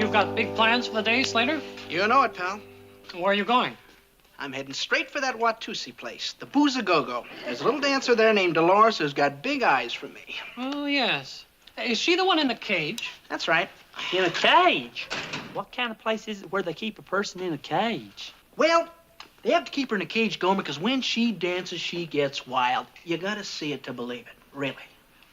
you've got big plans for the day, Slater? You know it, pal. Where are you going? I'm heading straight for that Watusi place, the Boozagogo. There's a little dancer there named Dolores who's got big eyes for me. Oh, yes. Is she the one in the cage? That's right. In a cage? What kind of place is it where they keep a person in a cage? Well, they have to keep her in a cage, Gomer, because when she dances, she gets wild. You gotta see it to believe it, really.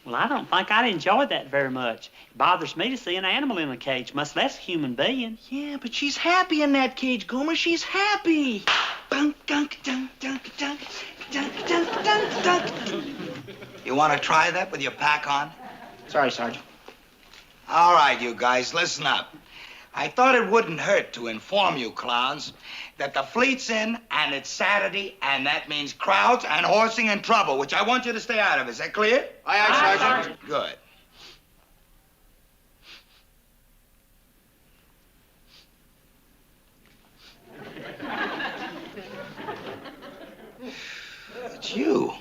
Well, I don't think I'd enjoy that very much. It bothers me to see an animal in a cage, much less a human being. Yeah, but she's happy in that cage, Gomer. She's happy. Dunk, dunk, dunk, dunk, dunk, dunk, dunk, dunk, dunk. You want to try that with your pack on? Sorry, Sergeant. All right, you guys, listen up. I thought it wouldn't hurt to inform you clowns that the fleet's in and it's Saturday, and that means crowds and horsing and trouble, which I want you to stay out of. Is that clear? Aye, aye, Sergeant. Good. It's you.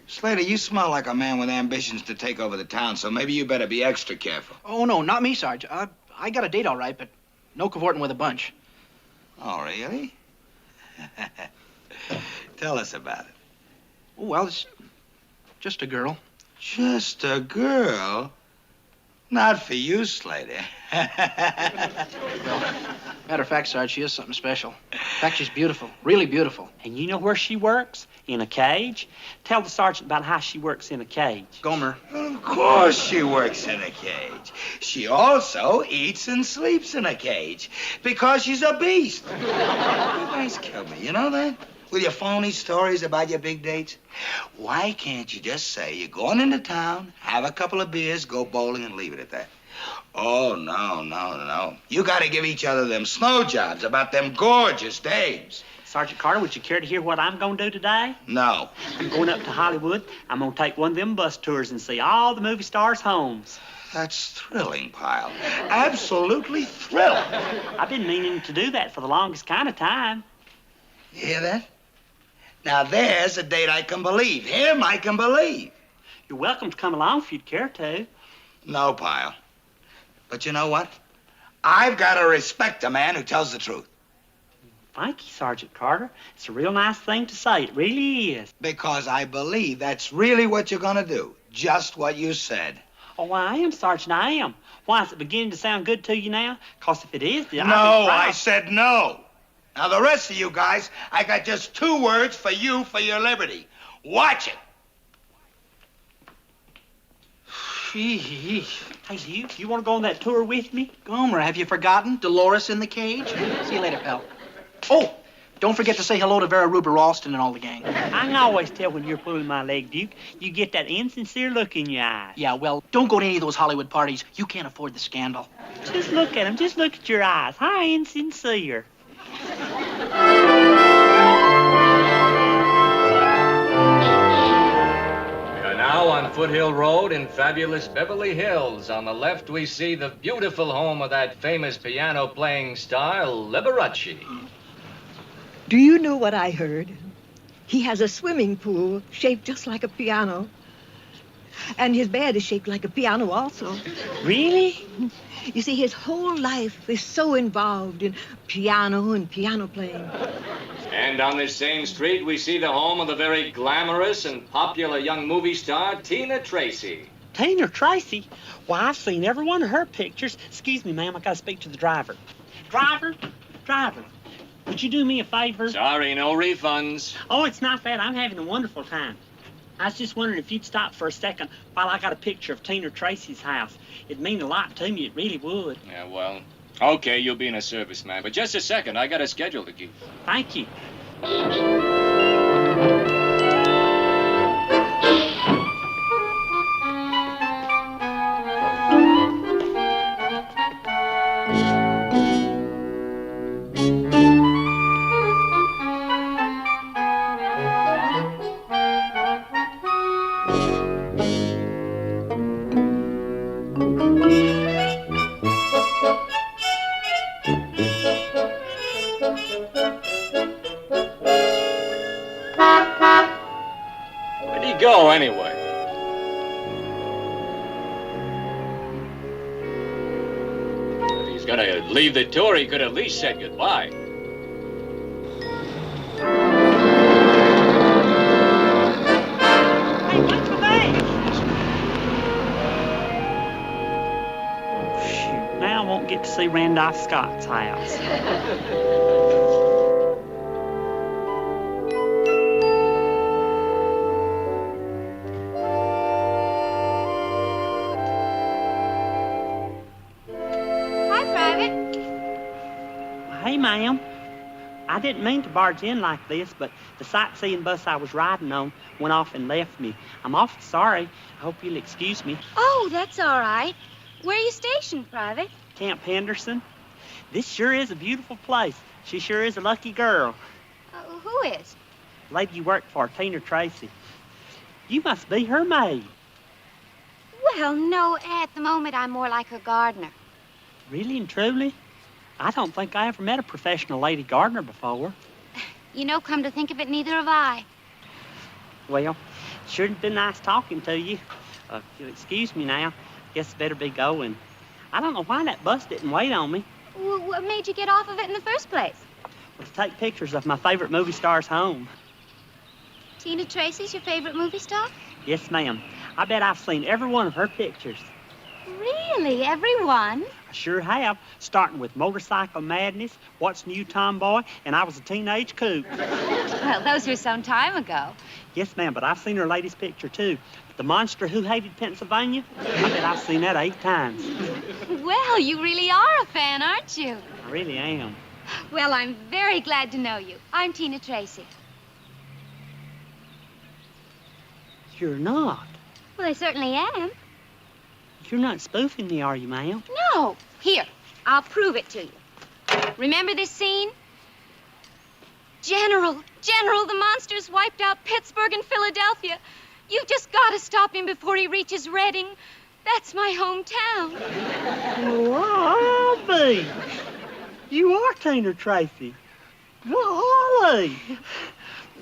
Slater, you smell like a man with ambitions to take over the town, so maybe you better be extra careful. Oh, no, not me, Sarge. I got a date all right, but no cavorting with a bunch. Oh, really? Tell us about it. Oh, well, it's just a girl. Just a girl? Not for you, Slater. Matter of fact, Sarge, she is something special. In fact, she's beautiful, really beautiful. And you know where she works? In a cage? Tell the sergeant about how she works in a cage. Gomer. Of course she works in a cage. She also eats and sleeps in a cage because she's a beast. You guys kill me, you know that? With your phony stories about your big dates? Why can't you just say you're going into town, have a couple of beers, go bowling, and leave it at that? Oh, no. You gotta give each other them snow jobs about them gorgeous dames. Sergeant Carter, would you care to hear what I'm going to do today? No. I'm going up to Hollywood. I'm going to take one of them bus tours and see all the movie stars' homes. That's thrilling, Pyle. Absolutely thrilling. I've been meaning to do that for the longest kind of time. You hear that? Now, there's a date I can believe. Him I can believe. You're welcome to come along if you'd care to. No, Pyle. But you know what? I've got to respect a man who tells the truth. Thank you, Sergeant Carter. It's a real nice thing to say. It really is. Because I believe that's really what you're going to do. Just what you said. Oh, I am, Sergeant, I am. Why, is it beginning to sound good to you now? Because if it is, then No, I'll be proud. I said no. Now, the rest of you guys, I got just 2 words for you for your liberty. Watch it. Gee. Hey, you want to go on that tour with me? Gomer, have you forgotten? Dolores in the cage? See you later, pal. Oh, don't forget to say hello to Vera Ruber Ralston and all the gang. I can always tell when you're pulling my leg, Duke. You get that insincere look in your eyes. Yeah, well, don't go to any of those Hollywood parties. You can't afford the scandal. Just look at him. Just look at your eyes. How insincere. Now on Foothill Road in fabulous Beverly Hills. On the left, we see the beautiful home of that famous piano-playing star, Liberace. Do you know what I heard? He has a swimming pool shaped just like a piano. And his bed is shaped like a piano also. Really? You see, his whole life is so involved in piano and piano playing. And on this same street, we see the home of the very glamorous and popular young movie star, Tina Tracy. Tina Tracy? Why, I've seen every one of her pictures. Excuse me, ma'am, I gotta speak to the driver. Driver, would you do me a favor? Sorry, no refunds. Oh, it's not that. I'm having a wonderful time. I was just wondering if you'd stop for a second while I got a picture of Tina Tracy's house. It'd mean a lot to me, it really would. Yeah, well, okay, you'll be in a service, man. But just a second, I got a schedule to keep. Thank you. gonna leave the tour, he could at least said goodbye. Hey, wait for me! Oh, shoot. Now I won't get to see Randolph Scott's house. Hey, ma'am. I didn't mean to barge in like this, but the sightseeing bus I was riding on went off and left me. I'm awful sorry. I hope you'll excuse me. Oh, that's all right. Where are you stationed, Private? Camp Henderson. This sure is a beautiful place. She sure is a lucky girl. Who is? Lady you work for, Tina Tracy. You must be her maid. Well, no, at the moment I'm more like her gardener. Really and truly? I don't think I ever met a professional lady gardener before. You know, come to think of it, neither have I. Well, sure been nice talking to you. If you'll excuse me now, guess I better be going. I don't know why that bus didn't wait on me. Well, what made you get off of it in the first place? Well, to take pictures of my favorite movie stars home. Tina Tracy's your favorite movie star? Yes, ma'am. I bet I've seen every one of her pictures. Really? Everyone? I sure have, starting with Motorcycle Madness, What's New Tomboy, and I was a teenage coot. Well, those were some time ago. Yes, ma'am, but I've seen her latest picture, too. The Monster Who Hated Pennsylvania. I bet I've seen that 8 times. Well, you really are a fan, aren't you? I really am. Well, I'm very glad to know you. I'm Tina Tracy. You're not. Well, I certainly am. You're not spoofing me, are you, ma'am? No. Here, I'll prove it to you. Remember this scene? General, the monster's wiped out Pittsburgh and Philadelphia. You've just got to stop him before he reaches Reading. That's my hometown. Oh, I'll be. You are Tina Tracy. Golly.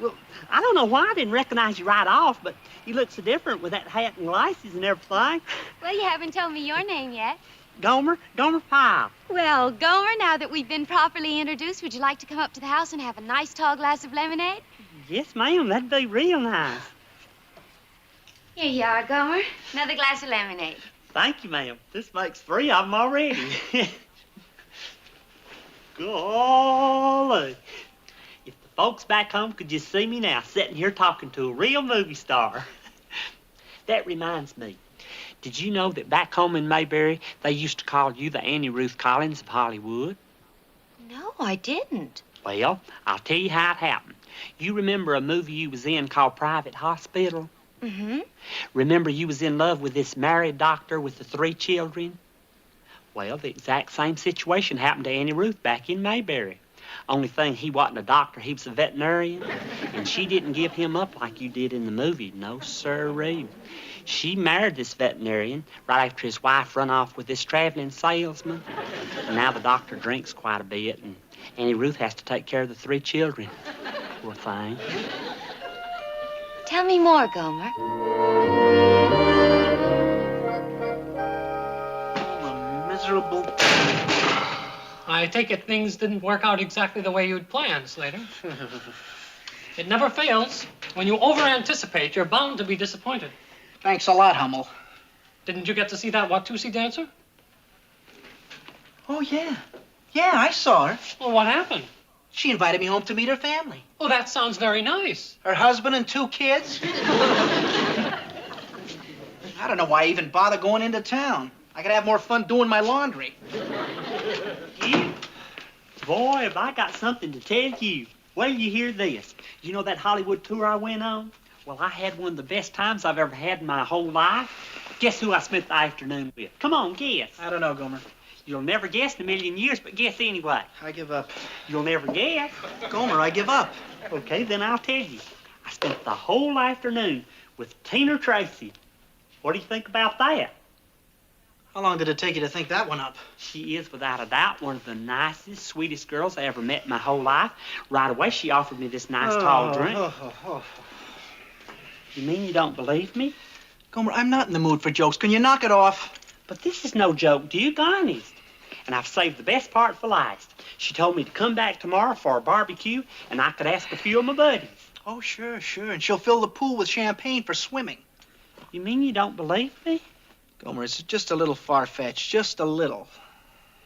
Well, I don't know why I didn't recognize you right off, but you look so different with that hat and glasses and everything. Well, you haven't told me your name yet. Gomer Pyle. Well, Gomer, now that we've been properly introduced, would you like to come up to the house and have a nice tall glass of lemonade? Yes, ma'am, that'd be real nice. Here you are, Gomer. Another glass of lemonade. Thank you, ma'am. This makes 3 of them already. Golly. If the folks back home could just see me now, sitting here talking to a real movie star. That reminds me. Did you know that back home in Mayberry, they used to call you the Annie Ruth Collins of Hollywood? No, I didn't. Well, I'll tell you how it happened. You remember a movie you was in called Private Hospital? Mm-hmm. Remember you was in love with this married doctor with the 3 children? Well, the exact same situation happened to Annie Ruth back in Mayberry. Only thing, he wasn't a doctor, he was a veterinarian. And she didn't give him up like you did in the movie. No, sirree. She married this veterinarian right after his wife run off with this traveling salesman. And now the doctor drinks quite a bit, and Annie Ruth has to take care of the 3 children. Poor thing. Tell me more, Gomer. Oh, miserable. I take it things didn't work out exactly the way you'd planned, Slater. It never fails. When you over-anticipate, you're bound to be disappointed. Thanks a lot, Hummel. Didn't you get to see that Watusi dancer? Oh, yeah. Yeah, I saw her. Well, what happened? She invited me home to meet her family. Oh, that sounds very nice. Her husband and 2 kids. I don't know why I even bother going into town. I could have more fun doing my laundry. You? Boy, have I got something to tell you. Well, you hear this. You know that Hollywood tour I went on? Well, I had one of the best times I've ever had in my whole life. Guess who I spent the afternoon with? Come on, guess. I don't know, Gomer. You'll never guess in a million years, but guess anyway. I give up. You'll never guess. Gomer, I give up. Okay, then I'll tell you. I spent the whole afternoon with Tina Tracy. What do you think about that? How long did it take you to think that one up? She is, without a doubt, one of the nicest, sweetest girls I ever met in my whole life. Right away, she offered me this nice tall drink. You mean you don't believe me? Gomer, I'm not in the mood for jokes. Can you knock it off? But this is no joke, Duke, honest. and I've saved the best part for last. She told me to come back tomorrow for a barbecue, and I could ask a few of my buddies. Oh, sure. And she'll fill the pool with champagne for swimming. You mean you don't believe me? Gomer, it's just a little far-fetched. Just a little.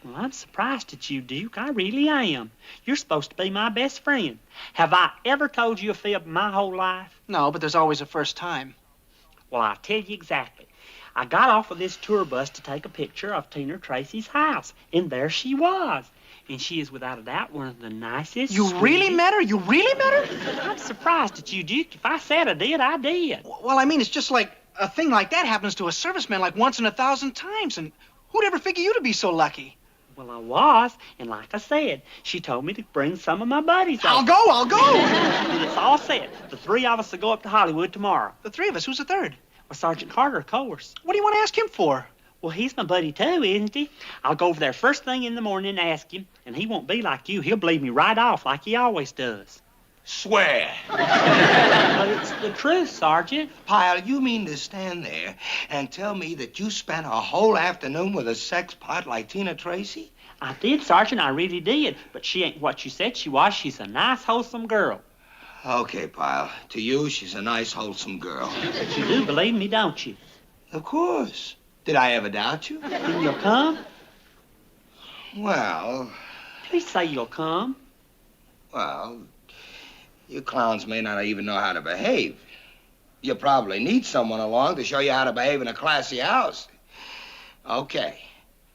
Well, I'm surprised at you, Duke. I really am. You're supposed to be my best friend. Have I ever told you a fib my whole life? No, but there's always a first time. Well, I'll tell you exactly. I got off of this tour bus to take a picture of Tina Tracy's house, and there she was. And she is without a doubt one of the nicest. You really met her? You really met her? I'm surprised at you, Duke. If I said I did, I did. Well, I mean, it's just like a thing like that happens to a serviceman like once in 1,000 times. And who'd ever figure you to be so lucky? Well, I was, and like I said, she told me to bring some of my buddies I'll over. go. And it's all set. The three of us will go up to Hollywood tomorrow. The three of us? Who's the third? Well, Sergeant Carter, of course. What do you want to ask him for? Well, he's my buddy, too, isn't he? I'll go over there first thing in the morning and ask him, and he won't be like you. He'll believe me right off like he always does. Swear. But it's the truth, Sergeant. Pyle, you mean to stand there and tell me that you spent a whole afternoon with a sex pot like Tina Tracy? I did, Sergeant, I really did. But she ain't what you said she was. She's a nice, wholesome girl. Okay, Pyle. To you, she's a nice, wholesome girl. But you do believe me, don't you? Of course. Did I ever doubt you? Then you'll come? Well, Please say you'll come. well, you clowns may not even know how to behave. You probably need someone along to show you how to behave in a classy house. Okay.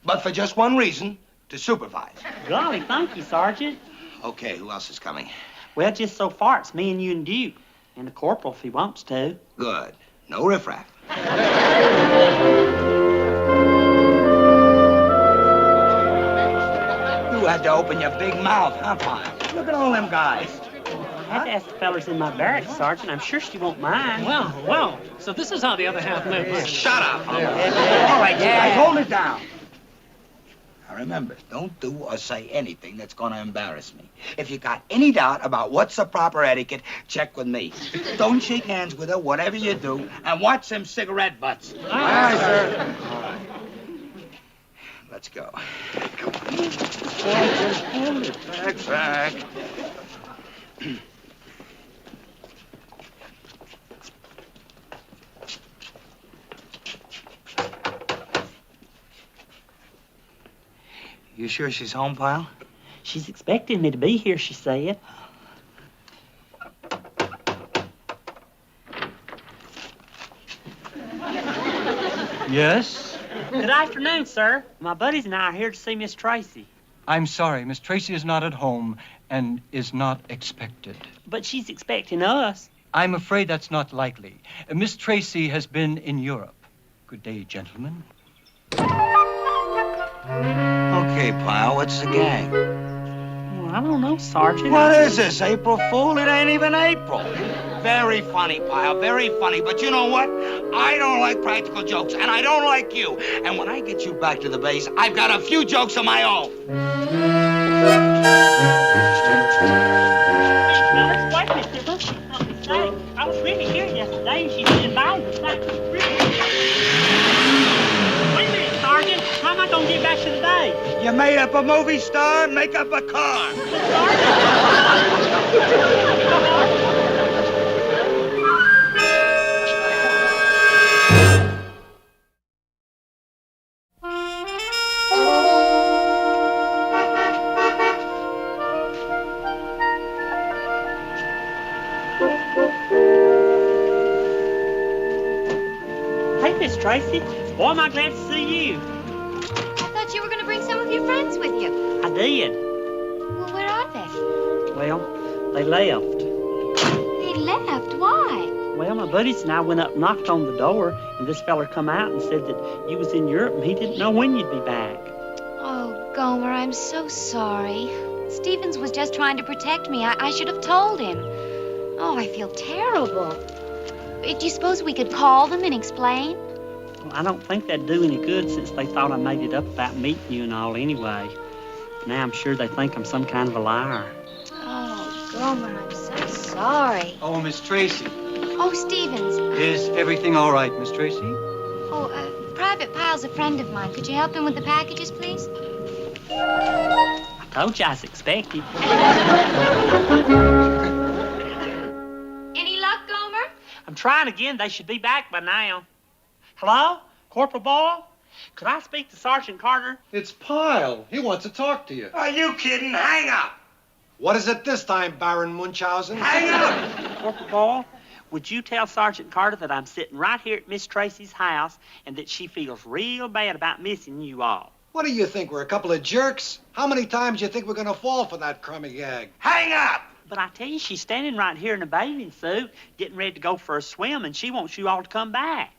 But for just one reason, to supervise. Golly, thank you, Sergeant. Okay, who else is coming? Well, just so far, it's me and you and Duke. And the corporal, if he wants to. Good. No riffraff. You had to open your big mouth, huh, Pyle? Look at all them guys. I had to ask the fellers in my barracks, Sergeant. I'm sure she won't mind. Well, so this is how the other half lives. Shut up. Yeah. All right, you Yeah. guys, hold it down. Now remember, don't do or say anything that's going to embarrass me. If you got any doubt about what's the proper etiquette, check with me. Don't shake hands with her, whatever you do, and watch them cigarette butts. All right, sir. All right. Let's go. Come on. Hold it back. You sure she's home, Pyle? She's expecting me to be here, she said. Yes? Good afternoon, sir. My buddies and I are here to see Miss Tracy. I'm sorry, Miss Tracy is not at home and is not expected. But she's expecting us. I'm afraid that's not likely. Miss Tracy has been in Europe. Good day, gentlemen. Okay, Pyle, what's the gang? Well, I don't know, Sergeant. What is this, April Fool? It ain't even April. Very funny, Pyle, very funny. But you know what? I don't like practical jokes, and I don't like you. And when I get you back to the base, I've got a few jokes of my own. Now, let's wait, Mr. Bush. I was really here yesterday, and she said about the fact that Wait a minute, Sergeant. How am I going to get back to the base? You made up a movie star, make up a car. Hey, Miss Tracy. Boy, am I glad to see you. I thought you were going to bring some of your friends with you. I did. Well, where are they? Well, they left. They left. Why? Well, my buddies and I went up and knocked on the door, and this feller come out and said that you was in Europe and he didn't know when you'd be back. Oh, Gomer, I'm so sorry. Stevens was just trying to protect me. I should have told him. Oh, I feel terrible. Do you suppose we could call them and explain? Well, I don't think that'd do any good since they thought I made it up about meeting you and all anyway. Now I'm sure they think I'm some kind of a liar. Oh, Gomer, I'm so sorry. Oh, Miss Tracy. Oh, Stevens. Is everything all right, Miss Tracy? Oh, Private Pyle's a friend of mine. Could you help him with the packages, please? I told you I was expecting. Any luck, Gomer? I'm trying again. They should be back by now. Hello? Corporal Boyle? Could I speak to Sergeant Carter? It's Pyle. He wants to talk to you. Are you kidding? Hang up. What is it this time, Baron Munchausen? Hang up. Corporal Boyle, would you tell Sergeant Carter that I'm sitting right here at Miss Tracy's house and that she feels real bad about missing you all? What do you think? We're a couple of jerks? How many times do you think we're going to fall for that crummy gag? Hang up. But I tell you, she's standing right here in a bathing suit, getting ready to go for a swim, and she wants you all to come back.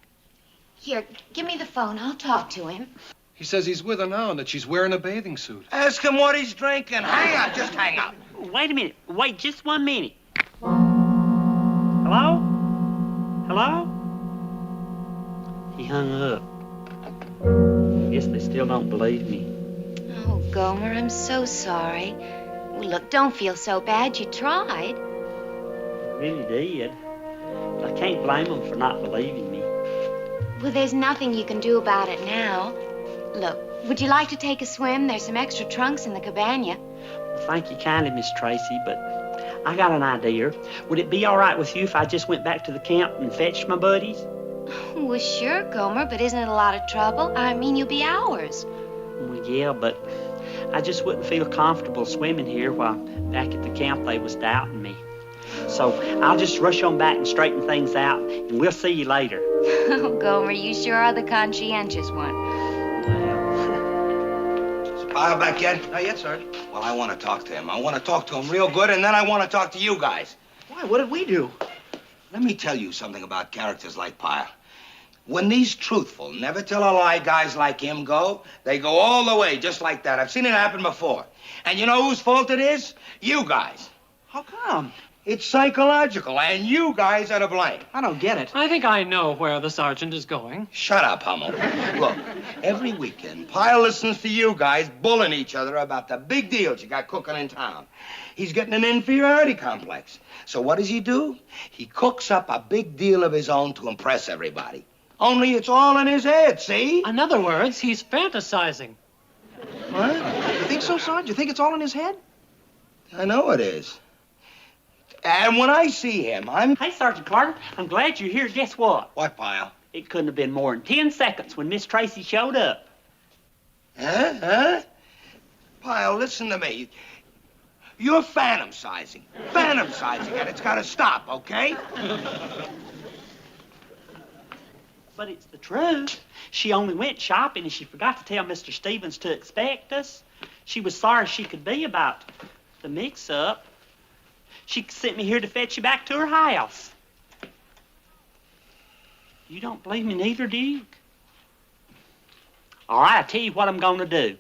Here, give me the phone. I'll talk to him. He says he's with her now and that she's wearing a bathing suit. Ask him what he's drinking. Hang up. Just hang up. Wait a minute. Wait just 1 minute. Hello? Hello? He hung up. Guess they still don't believe me. Oh, Gomer, I'm so sorry. Well, look, don't feel so bad. You tried. I really did. But I can't blame them for not believing me. Well, there's nothing you can do about it now. Look, would you like to take a swim? There's some extra trunks in the cabana. Well, thank you kindly, Miss Tracy, but I got an idea. Would it be all right with you if I just went back to the camp and fetched my buddies? Well, sure, Gomer, but isn't it a lot of trouble? I mean, you'll be hours. Well, yeah, but I just wouldn't feel comfortable swimming here while back at the camp they was doubting me. So I'll just rush on back and straighten things out, and we'll see you later. Oh, Gomer, you sure are the conscientious one. Is Pyle back yet? Not yet, Sergeant. Well, I want to talk to him. I want to talk to him real good, and then I want to talk to you guys. Why? What did we do? Let me tell you something about characters like Pyle. When these truthful, never tell a lie guys like him go, they go all the way just like that. I've seen it happen before. And you know whose fault it is? You guys. How come? It's psychological, and you guys are to blame. I don't get it. I think I know where the sergeant is going. Shut up, Hummel. Look, every weekend, Pyle listens to you guys bullying each other about the big deals you got cooking in town. He's getting an inferiority complex. So what does he do? He cooks up a big deal of his own to impress everybody. Only it's all in his head, see? In other words, he's fantasizing. What? You think so, Sergeant? You think it's all in his head? I know it is. And when I see him, I'm... Hey, Sergeant Carter, I'm glad you're here. Guess what? What, Pyle? It couldn't have been more than 10 seconds when Miss Tracy showed up. Huh? Pyle, listen to me. You're fantasizing, and it's got to stop, okay? But it's the truth. She only went shopping and she forgot to tell Mr. Stevens to expect us. She was sorry she could be about the mix-up. She sent me here to fetch you back to her house. You don't believe me neither, do you? All right, I'll tell you what I'm going to do.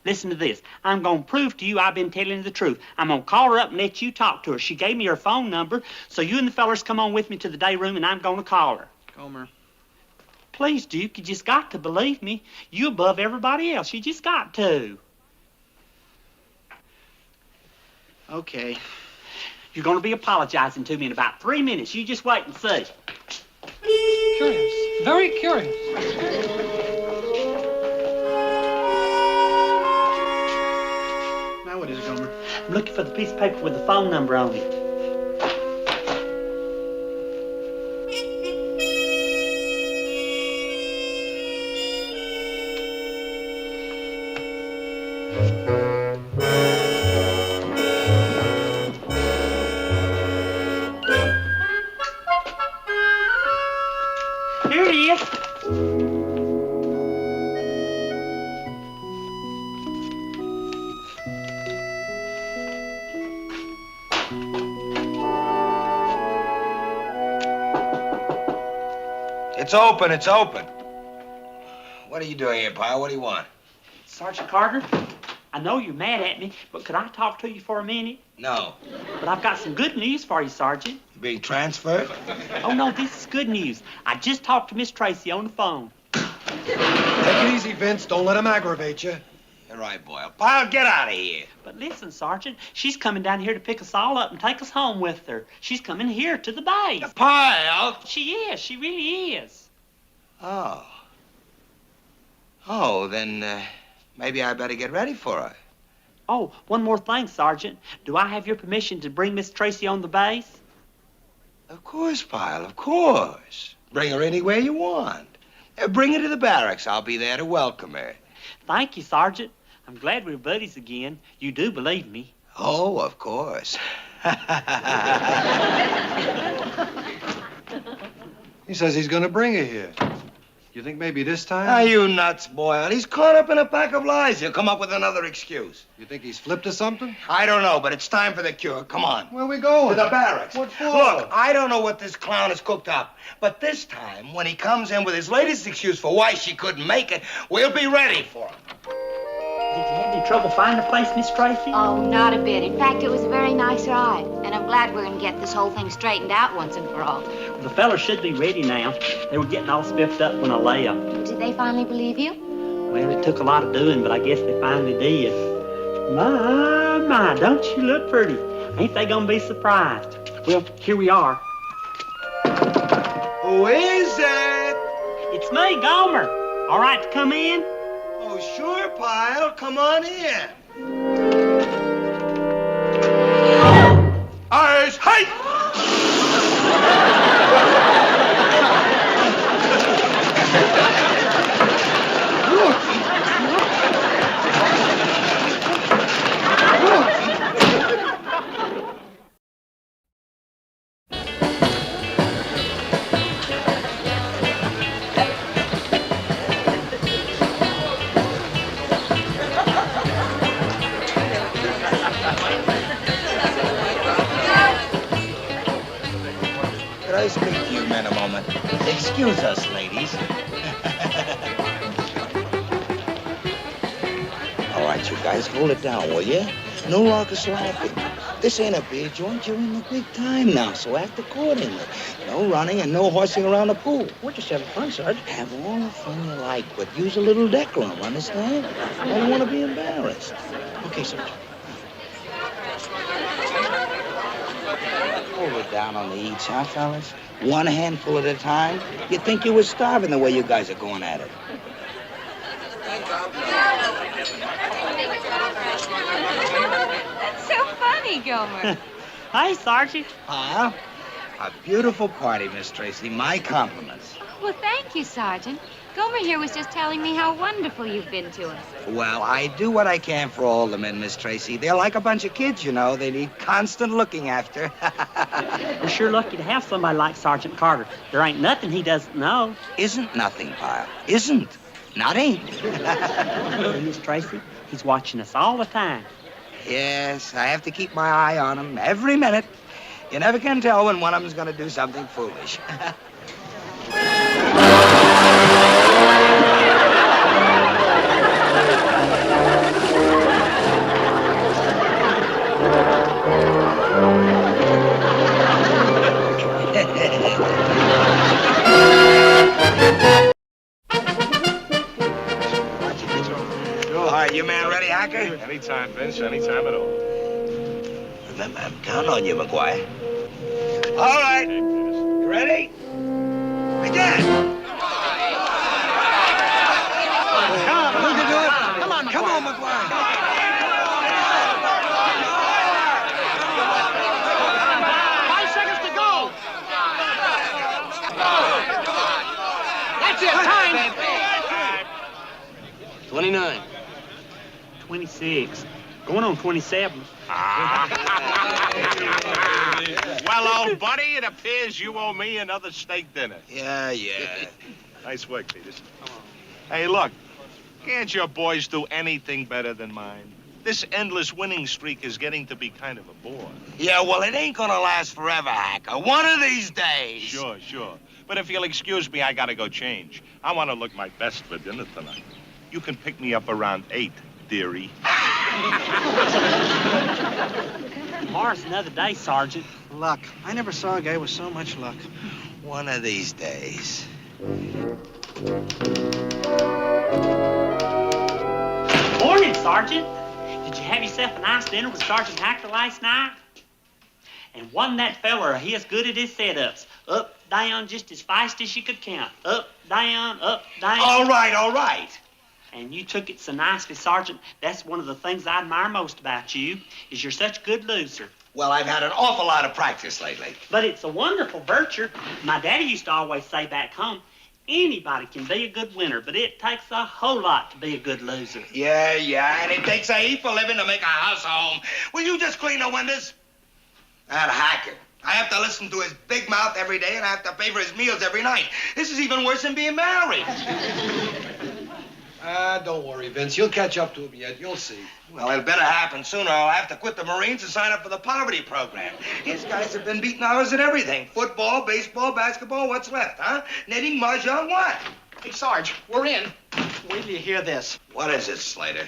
Listen to this. I'm going to prove to you I've been telling you the truth. I'm going to call her up and let you talk to her. She gave me her phone number, so you and the fellers come on with me to the day room, and I'm going to call her. Gomer. Please, Duke, you just got to believe me. You above everybody else. You just got to. Okay. You're going to be apologizing to me in about 3 minutes. You just wait and see. Curious. Very curious. Now what is it, Gomer? I'm looking for the piece of paper with the phone number on it. Here it is. It's open, it's open. What are you doing here, Pyle? What do you want? Sergeant Carter, I know you're mad at me, but could I talk to you for a minute? No. But I've got some good news for you, Sergeant. You being transferred? Oh, no, this is good news. I just talked to Miss Tracy on the phone. Take it easy, Vince. Don't let him aggravate you. You're right, Boyle. Pyle, get out of here. But listen, Sergeant, she's coming down here to pick us all up and take us home with her. She's coming here to the base. Pyle! She is. She really is. Oh. Oh, then, Maybe I better get ready for her. Oh, one more thing, Sergeant. Do I have your permission to bring Miss Tracy on the base? Of course, Pyle, of course. Bring her anywhere you want. Bring her to the barracks. I'll be there to welcome her. Thank you, Sergeant. I'm glad we're buddies again. You do believe me. Oh, of course. He says he's going to bring her here. You think maybe this time? Are you nuts, boy? He's caught up in a pack of lies. He'll come up with another excuse. You think he's flipped or something? I don't know, but it's time for the cure. Come on. Where are we going? To the barracks. What for? Look, I don't know what this clown has cooked up, but this time, when he comes in with his latest excuse for why she couldn't make it, we'll be ready for him. Did you have any trouble finding a place, Miss Tracy? Oh, not a bit. In fact, it was a very nice ride. And I'm glad we're going to get this whole thing straightened out once and for all. The fellas should be ready now. They were getting all spiffed up when I left. Did they finally believe you? Well, it took a lot of doing, but I guess they finally did. My, don't you look pretty? Ain't they gonna be surprised? Well, here we are. Who is it? It's me, Gomer. All right to come in? Oh, sure, Pyle. Come on in. Eyes, height! Could I speak to you men a moment? Excuse us, ladies. All right, you guys, hold it down, will you? No raucous laughing. This ain't a beer joint. You're in the big time now, so act accordingly. No running and no horsing around the pool. We're just having fun, Sergeant. Have all the fun you like, but use a little decorum, understand? I don't want to be embarrassed. Okay, Sergeant. Hold it down on the eats, huh, fellas? One handful at a time. You'd think you were starving the way you guys are going at it. That's so funny, Gomer. Hey, Sergeant. Huh? A beautiful party, Miss Tracy. My compliments. Well, thank you, Sergeant. Gomer here was just telling me how wonderful you've been to us. Well, I do what I can for all the men, Miss Tracy. They're like a bunch of kids, you know. They need constant looking after. We're sure lucky to have somebody like Sergeant Carter. There ain't nothing he doesn't know. Isn't nothing, Pyle. Isn't. Not ain't. Miss Tracy, he's watching us all the time. Yes, I have to keep my eye on him every minute. You never can tell when one of them's going to do something foolish. All right, you man ready, Hacker? Anytime, Vince, anytime at all. Remember, I'm counting on you, McGuire. All right. You ready? Again. Come on, McGuire. 5 seconds to go. That's it, time. 29. 26. Going on 27. Well, old buddy, it appears you owe me another steak dinner. Yeah. Nice work, Peters. Hey, look, can't your boys do anything better than mine? This endless winning streak is getting to be kind of a bore. Yeah, well, it ain't gonna last forever, Hacker. One of these days. Sure. But if you'll excuse me, I gotta go change. I want to look my best for dinner tonight. You can pick me up around 8, dearie. Tomorrow's another day, Sergeant. Luck. I never saw a guy with so much luck. One of these days. Morning, Sergeant. Did you have yourself a nice dinner with Sergeant Hacker last night? And wasn't that feller of his good at his setups? Up, down, just as fast as you could count. Up, down, up, down. All right. And you took it so nicely, Sergeant. That's one of the things I admire most about you, is you're such a good loser. Well, I've had an awful lot of practice lately. But it's a wonderful virtue. My daddy used to always say back home, anybody can be a good winner, but it takes a whole lot to be a good loser. Yeah, and it takes a heap of living to make a house a home. Will you just clean the windows? That hacker. I have to listen to his big mouth every day, and I have to pay for his meals every night. This is even worse than being married. Don't worry, Vince. You'll catch up to him yet. You'll see. Well, it better happen sooner, or I'll have to quit the Marines and sign up for the poverty program. These guys have been beating ours at everything. Football, baseball, basketball, what's left, huh? Knitting, mahjong, what? Hey, Sarge, we're in. Wait till you hear this. What is it, Slater?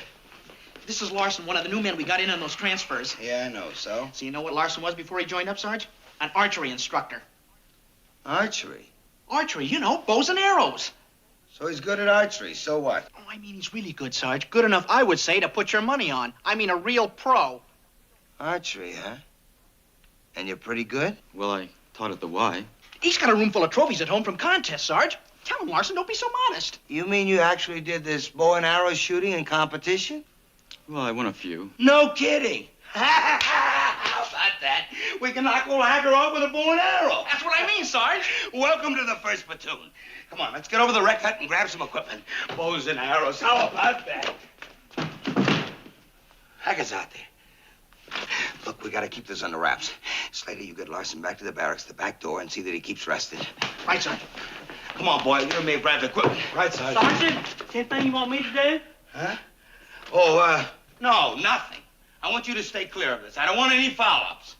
This is Larson, one of the new men we got in on those transfers. Yeah, I know, so? So you know what Larson was before he joined up, Sarge? An archery instructor. Archery? Archery, you know, bows and arrows. So he's good at archery, so what? Oh, I mean, he's really good, Sarge. Good enough, I would say, to put your money on. I mean, a real pro. Archery, huh? And you're pretty good? Well, I taught at the Y. He's got a room full of trophies at home from contests, Sarge. Tell him, Larson, don't be so modest. You mean you actually did this bow and arrow shooting in competition? Well, I won a few. No kidding. How about that? We can knock old Hacker off with a bow and arrow. That's what I mean, Sarge. Welcome to the 1st Platoon. Come on, let's get over the rec hut and grab some equipment. Bows and arrows. How about that? Hacker's out there. Look, we gotta keep this under wraps. Slater, you get Larson back to the barracks, the back door, and see that he keeps rested. Right, Sarge. Come on, boy. You and me grab the equipment. Right, Sergeant. Sergeant, anything you want me to do? Huh? Oh, no, nothing. I want you to stay clear of this. I don't want any foul-ups.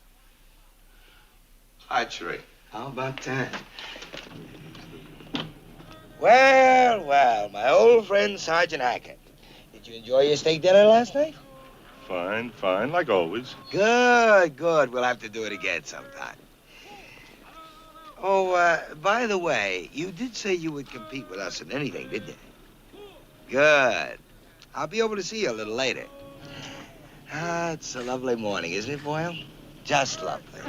Archery. How about that? Well, my old friend Sergeant Hacker. Did you enjoy your steak dinner last night? Fine, like always. Good. We'll have to do it again sometime. Oh, by the way, you did say you would compete with us in anything, didn't you? Good. I'll be able to see you a little later. It's a lovely morning, isn't it, Boyle? Just lovely.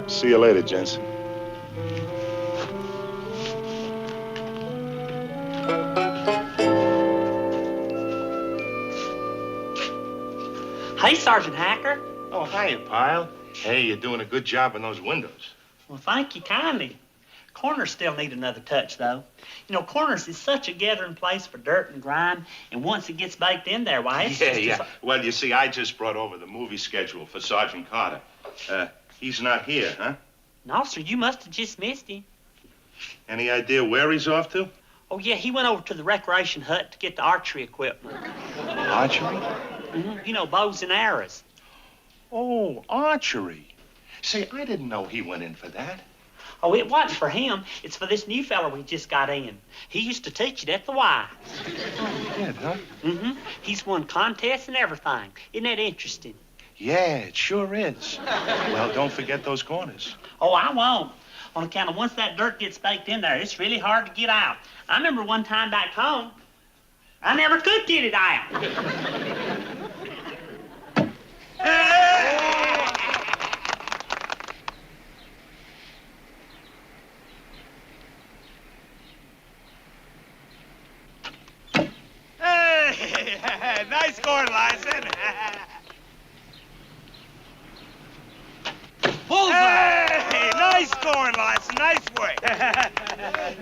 See you later, Jensen. Hey, Sergeant Hacker. Oh, hiya, Pyle. Hey, you're doing a good job in those windows. Well, thank you kindly. Corners still need another touch, though. You know, corners is such a gathering place for dirt and grime, and once it gets baked in there, why, it's just... Well, you see, I just brought over the movie schedule for Sergeant Carter. He's not here, huh? No, sir, you must have just missed him. Any idea where he's off to? Oh, yeah, he went over to the recreation hut to get the archery equipment. Archery? Mm-hmm. You know, bows and arrows. Oh, archery. Say, I didn't know he went in for that. Oh, it wasn't for him. It's for this new fella we just got in. He used to teach it at the Y. Oh, he did, huh? Mm-hmm. He's won contests and everything. Isn't that interesting? Yeah, it sure is. Well, don't forget those corners. Oh, I won't. On account of once that dirt gets baked in there, it's really hard to get out. I remember one time back home, I never could get it out. Hey, nice score, Larson. Hey, nice scoring, Larson. Nice work.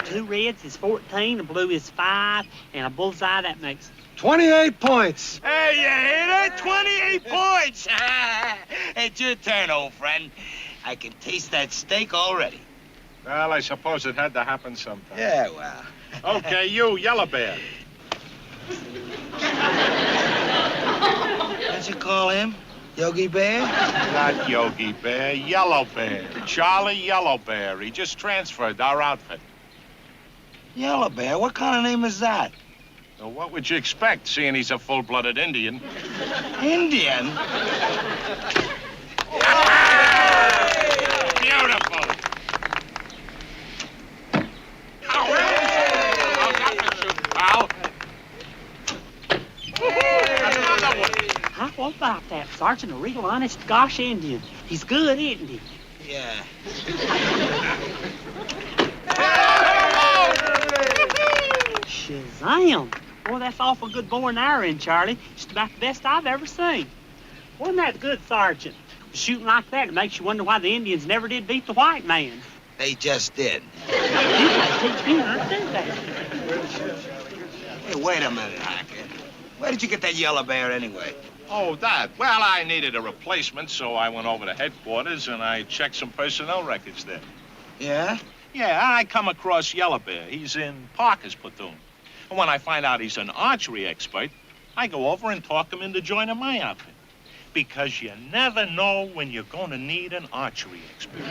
2 reds is 14, a blue is 5, and a bullseye, that makes... 28 points. Hey, you hear that? 28 points. It's your turn, old friend. I can taste that steak already. Well, I suppose it had to happen sometime. Yeah, well. Okay, you, Yellow Bear. What'd you call him? Yogi Bear? Not Yogi Bear, Yellow Bear. Charlie Yellow Bear. He just transferred our outfit. Yellow Bear? What kind of name is that? Well, what would you expect, seeing he's a full-blooded Indian? Indian? Beautiful. How's that for shooting, pal? Another one. How about that, Sergeant? A real honest gosh Indian. He's good, isn't he? Yeah. Bam! Boy, that's awful good bow and arrowing, Charlie. Just about the best I've ever seen. Wasn't that good, Sergeant? Shooting like that, it makes you wonder why the Indians never did beat the white man. They just did. You gotta teach me how to do that. Hey, wait a minute, Hacker. Where did you get that yellow bear anyway? Oh, that. Well, I needed a replacement, so I went over to headquarters and I checked some personnel records there. Yeah? Yeah, I come across Yellow Bear. He's in Parker's platoon. And when I find out he's an archery expert, I go over and talk him into joining my outfit. Because you never know when you're going to need an archery expert.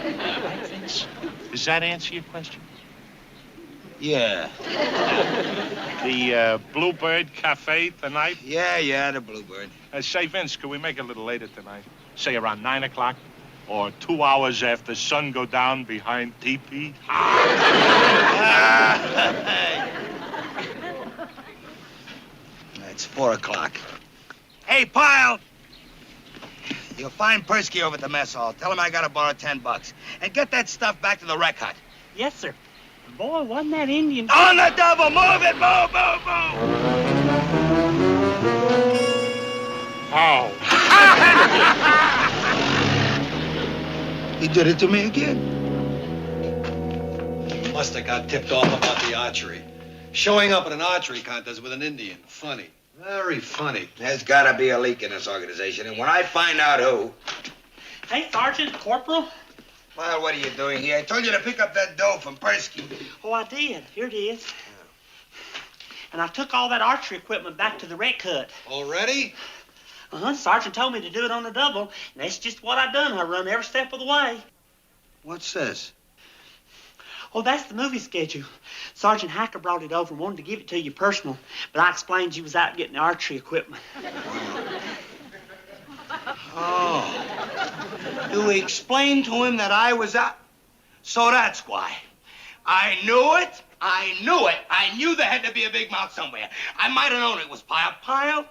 Does that answer your question? Yeah. The Bluebird Cafe tonight? Yeah, the Bluebird. Say, Vince, could we make it a little later tonight? Say around 9 o'clock? Or 2 hours after sun go down behind TP? It's 4 o'clock. Hey, Pyle! You'll find Persky over at the mess hall. Tell him I gotta borrow $10. And get that stuff back to the rec hut. Yes, sir. Boy, wasn't that Indian... On the double! Move it! Move! Oh. He did it to me again. Must have got tipped off about the archery. Showing up at an archery contest with an Indian. Funny. Very funny. There's gotta be a leak in this organization, and when I find out who... Hey, Sergeant, Corporal. Well, what are you doing here? I told you to pick up that dough from Persky. Oh, I did. Here it is. And I took all that archery equipment back to the rec hut. Already? Sergeant told me to do it on the double, and that's just what I done. I run every step of the way. What's this? Oh, that's the movie schedule. Sergeant Hacker brought it over and wanted to give it to you personal, but I explained you was out getting the archery equipment. Oh. You explained to him that I was out? So that's why. I knew it. I knew there had to be a big mouth somewhere. I might have known it was Pyle. Pyle,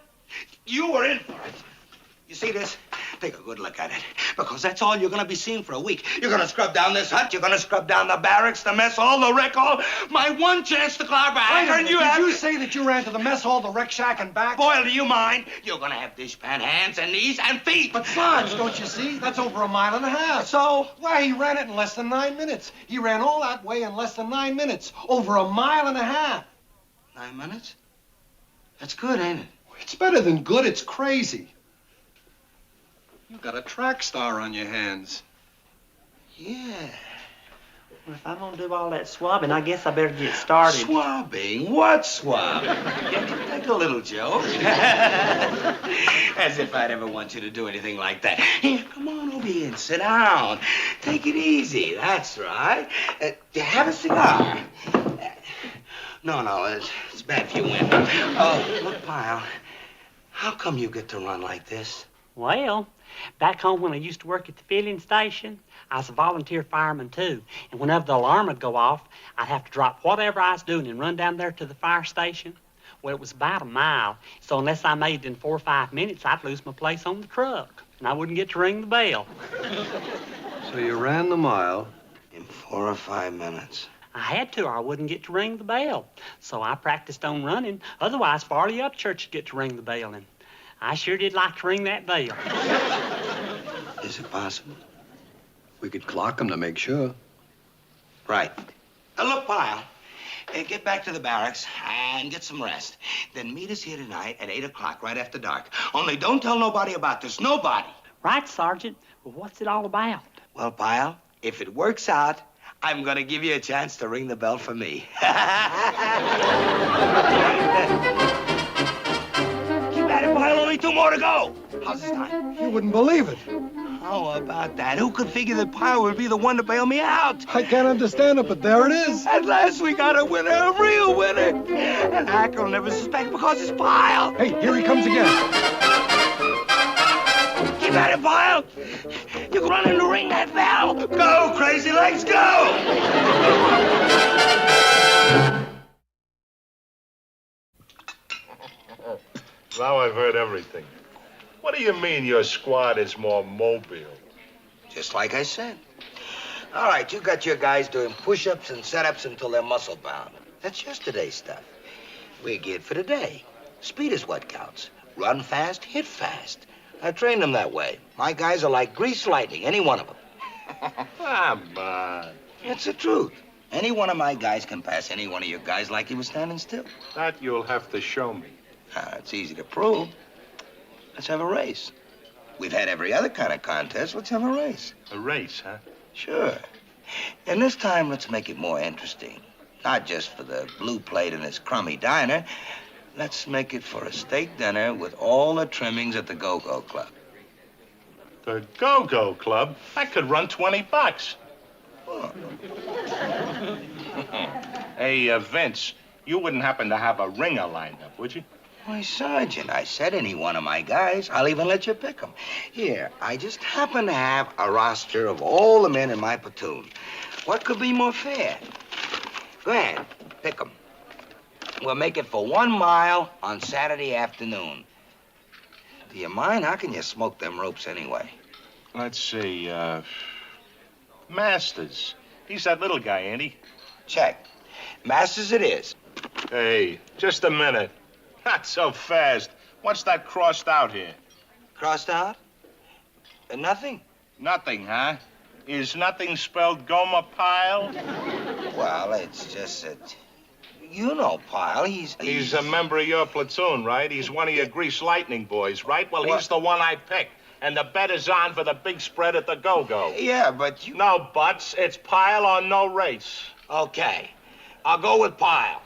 you were in for it. You see this? Take a good look at it, because that's all you're going to be seeing for a week. You're going to scrub down this hut. You're going to scrub down the barracks, the mess hall, the rec hall. My one chance to clobber Hacker, and you have... Did you say that you ran to the mess hall, the rec shack, and back? Boyle, do you mind? You're going to have dishpan hands and knees and feet. But, Sarge, don't you see? That's over a mile and a half. So? Why, he ran it in less than 9 minutes. He ran all that way in less than 9 minutes. Over a mile and a half. 9 minutes? That's good, ain't it? It's better than good. It's crazy. You got a track star on your hands. Yeah. Well, if I'm gonna do all that swabbing, I guess I better get started. Swabbing? What swabbing? Take a little joke. As if I'd ever want you to do anything like that. Here, come on over here and sit down. Take it easy. That's right. Have a cigar. No, it's bad for your wind. Oh, look, Pyle, how come you get to run like this? Well, back home when I used to work at the filling station, I was a volunteer fireman too. And whenever the alarm would go off, I'd have to drop whatever I was doing and run down there to the fire station. Well, it was about a mile, so unless I made it in 4 or 5 minutes, I'd lose my place on the truck, and I wouldn't get to ring the bell. So you ran the mile? In 4 or 5 minutes. I had to, or I wouldn't get to ring the bell. So I practiced on running. Otherwise, Farley Upchurch would get to ring the bell, and I sure did like to ring that bell. Is it possible? We could clock him to make sure. Right. Look, Pyle, get back to the barracks and get some rest. Then meet us here tonight at 8 o'clock, right after dark. Only don't tell nobody about this. Nobody. Right, Sergeant. Well, what's it all about? Well, Pyle, if it works out, I'm going to give you a chance to ring the bell for me. Keep at it, Pyle. Only 2 more to go. How's this time? You wouldn't believe it. How about that? Who could figure that Pyle would be the one to bail me out? I can't understand it, but there it is. At last we got a winner, a real winner. And Hacker will never suspect because it's Pyle. Hey, here he comes again. Keep at it, Pyle. You can run in the ring that bell. Go, crazy legs, go! Now I've heard everything. What do you mean your squad is more mobile? Just like I said. All right, you got your guys doing push-ups and set-ups until they're muscle-bound. That's yesterday's stuff. We're geared for today. Speed is what counts. Run fast, hit fast. I trained them that way. My guys are like greased lightning, any one of them. Come on. It's the truth. Any one of my guys can pass any one of your guys like he was standing still. That you'll have to show me. It's easy to prove. Let's have a race. We've had every other kind of contest. Let's have a race. A race, huh? Sure. And this time, let's make it more interesting. Not just for the blue plate in this crummy diner. Let's make it for a steak dinner with all the trimmings at the Go-Go Club. The Go-Go Club? That could run $20. Oh. Hey, Vince, you wouldn't happen to have a ringer lined up, would you? Why, Sergeant, I said any one of my guys. I'll even let you pick them. Here, I just happen to have a roster of all the men in my platoon. What could be more fair? Go ahead, pick them. We'll make it for 1 mile on Saturday afternoon. Do you mind? How can you smoke them ropes anyway? Let's see, Masters. He's that little guy, ain't he? Check. Masters it is. Hey, just a minute. Not so fast. What's that crossed out here? Crossed out? Nothing? Nothing, huh? Is nothing spelled Gomer Pyle? Well, it's just that... You know Pyle. He's a member of your platoon, right? He's one of your grease lightning boys, right? Well, What? he's the one I picked. And the bet is on for the big spread at the Go-Go. Yeah, but you... No buts. It's Pyle or no race. Okay. I'll go with Pyle.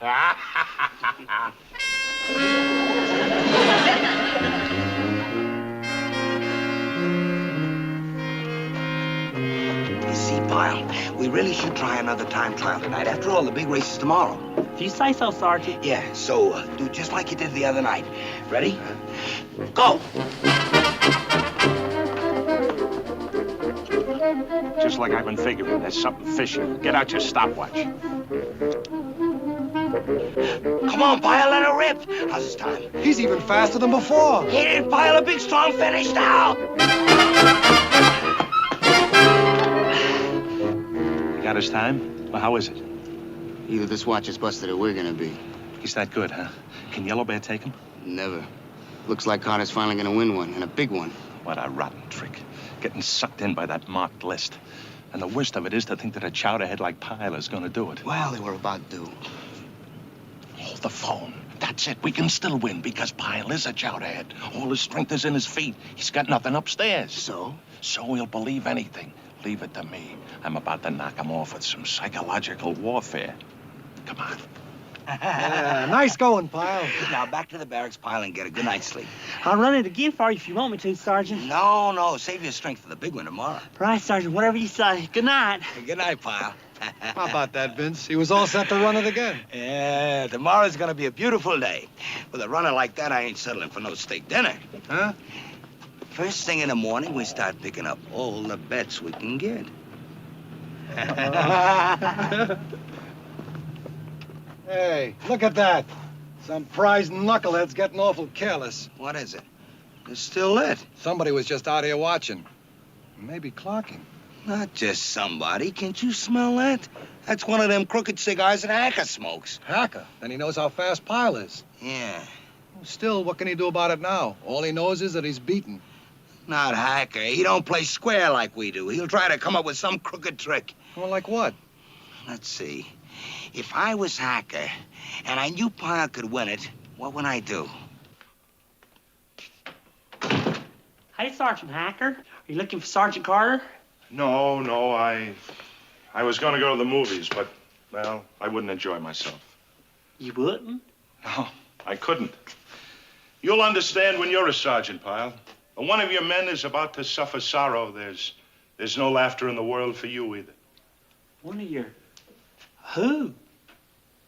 You see, Pyle, we really should try another time trial tonight. After all, the big race is tomorrow. If you say so, Sergeant. Yeah, so do just like you did the other night. Ready? Go! Just like I've been figuring, there's something fishy. Get out your stopwatch. Come on, Pyle, let her rip. How's this time? He's even faster than before. Hit it, Pyle, a big, strong finish now. You got his time? Well, how is it? Either this watch is busted or we're gonna be. He's that good, huh? Can Yellow Bear take him? Never. Looks like Carter's finally gonna win one, and a big one. What a rotten trick. Getting sucked in by that marked list. And the worst of it is to think that a chowderhead like Pyle is gonna do it. Well, they were about due. Hold the phone. That's it. We can still win because Pyle is a chowderhead. All his strength is in his feet. He's got nothing upstairs. So? So he'll believe anything. Leave it to me. I'm about to knock him off with some psychological warfare. Come on. Yeah, nice going, Pyle. Now, back to the barracks, Pyle, and get a good night's sleep. I'll run it again for you if you want me to, Sergeant. No, save your strength for the big one tomorrow. Right, Sergeant, whatever you say. Good night. Good night, Pyle. How about that, Vince? He was all set to run it again. Yeah, tomorrow's gonna be a beautiful day. With a runner like that, I ain't settling for no steak dinner. Huh? First thing in the morning, we start picking up all the bets we can get. Hey, look at that. Some prize knucklehead's getting awful careless. What is it? It's still lit. Somebody was just out here watching. Maybe clocking. Not just somebody. Can't you smell that? That's one of them crooked cigars that Hacker smokes. Hacker? Then he knows how fast Pyle is. Yeah. Still, what can he do about it now? All he knows is that he's beaten. Not Hacker. He don't play square like we do. He'll try to come up with some crooked trick. Well, like what? Let's see. If I was Hacker and I knew Pyle could win it, what would I do? Hey, Sergeant Hacker. Are you looking for Sergeant Carter? No, I was gonna go to the movies, but, well, I wouldn't enjoy myself. You wouldn't? No, I couldn't. You'll understand when you're a sergeant, Pyle. When one of your men is about to suffer sorrow, there's no laughter in the world for you either. One of your... Who?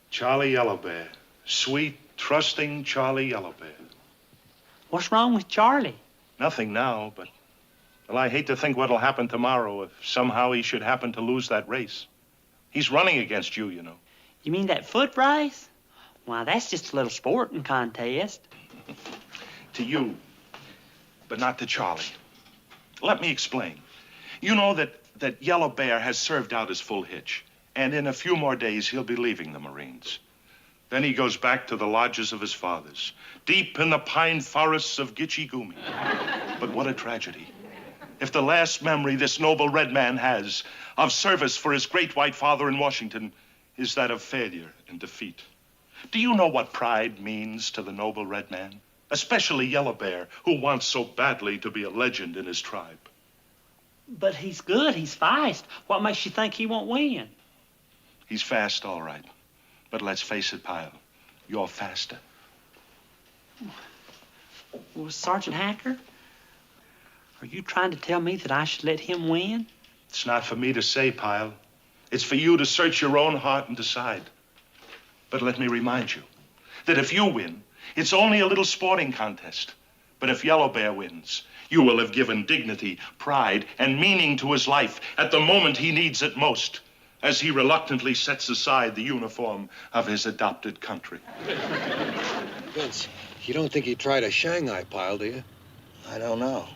Charlie Yellowbear. Sweet, trusting Charlie Yellowbear. What's wrong with Charlie? Nothing now, but, well, I hate to think what'll happen tomorrow if somehow he should happen to lose that race. He's running against you, you know. You mean that foot race? Why, that's just a little sporting contest. To you, but not to Charlie. Let me explain. You know that Yellow Bear has served out his full hitch, and in a few more days he'll be leaving the Marines. Then he goes back to the lodges of his fathers, deep in the pine forests of Gitche Gumee. But what a tragedy. If the last memory this noble red man has of service for his great white father in Washington is that of failure and defeat. Do you know what pride means to the noble red man? Especially Yellow Bear, who wants so badly to be a legend in his tribe. But he's good. He's fast. What makes you think he won't win? He's fast, all right. But let's face it, Pyle, you're faster. Well, Sergeant Hacker, are you trying to tell me that I should let him win? It's not for me to say, Pyle. It's for you to search your own heart and decide. But let me remind you that if you win, it's only a little sporting contest. But if Yellow Bear wins, you will have given dignity, pride, and meaning to his life at the moment he needs it most, as he reluctantly sets aside the uniform of his adopted country. Vince, you don't think he'd try to Shanghai Pyle, do you? I don't know.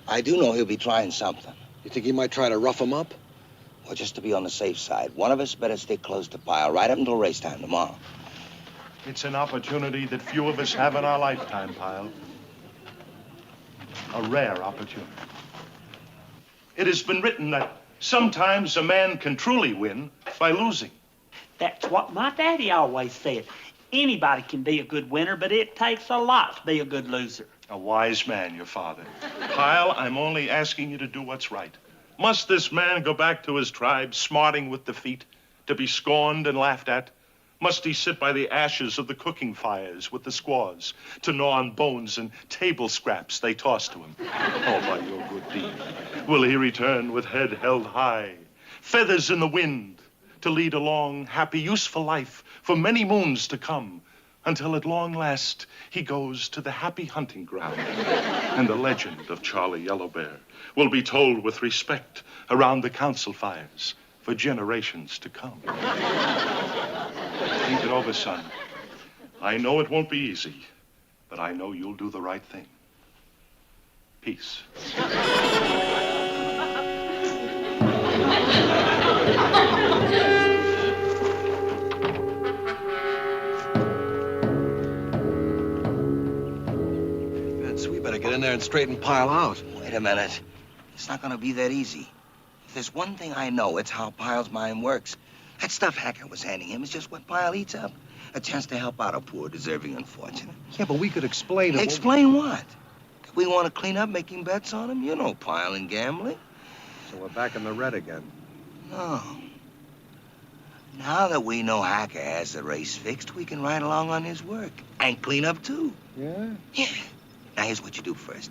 I do know he'll be trying something. You think he might try to rough him up? Well, just to be on the safe side, one of us better stay close to Pyle right up until race time tomorrow. It's an opportunity that few of us have in our lifetime, Pyle. A rare opportunity. It has been written that sometimes a man can truly win by losing. That's what my daddy always said. Anybody can be a good winner, but it takes a lot to be a good loser. A wise man, your father. Pyle, I'm only asking you to do what's right. Must this man go back to his tribe, smarting with defeat, to be scorned and laughed at? Must he sit by the ashes of the cooking fires with the squaws, to gnaw on bones and table scraps they toss to him? Oh, by your good deed, will he return with head held high, feathers in the wind, to lead a long, happy, useful life for many moons to come, until at long last he goes to the happy hunting ground, and the legend of Charlie Yellow Bear will be told with respect around the council fires for generations to come. Think it over, son. I know it won't be easy, but I know you'll do the right thing. Peace. Vince, we better get in there and straighten Pyle out. Wait a minute. It's not going to be that easy. If there's one thing I know, it's how Pyle's mind works. That stuff Hacker was handing him is just what Pyle eats up. A chance to help out a poor, deserving unfortunate. Yeah, but we could explain it. Explain what? If we want to clean up making bets on him, you know Pyle and gambling. So we're back in the red again. No. Now that we know Hacker has the race fixed, we can ride along on his work. And clean up, too. Yeah? Yeah. Now, here's what you do first.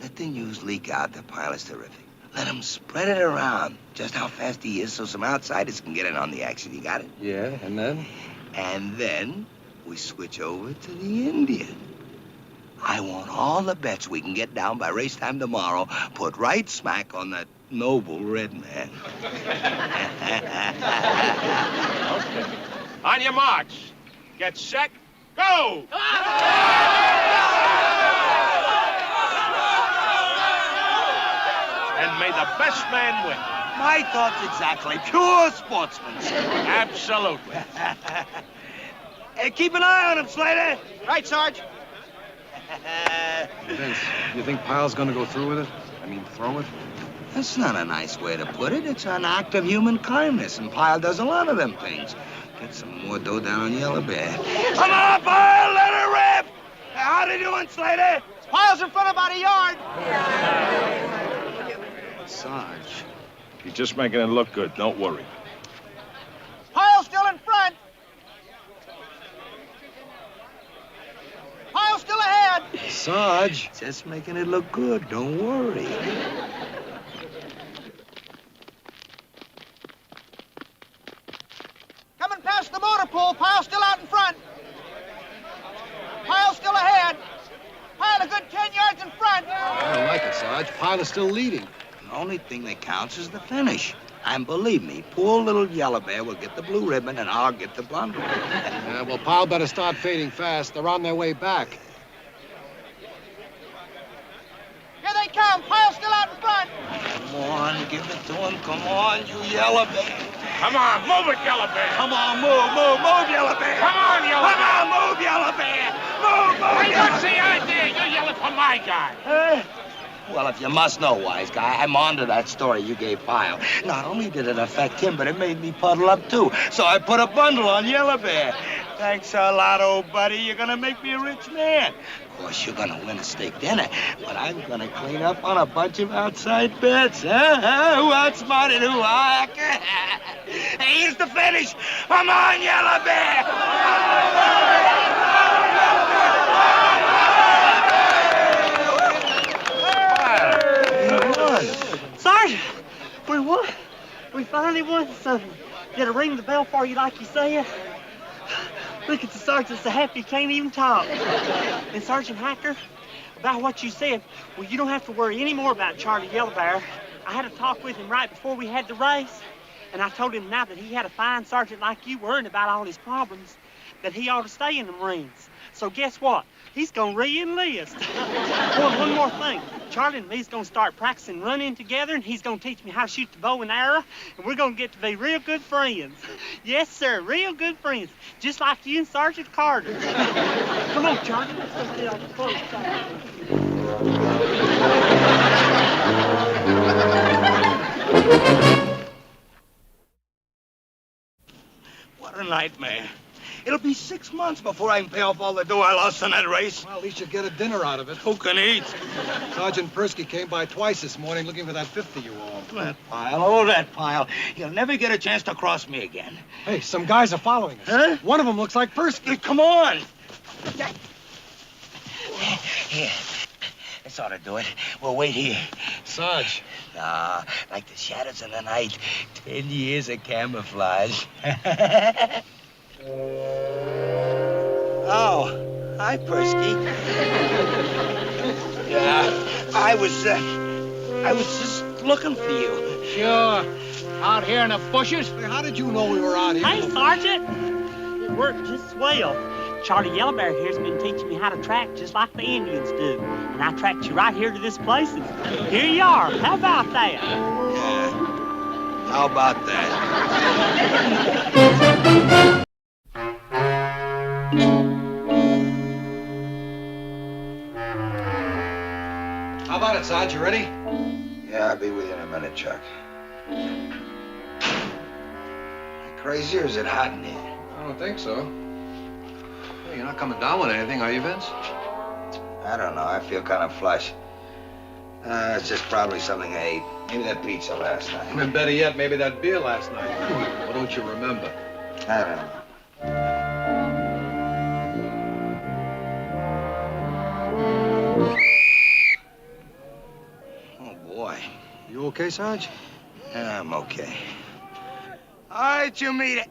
Let the news leak out that Pyle is terrific. Let him spread it around, just how fast he is, so some outsiders can get in on the action. You got it? Yeah, and then? And then we switch over to the Indian. I want all the bets we can get down by race time tomorrow put right smack on that noble red man. Okay. On your march. Get set. Go! And may the best man win. My thoughts exactly. Pure sportsmanship. Absolutely. Hey, keep an eye on him, Slater. Right, Sarge. Vince, you think Pyle's gonna go through with it? I mean, throw it? That's not a nice way to put it. It's an act of human kindness, and Pyle does a lot of them things. Get some more dough down on Yellow Bear. Come on, Pyle, let her rip! How they doing, Slater? Pyle's in front about a yard. Sarge. He's just making it look good. Don't worry. Pyle's still in front. Pyle's still ahead. Sarge. Just making it look good. Don't worry. Coming past the motor pool. Pyle's still out in front. Pyle's still ahead. Pyle a good 10 yards in front. I don't like it, Sarge. Pyle is still leading. The only thing that counts is the finish. And believe me, poor little Yellow Bear will get the blue ribbon, and I'll get the blonde ribbon. Yeah, well, Pyle better start fading fast. They're on their way back. Here they come. Pyle's still out in front. Come on, give it to him. Come on, you Yellow Bear. Come on, move it, Yellow Bear. Come on, move, Yellow Bear. Come on, Yellow Bear. Come on, move, Yellow Bear. Move, Hey, Yellow what's the idea? You're yelling for my guy. Well, if you must know, wise guy, I'm on to that story you gave Pyle. Not only did it affect him, but it made me puddle up, too. So I put a bundle on Yellow Bear. Thanks a lot, old buddy. You're gonna make me a rich man. Of course, you're gonna win a steak dinner, but I'm gonna clean up on a bunch of outside bets. Who outsmarted who? Hey, here's the finish. Come on, Yellow Bear! Sergeant, we won. We finally won something. Did I ring the bell for you like you said? Look at the sergeant so happy he can't even talk. And Sergeant Hacker, about what you said, well, you don't have to worry any more about Charlie Yellow Bear. I had a talk with him right before we had the race, and I told him now that he had a fine sergeant like you worrying about all his problems, that he ought to stay in the Marines. So guess what? He's gonna re-enlist. One more thing. Charlie and me's gonna start practicing running together, and he's gonna teach me how to shoot the bow and arrow, and we're gonna get to be real good friends. Yes, sir, real good friends. Just like you and Sergeant Carter. Come on, Charlie. Let's go get our clothes. What a nightmare. It'll be 6 months before I can pay off all the dough I lost in that race. Well, at least you get a dinner out of it. Who can eat? Sergeant Persky came by twice this morning looking for that 50 you owe. That Pyle. He'll never get a chance to cross me again. Hey, some guys are following us. Huh? One of them looks like Persky. Come on. Here. This ought to do it. We'll wait here. Sarge. Like the shadows in the night. 10 years of camouflage. Oh, hi, Persky. Yeah, I was just looking for you. Sure. Out here in the bushes? Hey, how did you know we were out here? Hey, Sergeant. It worked just swell. Charlie Yellow Bear here's been teaching me how to track just like the Indians do. And I tracked you right here to this place, and here you are. How about that? Yeah. How about that? How about it, Sarge? You ready? Yeah, I'll be with you in a minute, Chuck. Crazy, or is it hot in here? I don't think so. Hey, you're not coming down with anything, are you, Vince? I don't know. I feel kind of flush. It's just probably something I ate. Maybe that pizza last night. And better yet, maybe that beer last night. What don't you remember? I don't know. Oh, boy. You okay, Sarge? Yeah, I'm okay. All right, you meat it.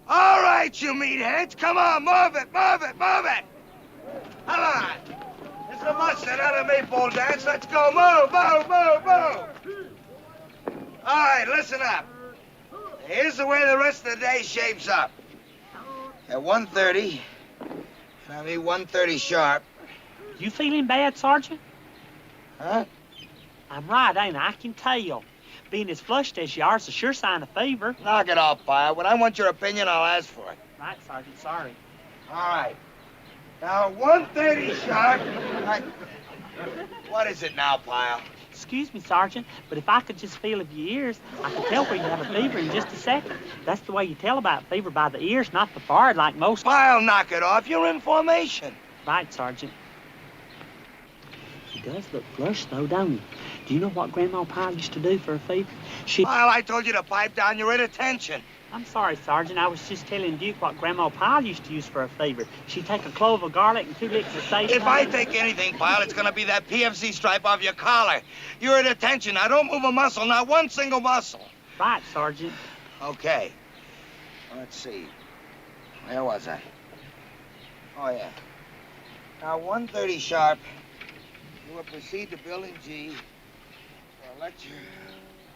All right, you meatheads. Come on, move it, move it, move it. Come on. It's a mustard out of maple dance. Let's go. Move, move, move, move. All right, listen up. Here's the way the rest of the day shapes up. At 1:30, and I mean 1:30 sharp. You feeling bad, Sergeant? Huh? I'm right, ain't I? I can tell. Being as flushed as you are is a sure sign of fever. Knock it off, Pyle. When I want your opinion, I'll ask for it. Right, Sergeant, sorry. All right. Now, 1:30 sharp. What is it now, Pyle? Excuse me, Sergeant, but if I could just feel of your ears, I could tell where you have a fever in just a second. That's the way you tell about fever, by the ears, not the forehead like most. Pyle, knock it off. You're in formation. Right, Sergeant. He does look flushed, though, don't he? Do you know what Grandma Pyle used to do for a fever? Pyle, I told you to pipe down your inattention. I'm sorry, Sergeant. I was just telling Duke what Grandma Pyle used to use for a fever. She'd take a clove of garlic and 2 licks of sage. If I take anything, Pyle, it's going to be that PFC stripe off your collar. You're at attention. Now, don't move a muscle, not one single muscle. Right, Sergeant. Okay. Let's see. Where was I? Oh, yeah. Now, 1:30 sharp, you will proceed to Building G for a lecture.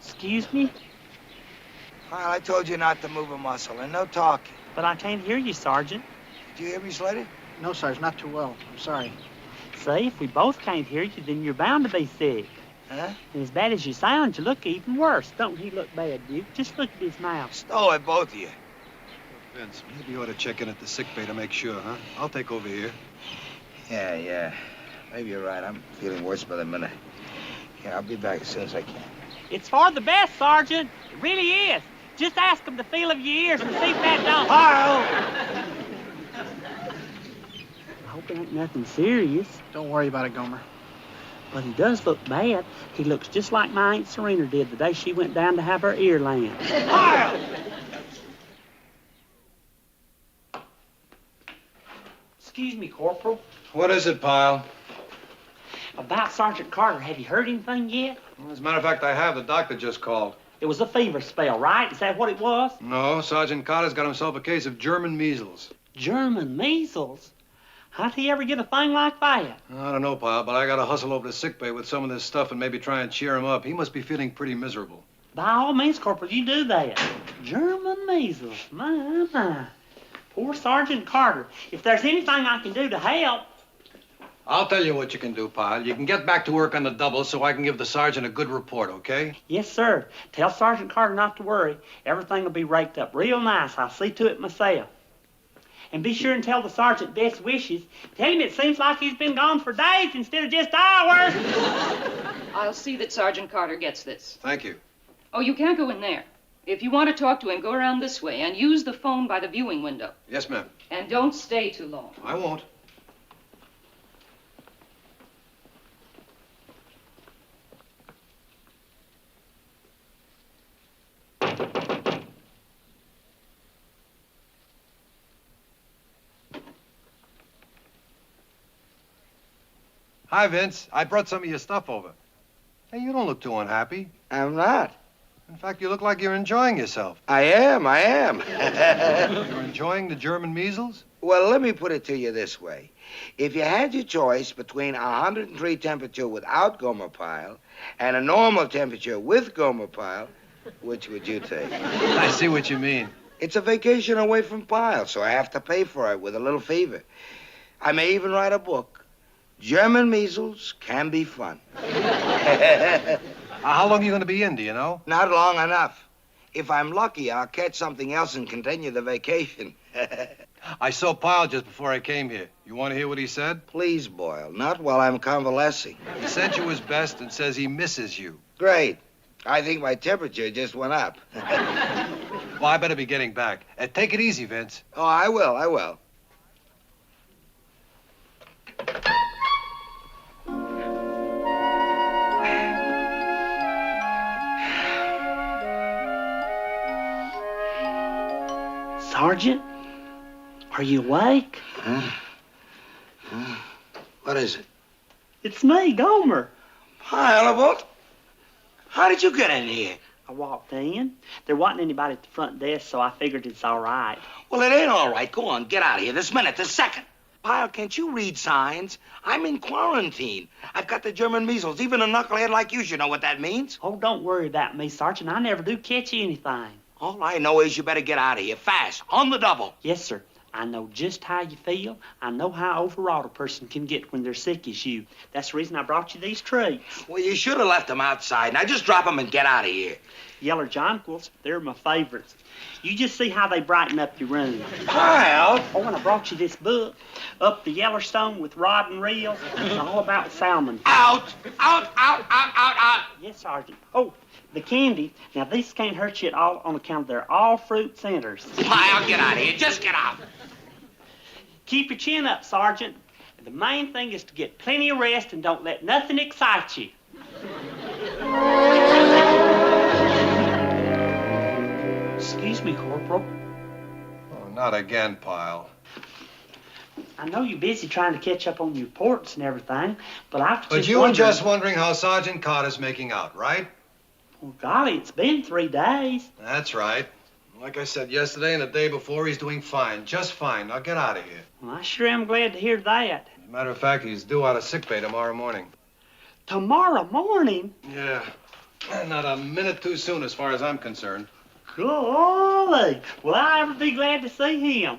Excuse me? Pyle, I told you not to move a muscle and no talking. But I can't hear you, Sergeant. Did you hear me, Slater? No, Sarge, not too well. I'm sorry. See, if we both can't hear you, then you're bound to be sick. Huh? And as bad as you sound, you look even worse. Don't he look bad, Duke? Just look at his mouth. Stow it, both of you. Vince, maybe you ought to check in at the sick bay to make sure, huh? I'll take over here. Yeah. Maybe you're right. I'm feeling worse by the minute. Yeah, I'll be back as soon as I can. It's for the best, Sergeant. It really is. Just ask him the feel of your ears and see if that don't. Pyle! I hope it ain't nothing serious. Don't worry about it, Gomer. But he does look bad. He looks just like my Aunt Serena did the day she went down to have her ear lanced. Pyle! Excuse me, Corporal. What is it, Pyle? About Sergeant Carter, have you heard anything yet? Well, as a matter of fact, I have. The doctor just called. It was a fever spell, right? Is that what it was? No, Sergeant Carter's got himself a case of German measles. German measles? How'd he ever get a thing like that? I don't know, Pyle, but I gotta hustle over to sick bay with some of this stuff and maybe try and cheer him up. He must be feeling pretty miserable. By all means, Corporal, you do that. German measles. My. Poor Sergeant Carter. If there's anything I can do to help. I'll tell you what you can do, Pyle. You can get back to work on the double so I can give the sergeant a good report, okay? Yes, sir. Tell Sergeant Carter not to worry. Everything will be raked up real nice. I'll see to it myself. And be sure and tell the sergeant best wishes. Tell him it seems like he's been gone for days instead of just hours. I'll see that Sergeant Carter gets this. Thank you. Oh, you can't go in there. If you want to talk to him, go around this way and use the phone by the viewing window. Yes, ma'am. And don't stay too long. I won't. Hi, Vince. I brought some of your stuff over. Hey, you don't look too unhappy. I'm not. In fact, you look like you're enjoying yourself. I am. You're enjoying the German measles? Well, let me put it to you this way. If you had your choice between a 103 temperature without Gomer Pyle and a normal temperature with Gomer Pyle, which would you take? I see what you mean. It's a vacation away from Pyle, so I have to pay for it with a little fever. I may even write a book. German measles can be fun. How long are you going to be in, do you know? Not long enough. If I'm lucky, I'll catch something else and continue the vacation. I saw Pyle just before I came here. You want to hear what he said? Please, Boyle, not while I'm convalescing. He sent you his best and says he misses you. Great. I think my temperature just went up. Well, I better be getting back. Take it easy, Vince. Oh, I will. Sergeant, are you awake? What is it? It's me, Gomer. Pyle, what? How did you get in here? I walked in. There wasn't anybody at the front desk, so I figured it's all right. Well, it ain't all right. Go on, get out of here this minute, this second. Pyle, can't you read signs? I'm in quarantine. I've got the German measles. Even a knucklehead like you should know what that means. Oh, don't worry about me, Sergeant. I never do catch anything. All I know is you better get out of here fast, on the double. Yes, sir. I know just how you feel. I know how overwrought a person can get when they're sick as you. That's the reason I brought you these treats. Well, you should have left them outside. Now just drop them and get out of here. Yeller jonquils, they're my favorites. You just see how they brighten up your room. Pyle! Oh, and I brought you this book, Up the Yellowstone with Rod and Reel. It's all about salmon. Out! Out! Yes, Sergeant. Oh, the candy. Now, these can't hurt you at all on account of they're all fruit centers. Pyle, get out of here. Just get out. Keep your chin up, Sergeant. The main thing is to get plenty of rest and don't let nothing excite you. Excuse me, Corporal. Oh, not again, Pyle. I know you're busy trying to catch up on your reports and everything, but I was just But you were wondering... just wondering how Sergeant Carter's making out, right? Well, golly, it's been 3 days. That's right. Like I said yesterday and the day before, he's doing fine. Just fine. Now get out of here. Well, I sure am glad to hear that. As a matter of fact, he's due out of sickbay tomorrow morning. Tomorrow morning? Yeah. Not a minute too soon as far as I'm concerned. Golly. Will I ever be glad to see him?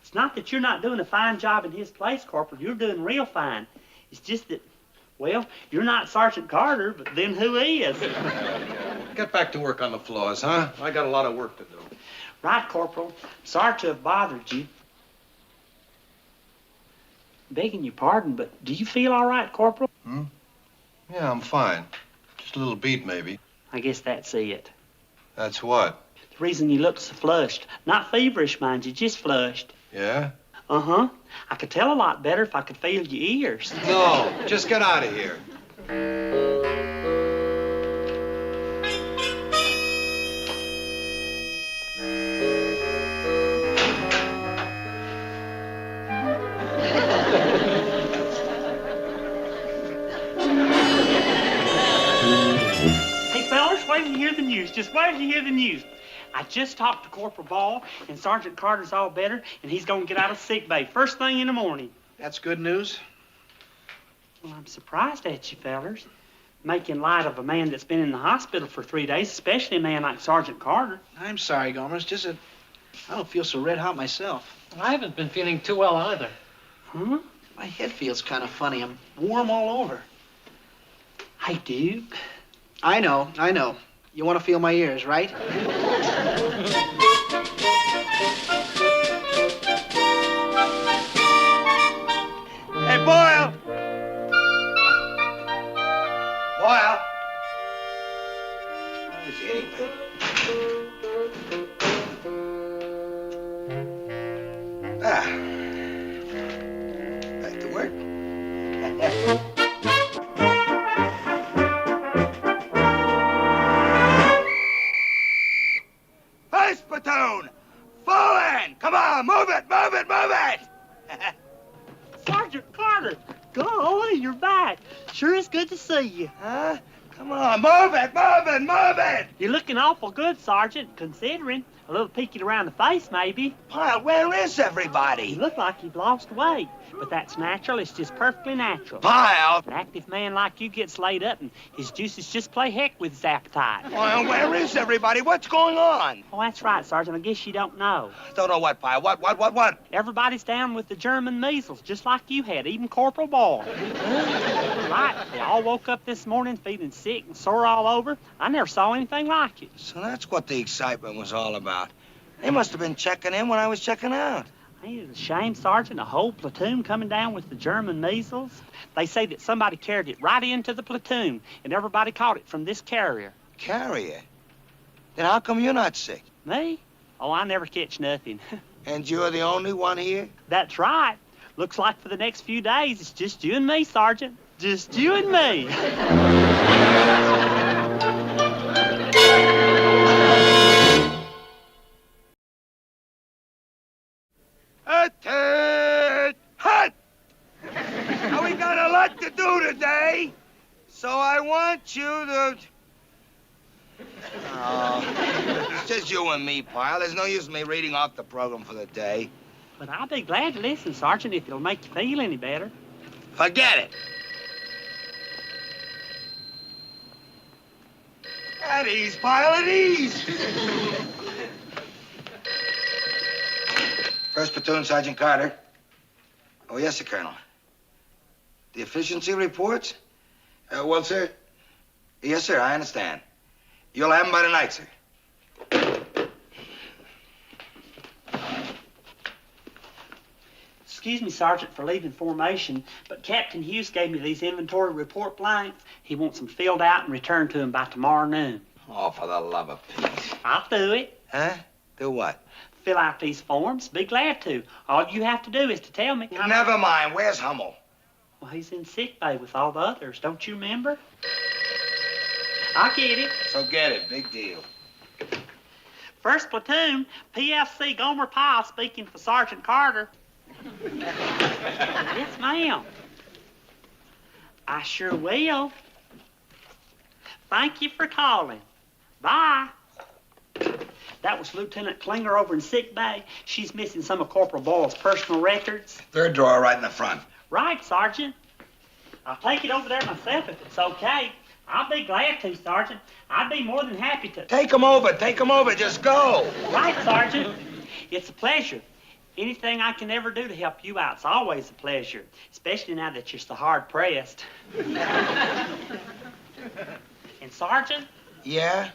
It's not that you're not doing a fine job in his place, Corporal. You're doing real fine. It's just that, Well, you're not Sergeant Carter, but then who is? Get back to work on the floors, huh? I got a lot of work to do. Right, Corporal. Sorry to have bothered you. Begging your pardon, but do you feel all right, Corporal? Yeah, I'm fine. Just a little beat, maybe. I guess that's it. That's what? The reason you look so flushed. Not feverish, mind you, just flushed. Yeah? Uh-huh. I could tell a lot better if I could feel your ears. No, just get out of here. Hey, fellas, wait till you hear the news. Just wait till you hear the news. I just talked to Corporal Ball, and Sergeant Carter's all better, and he's going to get out of sick bay first thing in the morning. That's good news. Well, I'm surprised at you, fellers. Making light of a man that's been in the hospital for 3 days, especially a man like Sergeant Carter. I'm sorry, Gomer. It's just that I don't feel so red hot myself. I haven't been feeling too well either. Huh? My head feels kind of funny. I'm warm all over. Hey, Duke. I know. You want to feel my ears, right? Hey, Boyle! Boyle! Where is he anyway? Back to work. First platoon! Fall in! Come on, move it! Sergeant Carter! Golly, you're back. Sure is good to see you. Huh? Come on, move it! You're looking awful good, Sergeant, considering. A little peeking around the face, maybe. Pyle, where is everybody? You look like you've lost weight. But that's natural. It's just perfectly natural. Pyle! An active man like you gets laid up, and his juices just play heck with his appetite. Well, where is everybody? What's going on? Oh, that's right, Sergeant. I guess you don't know. Don't know what, Pyle? What? Everybody's down with the German measles, just like you had, even Corporal Ball. Right. They all woke up this morning feeling sick and sore all over. I never saw anything like it. So that's what the excitement was all about. They must have been checking in when I was checking out. Ain't it a shame, Sergeant, a whole platoon coming down with the German measles? They say that somebody carried it right into the platoon, and everybody caught it from this carrier. Carrier? Then how come you're not sick? Me? Oh, I never catch nothing. And you're the only one here? That's right. Looks like for the next few days, it's just you and me, Sergeant. Just you and me. Hut! Now, we got a lot to do today, so I want you to... Oh, it's just you and me, Pyle. There's no use in me reading off the program for the day. But I'll be glad to listen, Sergeant, if it'll make you feel any better. Forget it. At ease, Pyle, at ease. First Platoon, Sergeant Carter. Oh, yes, sir, Colonel. The efficiency reports? Well, sir. Yes, sir, I understand. You'll have them by tonight, sir. Excuse me, Sergeant, for leaving formation, but Captain Hughes gave me these inventory report blanks. He wants them filled out and returned to him by tomorrow noon. Oh, for the love of peace. I'll do it. Huh? Do what? Fill out these forms. Be glad to. All you have to do is to tell me. Never mind. Where's Hummel? Well, he's in sick bay with all the others. Don't you remember? I'll get it. So get it. Big deal. First Platoon, PFC Gomer Pyle speaking for Sergeant Carter. Yes, ma'am. I sure will. Thank you for calling. Bye. That was Lieutenant Klinger over in sick bay. She's missing some of Corporal Ball's personal records. Third drawer right in the front. Right, Sergeant. I'll take it over there myself if it's okay. I'll be glad to, Sergeant. I'd be more than happy to. Take 'em over. Just go. Right, Sergeant. It's a pleasure. Anything I can ever do to help you out's always a pleasure, especially now that you're so hard-pressed. And, Sergeant? Yeah?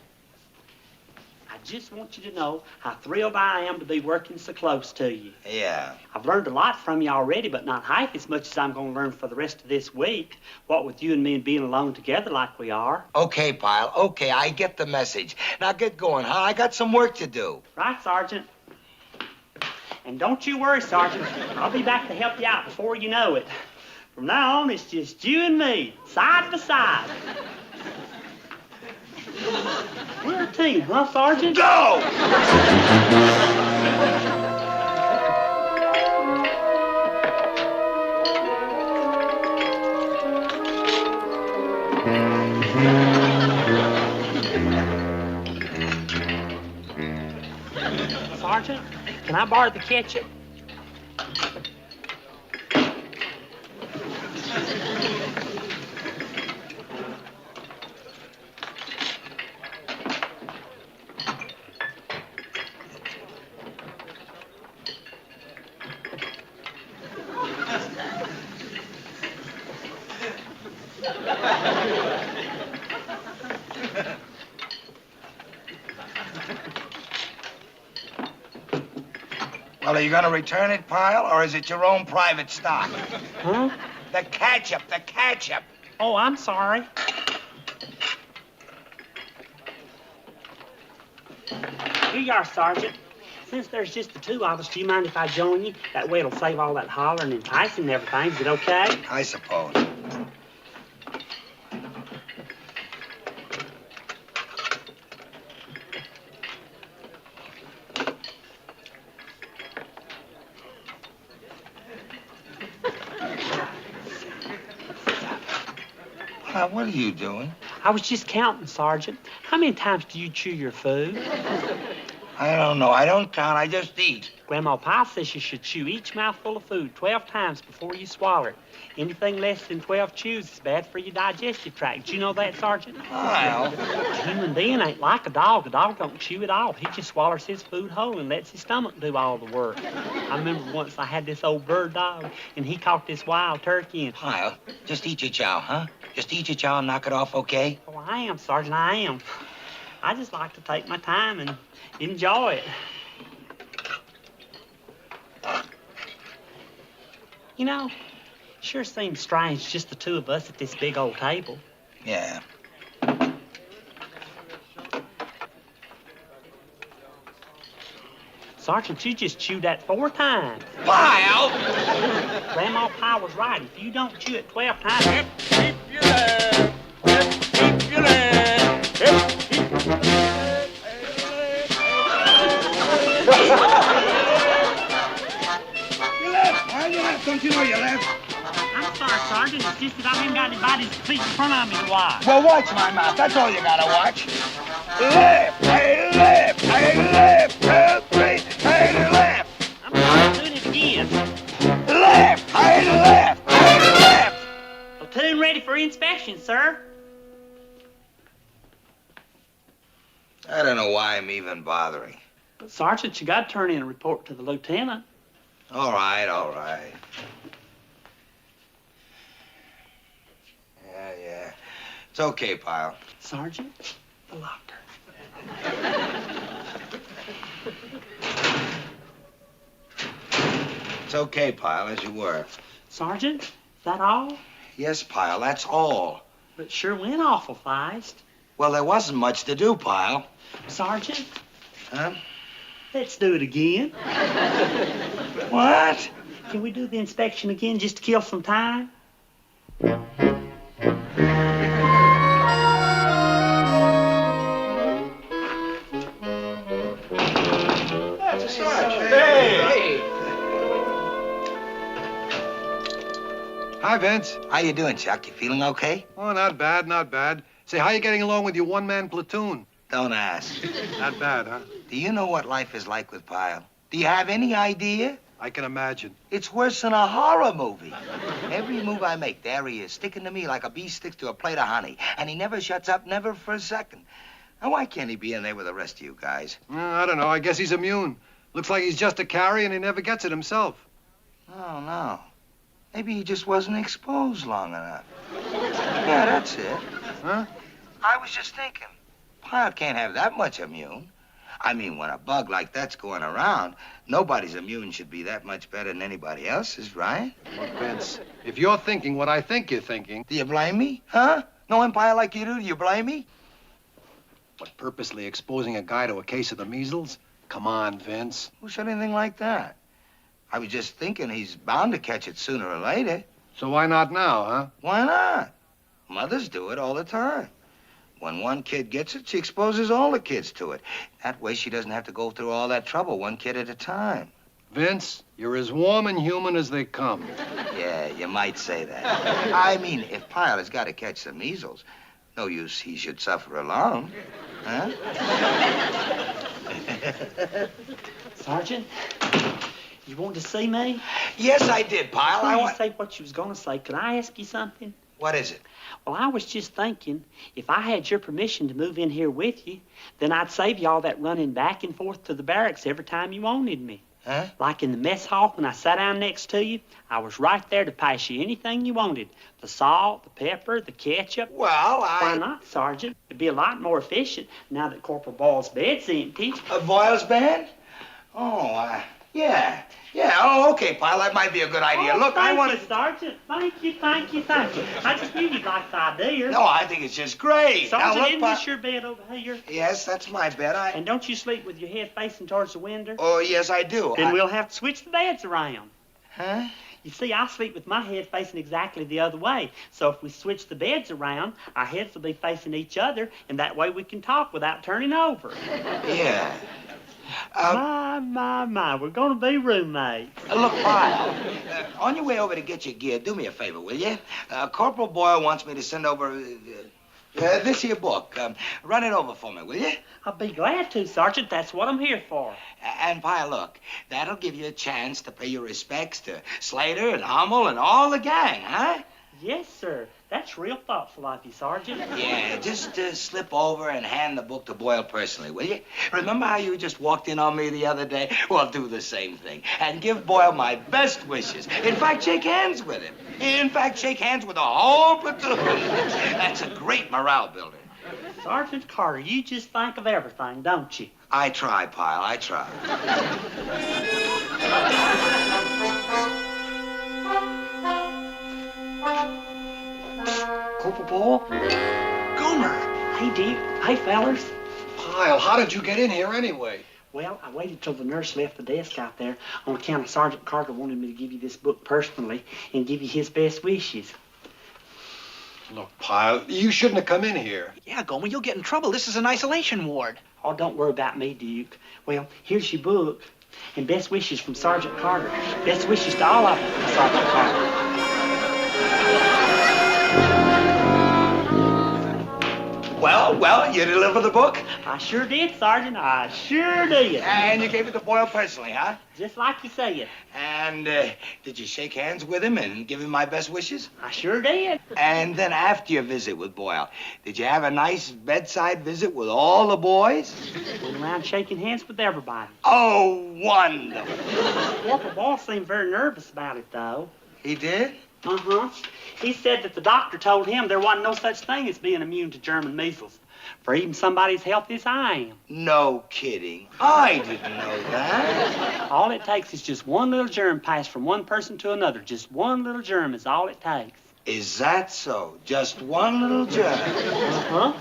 I just want you to know how thrilled I am to be working so close to you. Yeah. I've learned a lot from you already, but not half as much as I'm going to learn for the rest of this week. What with you and me being alone together like we are. Okay, Pyle. Okay, I get the message. Now get going, huh? I got some work to do. Right, Sergeant. And don't you worry, Sergeant. I'll be back to help you out before you know it. From now on, it's just you and me, side by side. We're a team, huh, Sergeant? Go! Sergeant, can I borrow the ketchup? Well, are you going to return it, Pyle, or is it your own private stock? Huh? The ketchup, the ketchup. Oh, I'm sorry. Here you are, Sergeant. Since there's just the two of us, do you mind if I join you? That way it'll save all that hollering and enticing and everything. Is it okay? I suppose. What are you doing? I was just counting, Sergeant. How many times do you chew your food? I don't know. I don't count. I just eat. Grandma Pyle says you should chew each mouthful of food 12 times before you swallow it. Anything less than 12 chews is bad for your digestive tract. Did you know that, Sergeant? Pyle. A human being ain't like a dog. A dog don't chew at all. He just swallows his food whole and lets his stomach do all the work. I remember once I had this old bird dog, and he caught this wild turkey and... Pyle, just eat your chow, huh? Just eat your chow and knock it off, okay? Oh, I am, Sergeant, I am. I just like to take my time and enjoy it. You know, sure seems strange just the two of us at this big old table. Yeah. Sergeant, you just chewed that 4 times. Pyle! Grandma Pyle was right. If you don't chew it 12 times... Keep your leg. Keep your leg. Keep your leg. You left, Pyle. You left. Don't you know you left? I'm sorry, Sergeant. It's just that I haven't got anybody's feet in front of me to watch. Well, watch my mouth. That's all you gotta watch. Left, hey, left, hey, left, 2, 3, hey, left. I'm doing it again. Left, hey, left, hey, left. Platoon ready for inspection, sir. I don't know why I'm even bothering. But, Sergeant, you got to turn in a report to the lieutenant. All right, all right. Yeah. It's okay, Pyle. Sergeant, the locker. It's okay, Pyle, as you were. Sergeant, is that all? Yes, Pyle, that's all. But it sure went awful fast. Well, there wasn't much to do, Pyle. Sergeant? Huh? Let's do it again. What? Can we do the inspection again just to kill some time? That's a Sergeant. Hey! Hi, Vince. How you doing, Chuck? You feeling okay? Oh, not bad, not bad. Say, how you getting along with your one-man platoon? Don't ask. Not bad, huh? Do you know what life is like with Pyle? Do you have any idea? I can imagine. It's worse than a horror movie. Every move I make, there he is, sticking to me like a bee sticks to a plate of honey. And he never shuts up, never for a second. Now, why can't he be in there with the rest of you guys? I don't know. I guess he's immune. Looks like he's just a carry and he never gets it himself. Oh, no. Maybe he just wasn't exposed long enough. Yeah, that's it. Huh? I was just thinking. Pyle can't have that much immune. I mean, when a bug like that's going around, nobody's immune should be that much better than anybody else's, right? Look, Vince, if you're thinking what I think you're thinking... Do you blame me? Huh? Knowing Pyle like you do you blame me? What, purposely exposing a guy to a case of the measles? Come on, Vince. Who said anything like that? I was just thinking he's bound to catch it sooner or later. So why not now, huh? Why not? Mothers do it all the time. When one kid gets it, she exposes all the kids to it. That way she doesn't have to go through all that trouble, one kid at a time. Vince, you're as warm and human as they come. Yeah, you might say that. I mean, if Pyle has got to catch the measles, no use he should suffer alone. Huh? Sergeant, you wanted to see me? Yes, I did, Pyle. Before you say what you was going to say, could I ask you something? What is it? Well, I was just thinking, if I had your permission to move in here with you, then I'd save you all that running back and forth to the barracks every time you wanted me. Huh? Like in the mess hall when I sat down next to you, I was right there to pass you anything you wanted. The salt, the pepper, the ketchup. Well, Why not, Sergeant? It'd be a lot more efficient now that Corporal Boyle's bed's empty. Boyle's bed? Oh, yeah. Yeah, oh, okay, Pyle, that might be a good idea. Look, I want to... Sergeant. Thank you. I just knew you'd like the idea. No, I think it's just great. Sergeant, now, look, isn't this your bed over here? Yes, that's my bed. And don't you sleep with your head facing towards the window? Oh, yes, I do. Then we'll have to switch the beds around. Huh? You see, I sleep with my head facing exactly the other way. So if we switch the beds around, our heads will be facing each other, and that way we can talk without turning over. Yeah. My, we're going to be roommates. Look, Pyle, on your way over to get your gear, do me a favor, will you? Corporal Boyle wants me to send over this here book. Run it over for me, will you? I'll be glad to, Sergeant. That's what I'm here for. And, Pyle, look, that'll give you a chance to pay your respects to Slater and Hummel and all the gang, huh? Yes, sir. That's real thoughtful of you, Sergeant. Yeah, just slip over and hand the book to Boyle personally, will you? Remember how you just walked in on me the other day? Well, do the same thing. And give Boyle my best wishes. In fact, shake hands with him. In fact, shake hands with the whole platoon. That's a great morale builder. Sergeant Carter, you just think of everything, don't you? I try, Pyle, I try. Corporal Boyle? Gomer! Hey, Dick. Hey, fellers. Pyle, how did you get in here anyway? Well, I waited till the nurse left the desk out there on account of Sergeant Carter wanted me to give you this book personally and give you his best wishes. Look, Pyle, you shouldn't have come in here. Yeah, Gomer, you'll get in trouble. This is an isolation ward. Oh, don't worry about me, Duke. Well, here's your book. And best wishes from Sergeant Carter. Best wishes to all of you from Sergeant Carter. Well, you deliver the book? I sure did, Sergeant. I sure did. And you gave it to Boyle personally, huh? Just like you said. And did you shake hands with him and give him my best wishes? I sure did. And then after your visit with Boyle, did you have a nice bedside visit with all the boys? Went around shaking hands with everybody. Oh, wonderful. Corporal Boyle seemed very nervous about it, though. He did? Uh-huh. He said that the doctor told him there wasn't no such thing as being immune to German measles. For even somebody as healthy as I am. No kidding. I didn't know that. All it takes is just one little germ passed from one person to another. Just one little germ is all it takes. Is that so? Just one little germ? Uh-huh.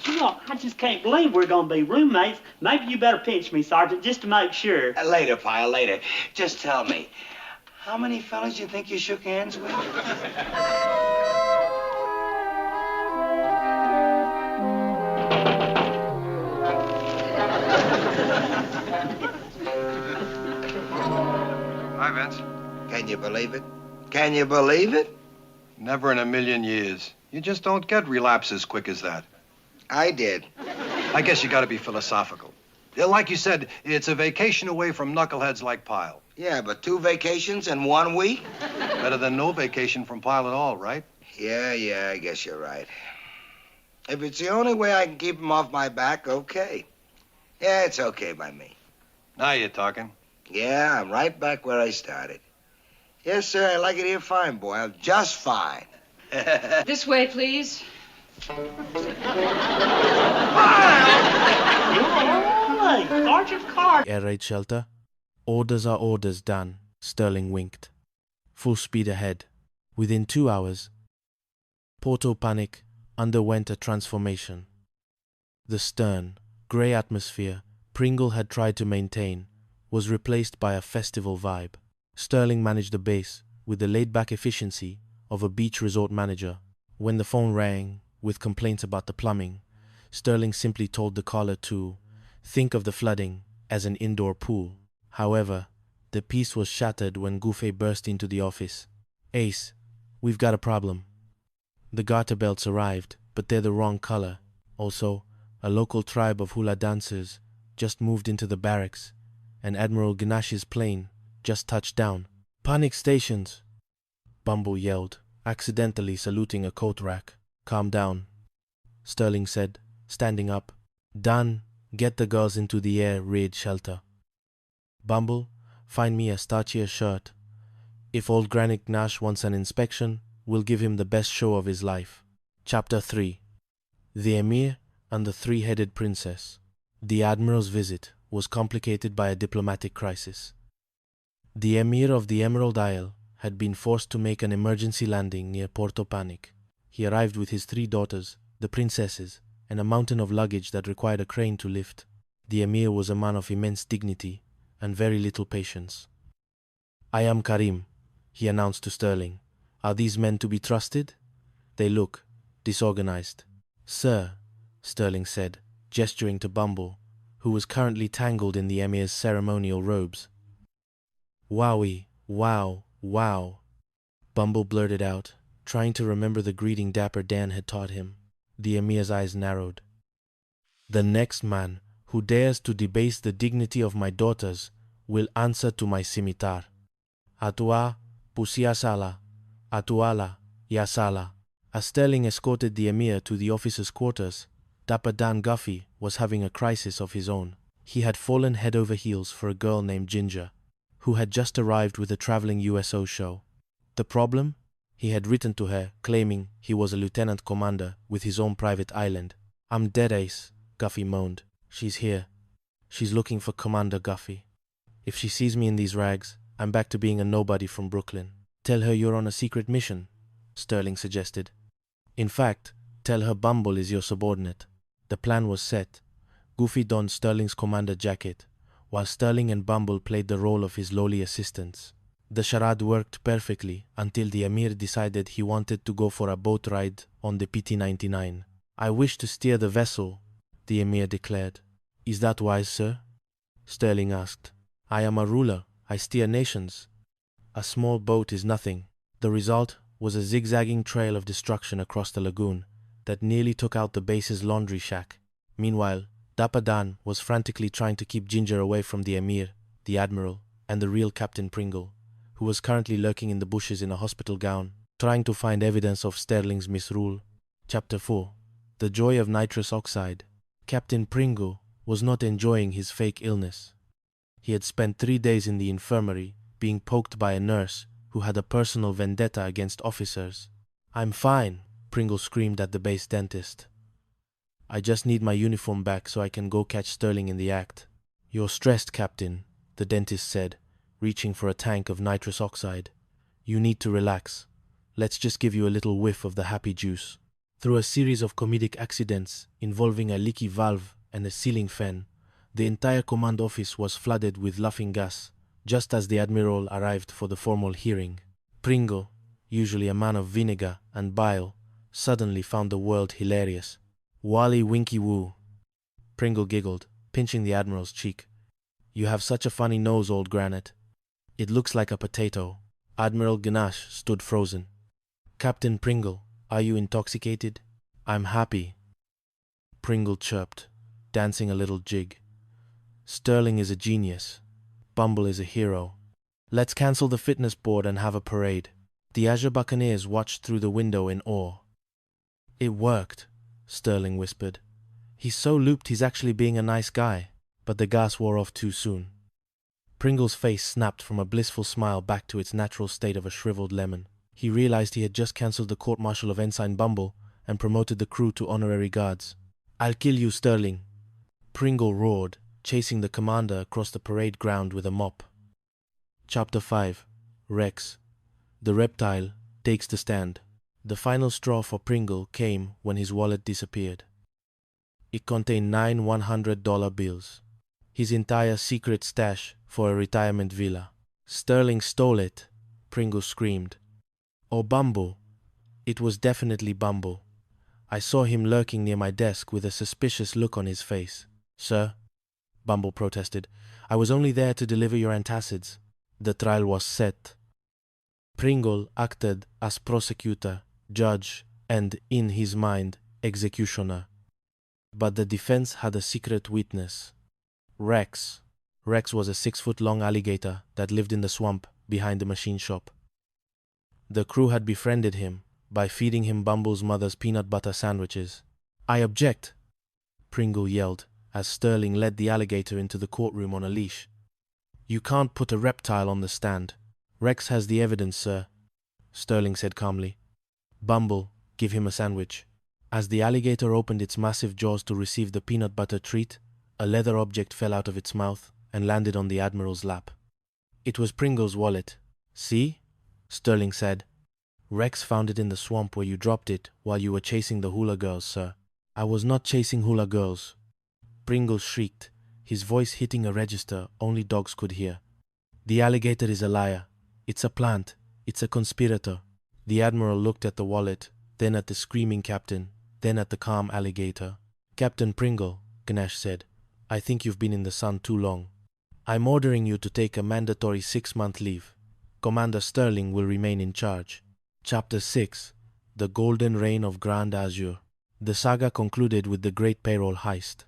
You know, I just can't believe we're going to be roommates. Maybe you better pinch me, Sergeant, just to make sure. Later, Pyle, later. Just tell me, how many fellas you think you shook hands with? Hi, Vince. Can you believe it? Can you believe it? Never in a million years. You just don't get relapses quick as that. I did. I guess you got to be philosophical. Like you said, it's a vacation away from knuckleheads like Pyle. Yeah, but 2 vacations in 1 week? Better than no vacation from Pyle at all, right? Yeah, I guess you're right. If it's the only way I can keep him off my back, okay. Yeah, it's okay by me. Now you're talking. Yeah, I'm right back where I started. Yes, sir, I like it here fine, boy. Just fine. This way, please. Sergeant Carter. Air raid shelter. Orders are orders, Dan. Sterling winked. Full speed ahead. Within 2 hours, Porto Panic underwent a transformation. The stern, grey atmosphere Pringle had tried to maintain was replaced by a festival vibe. Sterling managed the base with the laid-back efficiency of a beach resort manager. When the phone rang with complaints about the plumbing, Sterling simply told the caller to think of the flooding as an indoor pool. However, the peace was shattered when Goofy burst into the office. "Ace, we've got a problem. The garter belts arrived, but they're the wrong color. Also, a local tribe of hula dancers just moved into the barracks, and Admiral Ganash's plane just touched down." "Panic stations!" Bumble yelled, accidentally saluting a coat rack. "Calm down," Sterling said, standing up. "Dan, get the girls into the air raid shelter. Bumble, find me a starchier shirt. If old Granny Gnash wants an inspection, we'll give him the best show of his life." Chapter 3. The Emir and the Three-Headed Princess. The Admiral's visit was complicated by a diplomatic crisis. The Emir of the Emerald Isle had been forced to make an emergency landing near Porto Panic. He arrived with his 3 daughters, the princesses, and a mountain of luggage that required a crane to lift. The Emir was a man of immense dignity and very little patience. "I am Karim," he announced to Sterling. "Are these men to be trusted? They look disorganized." "Sir," Sterling said, gesturing to Bumble, who was currently tangled in the Emir's ceremonial robes. "Wowie, wow, wow," Bumble blurted out, trying to remember the greeting Dapper Dan had taught him. The Emir's eyes narrowed. "The next man who dares to debase the dignity of my daughters will answer to my scimitar. Atua, pusiasala, atuala, yasala." As Sterling escorted the Emir to the officers' quarters, Dapper Dan Guffey was having a crisis of his own. He had fallen head over heels for a girl named Ginger, who had just arrived with a traveling USO show. The problem? He had written to her, claiming he was a lieutenant commander with his own private island. "I'm dead, Ace," Guffey moaned. "She's here. She's looking for Commander Guffey. If she sees me in these rags, I'm back to being a nobody from Brooklyn." "Tell her you're on a secret mission," Sterling suggested. "In fact, tell her Bumble is your subordinate." The plan was set. Goofy donned Sterling's commander jacket, while Sterling and Bumble played the role of his lowly assistants. The charade worked perfectly until the Emir decided he wanted to go for a boat ride on the PT-99. "I wish to steer the vessel," the Emir declared. "Is that wise, sir?" Sterling asked. "I am a ruler. I steer nations. A small boat is nothing." The result was a zigzagging trail of destruction across the lagoon that nearly took out the base's laundry shack. Meanwhile, Dapper Dan was frantically trying to keep Ginger away from the Emir, the Admiral, and the real Captain Pringle, who was currently lurking in the bushes in a hospital gown, trying to find evidence of Sterling's misrule. Chapter 4. The Joy of Nitrous Oxide. Captain Pringle was not enjoying his fake illness. He had spent 3 days in the infirmary being poked by a nurse who had a personal vendetta against officers. "I'm fine," Pringle screamed at the base dentist. "I just need my uniform back so I can go catch Sterling in the act." "You're stressed, Captain," the dentist said, reaching for a tank of nitrous oxide. "You need to relax. Let's just give you a little whiff of the happy juice." Through a series of comedic accidents involving a leaky valve and a ceiling fan, the entire command office was flooded with laughing gas just as the Admiral arrived for the formal hearing. Pringle, usually a man of vinegar and bile, suddenly found the world hilarious. "Wally Winky Woo," Pringle giggled, pinching the Admiral's cheek. "You have such a funny nose, old Granite. It looks like a potato." Admiral Ganache stood frozen. "Captain Pringle, are you intoxicated?" "I'm happy," Pringle chirped, dancing a little jig. "Sterling is a genius. Bumble is a hero. Let's cancel the fitness board and have a parade." The Azure Buccaneers watched through the window in awe. "It worked," Sterling whispered. "He's so looped he's actually being a nice guy." But the gas wore off too soon. Pringle's face snapped from a blissful smile back to its natural state of a shriveled lemon. He realized he had just cancelled the court-martial of Ensign Bumble and promoted the crew to honorary guards. "I'll kill you, Sterling," Pringle roared, chasing the commander across the parade ground with a mop. Chapter 5. Rex. The reptile takes the stand. The final straw for Pringle came when his wallet disappeared. It contained 9 $100 bills. His entire secret stash for a retirement villa. "Sterling stole it," Pringle screamed. "Or Bumble. It was definitely Bumble. I saw him lurking near my desk with a suspicious look on his face." "Sir," Bumble protested, "I was only there to deliver your antacids." The trial was set. Pringle acted as prosecutor, judge, and, in his mind, executioner. But the defense had a secret witness. Rex. Rex was a 6-foot-long alligator that lived in the swamp behind the machine shop. The crew had befriended him by feeding him Bumble's mother's peanut butter sandwiches. "I object," Pringle yelled as Sterling led the alligator into the courtroom on a leash. "You can't put a reptile on the stand." "Rex has the evidence, sir," Sterling said calmly. "Bumble, give him a sandwich." As the alligator opened its massive jaws to receive the peanut butter treat, a leather object fell out of its mouth and landed on the Admiral's lap. It was Pringle's wallet. "See?" Sterling said. "Rex found it in the swamp where you dropped it while you were chasing the hula girls, sir." "I was not chasing hula girls," Pringle shrieked, his voice hitting a register only dogs could hear. "The alligator is a liar. It's a plant. It's a conspirator." The Admiral looked at the wallet, then at the screaming captain, then at the calm alligator. "Captain Pringle," Ganesh said, "I think you've been in the sun too long. I'm ordering you to take a mandatory 6-month leave. Commander Sterling will remain in charge." Chapter 6. The Golden Reign of Grand Azure. The saga concluded with the great payroll heist.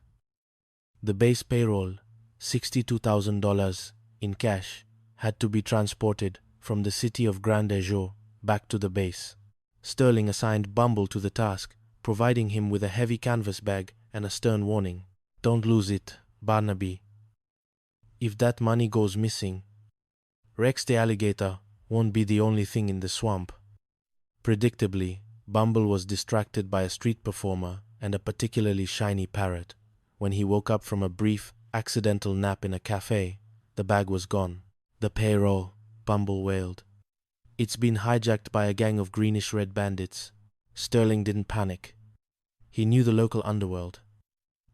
The base payroll, $62,000 in cash, had to be transported from the city of Grand Azure back to the base. Sterling assigned Bumble to the task, providing him with a heavy canvas bag and a stern warning. "Don't lose it, Barnaby. If that money goes missing, Rex the alligator won't be the only thing in the swamp." Predictably, Bumble was distracted by a street performer and a particularly shiny parrot. When he woke up from a brief, accidental nap in a cafe, the bag was gone. "The payroll," Bumble wailed. "It's been hijacked by a gang of greenish-red bandits." Sterling didn't panic. He knew the local underworld.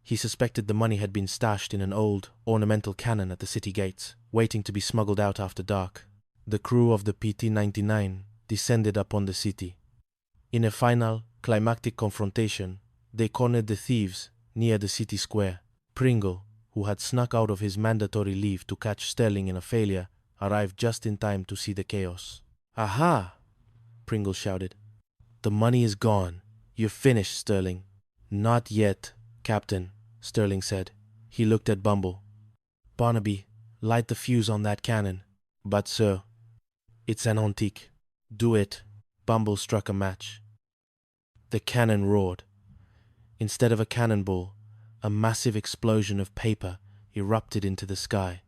He suspected the money had been stashed in an old, ornamental cannon at the city gates, waiting to be smuggled out after dark. The crew of the PT-99 descended upon the city. In a final, climactic confrontation, they cornered the thieves near the city square. Pringle, who had snuck out of his mandatory leave to catch Sterling in a failure, arrived just in time to see the chaos. "Aha!" Pringle shouted. "The money is gone. You're finished, Sterling." "Not yet, Captain," Sterling said. He looked at Bumble. "Barnaby, light the fuse on that cannon." "But, sir, it's an antique." "Do it." Bumble struck a match. The cannon roared. Instead of a cannonball, a massive explosion of paper erupted into the sky.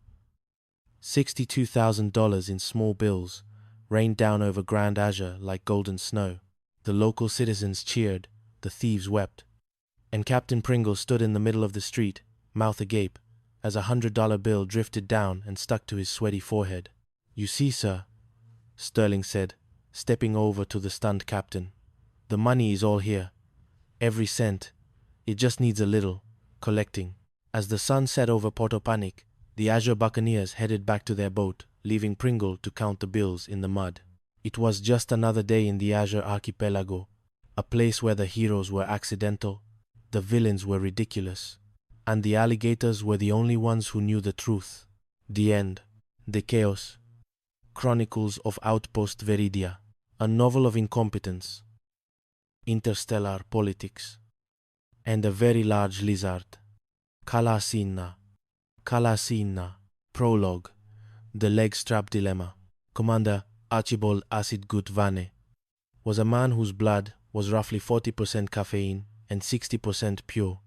$62,000 in small bills rained down over Grand Azure like golden snow. The local citizens cheered, the thieves wept, and Captain Pringle stood in the middle of the street, mouth agape, as a $100 bill drifted down and stuck to his sweaty forehead. "You see, sir," Sterling said, stepping over to the stunned captain. "The money is all here. Every cent. It just needs a little collecting." As the sun set over Porto Panic, the Azure Buccaneers headed back to their boat, leaving Pringle to count the bills in the mud. It was just another day in the Azure Archipelago, a place where the heroes were accidental, the villains were ridiculous, and the alligators were the only ones who knew the truth. The end. The Chaos. Chronicles of Outpost Veridia. A novel of incompetence, interstellar politics, and a very large lizard. Kalasina. Kalasina. Prologue. The leg strap dilemma. Commander Archibald Acid Gut Vane was a man whose blood was roughly 40% caffeine and 60% pure,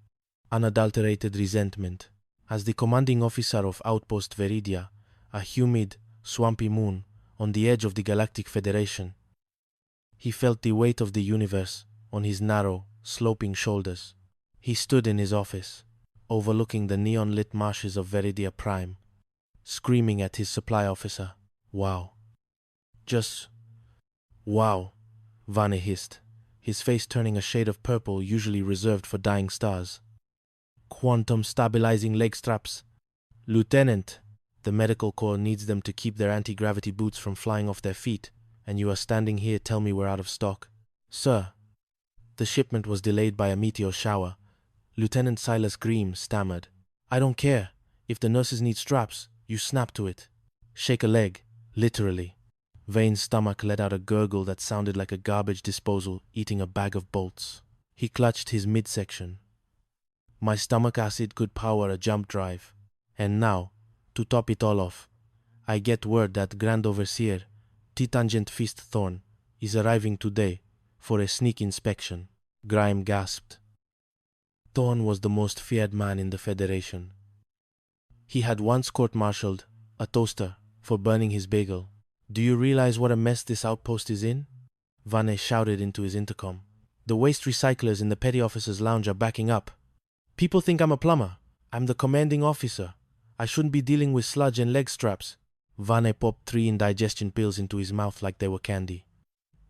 unadulterated resentment. As the commanding officer of Outpost Veridia, a humid, swampy moon on the edge of the Galactic Federation. He felt the weight of the universe on his narrow, sloping shoulders. He stood in his office, overlooking the neon-lit marshes of Veridia Prime, screaming at his supply officer, "Wow. Just wow," Vane hissed, his face turning a shade of purple usually reserved for dying stars. "Quantum stabilizing leg straps. Lieutenant, the medical corps needs them to keep their anti-gravity boots from flying off their feet, and you are standing here tell me we're out of stock. Sir, the shipment was delayed by a meteor shower." Lieutenant Silas Green stammered. "I don't care. If the nurses need straps, you snap to it. Shake a leg, literally." Vane's stomach let out a gurgle that sounded like a garbage disposal eating a bag of bolts. He clutched his midsection. My stomach acid could power a jump drive. And now, to top it all off, I get word that Grand Overseer T-Tangent Fist Thorn is arriving today for a sneak inspection. Grime gasped. Thorn was the most feared man in the Federation. He had once court-martialed a toaster for burning his bagel. "Do you realize what a mess this outpost is in?" Vane shouted into his intercom. "The waste recyclers in the petty officers' lounge are backing up. People think I'm a plumber. I'm the commanding officer. I shouldn't be dealing with sludge and leg straps." Vane popped 3 indigestion pills into his mouth like they were candy.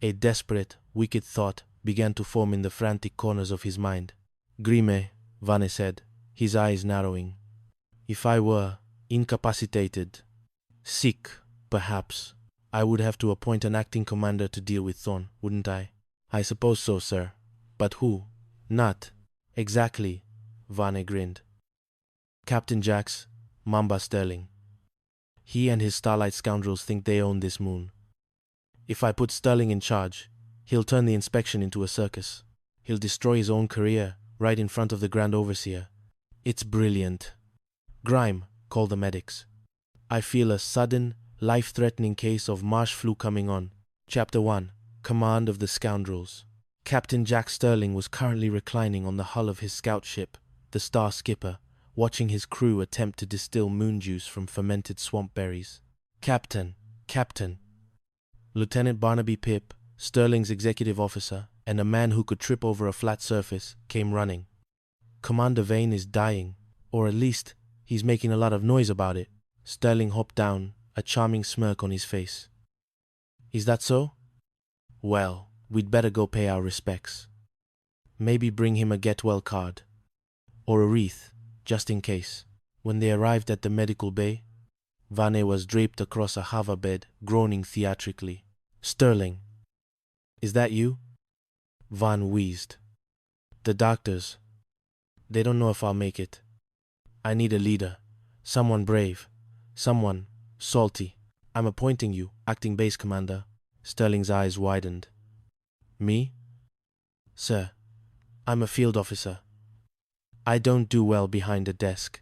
A desperate, wicked thought began to form in the frantic corners of his mind. "Grime," Vane said, his eyes narrowing. "If I were incapacitated, sick, perhaps, I would have to appoint an acting commander to deal with Thorn, wouldn't I?" "I suppose so, sir. But who?" "Not exactly," Vane grinned. "Captain Jax, Mamba Sterling. He and his Starlight scoundrels think they own this moon. If I put Sterling in charge, he'll turn the inspection into a circus. He'll destroy his own career right in front of the Grand Overseer. It's brilliant." "Grime, call the medics. I feel a sudden, life-threatening case of marsh flu coming on." Chapter 1. Command of the Scoundrels. Captain Jack Sterling was currently reclining on the hull of his scout ship, the Star Skipper, watching his crew attempt to distill moon juice from fermented swamp berries. Captain. Lieutenant Barnaby Pip, Sterling's executive officer, and a man who could trip over a flat surface, came running. "Commander Vane is dying, or at least he's making a lot of noise about it." Sterling hopped down, a charming smirk on his face. "Is that so? Well, we'd better go pay our respects. Maybe bring him a get-well card. Or a wreath, just in case." When they arrived at the medical bay, Vane was draped across a hover bed, groaning theatrically. "Sterling, is that you?" Van wheezed. "The doctors. They don't know if I'll make it. I need a leader. Someone brave. Someone salty. I'm appointing you, acting base commander." Sterling's eyes widened. "Me? Sir, I'm a field officer. I don't do well behind a desk.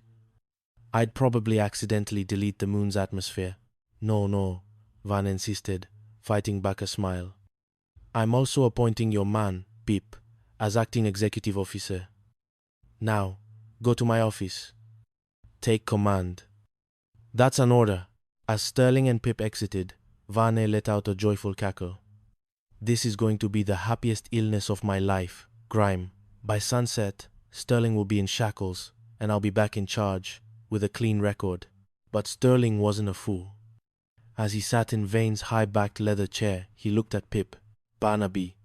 I'd probably accidentally delete the moon's atmosphere." No, Van insisted, fighting back a smile. "I'm also appointing your man, Pip, as acting executive officer. Now, go to my office. Take command." "That's an order." As Sterling and Pip exited, Vane let out a joyful cackle. "This is going to be the happiest illness of my life, Grime. By sunset, Sterling will be in shackles, and I'll be back in charge, with a clean record." But Sterling wasn't a fool. As he sat in Vane's high-backed leather chair, he looked at Pip. "Barnaby,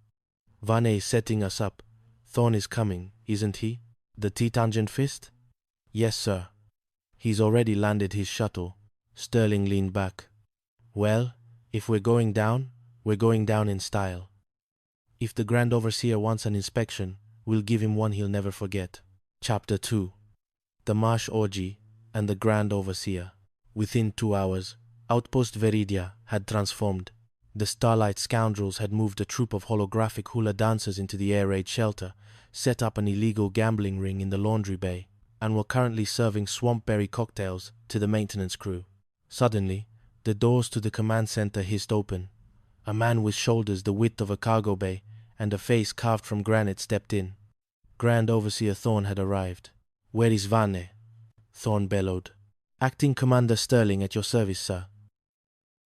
Vane is setting us up. Thorn is coming, isn't he? The T-Tangent Fist?" "Yes, sir. He's already landed his shuttle." Sterling leaned back. "Well, if we're going down in style. If the Grand Overseer wants an inspection, we'll give him one he'll never forget." Chapter 2. The Marsh Orgy and the Grand Overseer. Within 2 hours, Outpost Veridia had transformed. The Starlight scoundrels had moved a troop of holographic hula dancers into the air raid shelter, set up an illegal gambling ring in the laundry bay, and were currently serving swampberry cocktails to the maintenance crew. Suddenly, the doors to the command center hissed open. A man with shoulders the width of a cargo bay and a face carved from granite stepped in. Grand Overseer Thorn had arrived. "Where is Vane?" Thorn bellowed. Acting Commander Sterling at your service, sir,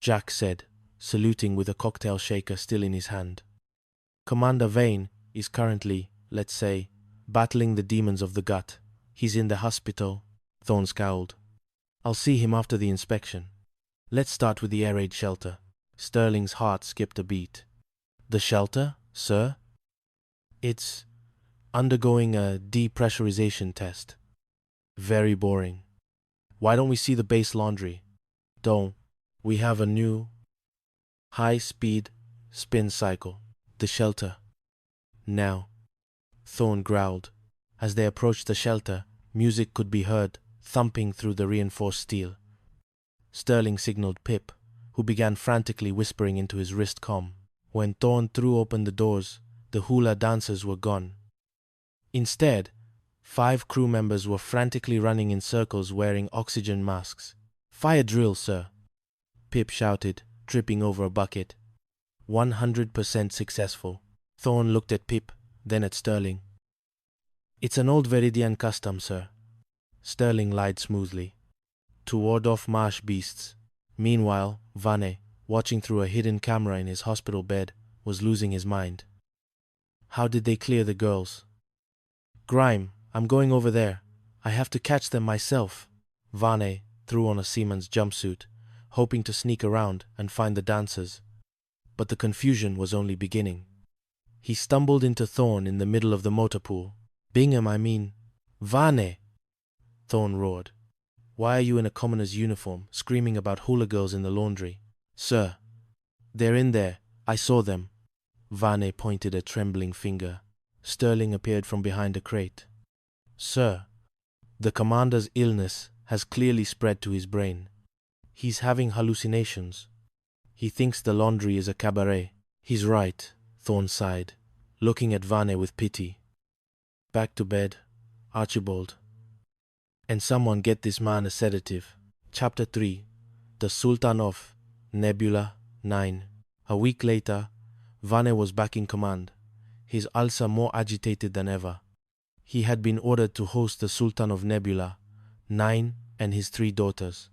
Jack said, saluting with a cocktail shaker still in his hand. Commander Vane is currently, let's say, battling the demons of the gut. He's in the hospital. Thorne scowled. I'll see him after the inspection. Let's start with the air raid shelter. Sterling's heart skipped a beat. The shelter, sir? It's undergoing a depressurization test. Very boring. Why don't we see the base laundry? Don't. We have a new high-speed spin cycle. The shelter. Now. Thorne growled. As they approached the shelter, music could be heard thumping through the reinforced steel. Sterling signaled Pip, who began frantically whispering into his wrist comm. When Thorne threw open the doors, the hula dancers were gone. Instead, 5 crew members were frantically running in circles wearing oxygen masks. Fire drill, sir, Pip shouted, tripping over a bucket. 100% successful. Thorne looked at Pip, then at Sterling. It's an old Veridian custom, sir. Sterling lied smoothly. To ward off marsh beasts. Meanwhile, Vane, watching through a hidden camera in his hospital bed, was losing his mind. How did they clear the girls? Grime, I'm going over there. I have to catch them myself. Vane threw on a seaman's jumpsuit, hoping to sneak around and find the dancers. But the confusion was only beginning. He stumbled into Thorne in the middle of the motor pool. Bingham, I mean. Vane! Thorne roared. Why are you in a commoner's uniform, screaming about hula girls in the laundry? Sir, they're in there. I saw them. Vane pointed a trembling finger. Sterling appeared from behind a crate. Sir, the commander's illness has clearly spread to his brain. He's having hallucinations. He thinks the laundry is a cabaret. He's right, Thorne sighed, looking at Vane with pity. Back to bed, Archibald. And someone get this man a sedative. Chapter 3. The Sultan of Nebula 9. A week later, Vane was back in command, his ulcer more agitated than ever. He had been ordered to host the Sultan of Nebula 9 and his 3 daughters.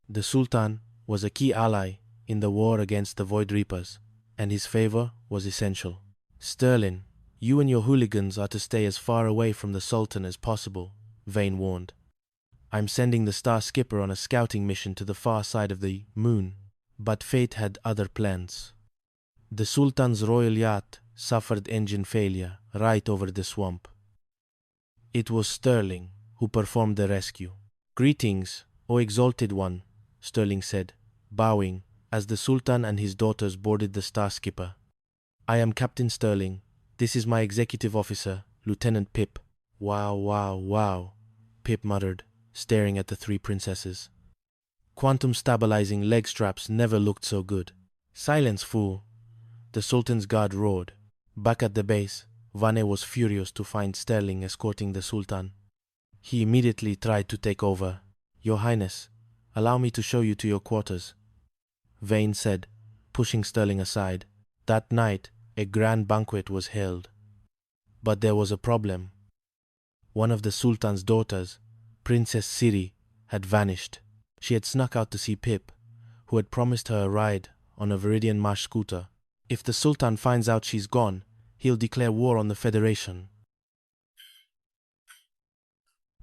The Sultan was a key ally in the war against the Void Reapers, and his favor was essential. Sterling, you and your hooligans are to stay as far away from the Sultan as possible, Vane warned. I'm sending the Star Skipper on a scouting mission to the far side of the moon, but fate had other plans. The Sultan's royal yacht suffered engine failure right over the swamp. It was Sterling who performed the rescue. Greetings, O exalted one, Sterling said, bowing as the Sultan and his daughters boarded the Star Skipper. I am Captain Sterling. This is my executive officer, Lieutenant Pip. Wow, wow, wow, Pip muttered, staring at the 3 princesses. Quantum stabilizing leg straps never looked so good. Silence, fool, the Sultan's guard roared. Back at the base, Vane was furious to find Sterling escorting the Sultan. He immediately tried to take over. Your Highness, allow me to show you to your quarters, Vane said, pushing Sterling aside. That night, a grand banquet was held. But there was a problem. One of the Sultan's daughters, Princess Siri, had vanished. She had snuck out to see Pip, who had promised her a ride on a Viridian Marsh scooter. If the Sultan finds out she's gone, he'll declare war on the Federation.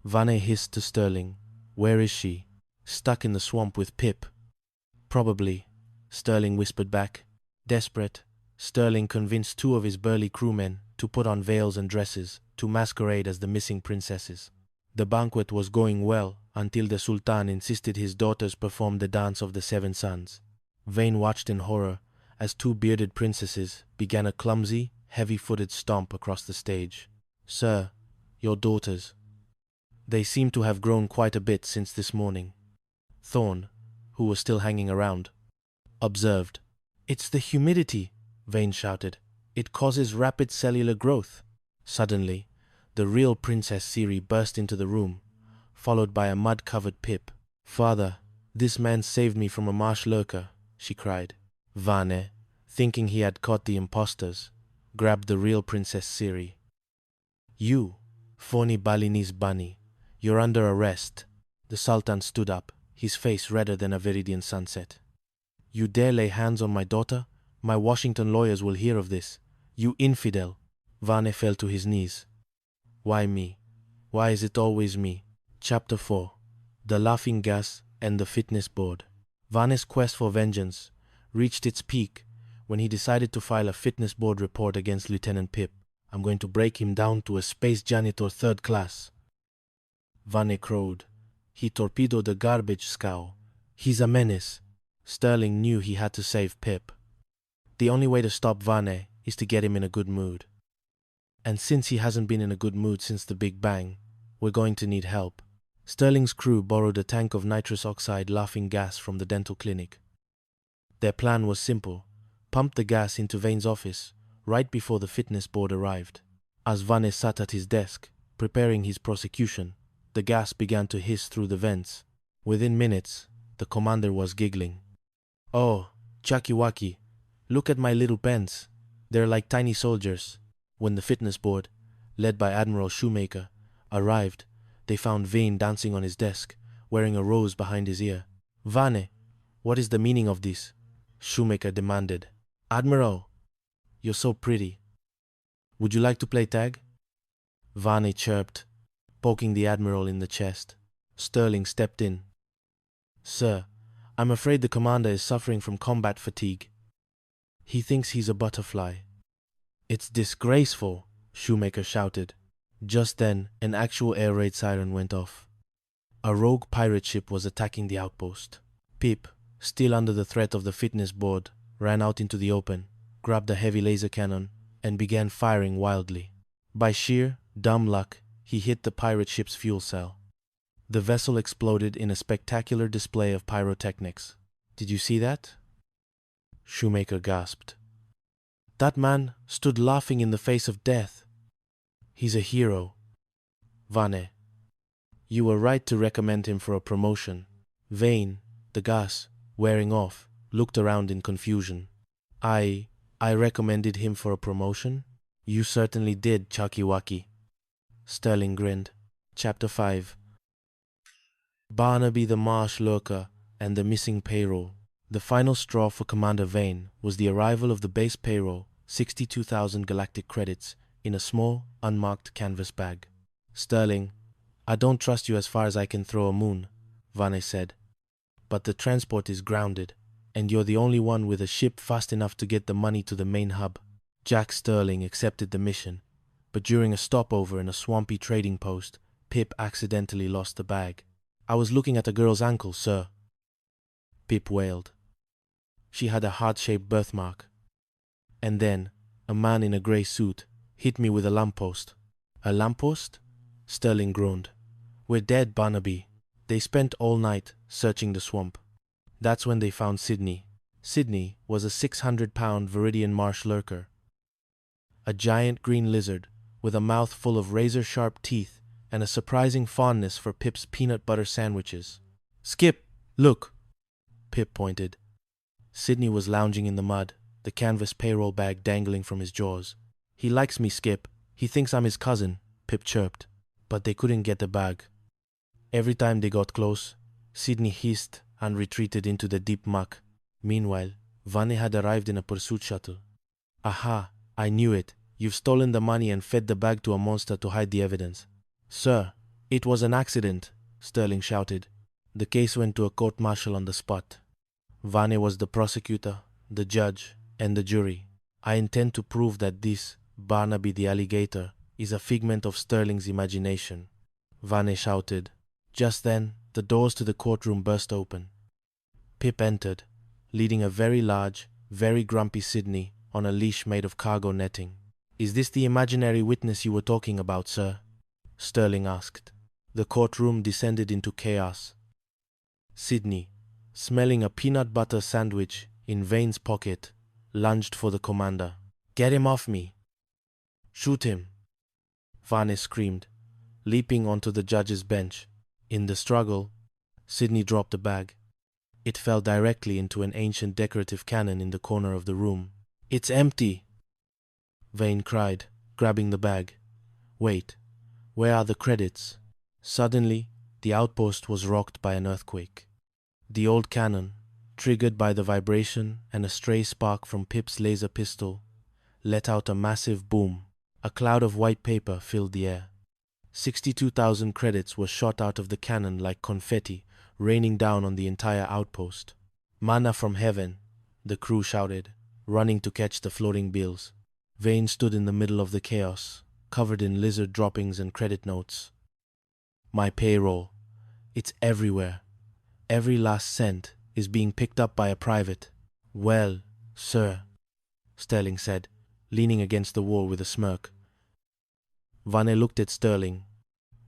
Vane hissed to Sterling. Where is she? Stuck in the swamp with Pip. Probably, Sterling whispered back. Desperate, Sterling convinced 2 of his burly crewmen to put on veils and dresses to masquerade as the missing princesses. The banquet was going well until the Sultan insisted his daughters perform the dance of the 7 suns. Vane watched in horror as 2 bearded princesses began a clumsy, heavy-footed stomp across the stage. Sir, your daughters. They seem to have grown quite a bit since this morning. Thorne, who was still hanging around, observed. It's the humidity, Vane shouted. It causes rapid cellular growth. Suddenly, the real Princess Siri burst into the room, followed by a mud-covered Pip. Father, this man saved me from a marsh lurker, she cried. Vane, thinking he had caught the impostors, grabbed the real Princess Siri. You, phony Balinese bunny, you're under arrest. The Sultan stood up, his face redder than a Viridian sunset. You dare lay hands on my daughter? My Washington lawyers will hear of this. You infidel! Vane fell to his knees. Why me? Why is it always me? Chapter 4. The Laughing Gas and the Fitness Board. Vane's quest for vengeance reached its peak when he decided to file a fitness board report against Lieutenant Pip. I'm going to break him down to a space janitor third class. Vane crowed. He torpedoed a garbage scow. He's a menace. Sterling knew he had to save Pip. The only way to stop Vane is to get him in a good mood. And since he hasn't been in a good mood since the Big Bang, we're going to need help. Sterling's crew borrowed a tank of nitrous oxide laughing gas from the dental clinic. Their plan was simple. Pump the gas into Vane's office right before the fitness board arrived. As Vane sat at his desk, preparing his prosecution, the gas began to hiss through the vents. Within minutes, the commander was giggling. Oh, Chakiwaki, look at my little pens. They're like tiny soldiers. When the fitness board, led by Admiral Shoemaker, arrived, they found Vane dancing on his desk, wearing a rose behind his ear. Vane, what is the meaning of this? Shoemaker demanded. Admiral, you're so pretty. Would you like to play tag? Vane chirped, poking the Admiral in the chest. Sterling stepped in. Sir, I'm afraid the commander is suffering from combat fatigue. He thinks he's a butterfly. It's disgraceful, Shoemaker shouted. Just then, an actual air raid siren went off. A rogue pirate ship was attacking the outpost. Pip, still under the threat of the fitness board, ran out into the open, grabbed a heavy laser cannon, and began firing wildly. By sheer, dumb luck, he hit the pirate ship's fuel cell. The vessel exploded in a spectacular display of pyrotechnics. Did you see that? Shoemaker gasped. That man stood laughing in the face of death. He's a hero. Vane, you were right to recommend him for a promotion. Vane, the gas, wearing off, looked around in confusion. I recommended him for a promotion? You certainly did, Chakiwaki. Sterling grinned. Chapter 5. Barnaby the Marsh Lurker and the Missing Payroll. The final straw for Commander Vane was the arrival of the base payroll, 62,000 galactic credits, in a small, unmarked canvas bag. Sterling, I don't trust you as far as I can throw a moon, Vane said. But the transport is grounded, and you're the only one with a ship fast enough to get the money to the main hub. Jack Sterling accepted the mission, but during a stopover in a swampy trading post, Pip accidentally lost the bag. I was looking at a girl's ankle, sir. Pip wailed. She had a heart-shaped birthmark. And then, a man in a grey suit hit me with a lamppost. A lamppost? Sterling groaned. We're dead, Barnaby. They spent all night searching the swamp. That's when they found Sydney. Sydney was a 600-pound Viridian marsh lurker. A giant green lizard with a mouth full of razor-sharp teeth and a surprising fondness for Pip's peanut butter sandwiches. Skip, look! Pip pointed. Sydney was lounging in the mud, the canvas payroll bag dangling from his jaws. He likes me, Skip. He thinks I'm his cousin, Pip chirped. But they couldn't get the bag. Every time they got close, Sydney hissed and retreated into the deep muck. Meanwhile, Vane had arrived in a pursuit shuttle. Aha, I knew it. You've stolen the money and fed the bag to a monster to hide the evidence. Sir, it was an accident, Sterling shouted. The case went to a court-martial on the spot. Vane was the prosecutor, the judge, and the jury. I intend to prove that this, Barnaby the alligator, is a figment of Sterling's imagination, Vane shouted. Just then, the doors to the courtroom burst open. Pip entered, leading a very large, very grumpy Sydney on a leash made of cargo netting. Is this the imaginary witness you were talking about, sir? Sterling asked. The courtroom descended into chaos. Sydney, smelling a peanut butter sandwich in Vane's pocket, lunged for the commander. Get him off me! Shoot him! Vane screamed, leaping onto the judge's bench. In the struggle, Sydney dropped the bag. It fell directly into an ancient decorative cannon in the corner of the room. It's empty! Vane cried, grabbing the bag. Wait, where are the credits? Suddenly, the outpost was rocked by an earthquake. The old cannon, triggered by the vibration and a stray spark from Pip's laser pistol, let out a massive boom. A cloud of white paper filled the air. 62,000 credits were shot out of the cannon like confetti, raining down on the entire outpost. "Manna from heaven," the crew shouted, running to catch the floating bills. Vane stood in the middle of the chaos, covered in lizard droppings and credit notes. "My payroll. It's everywhere. Every last cent is being picked up by a private." "Well, sir," Sterling said, leaning against the wall with a smirk. Vane looked at Sterling,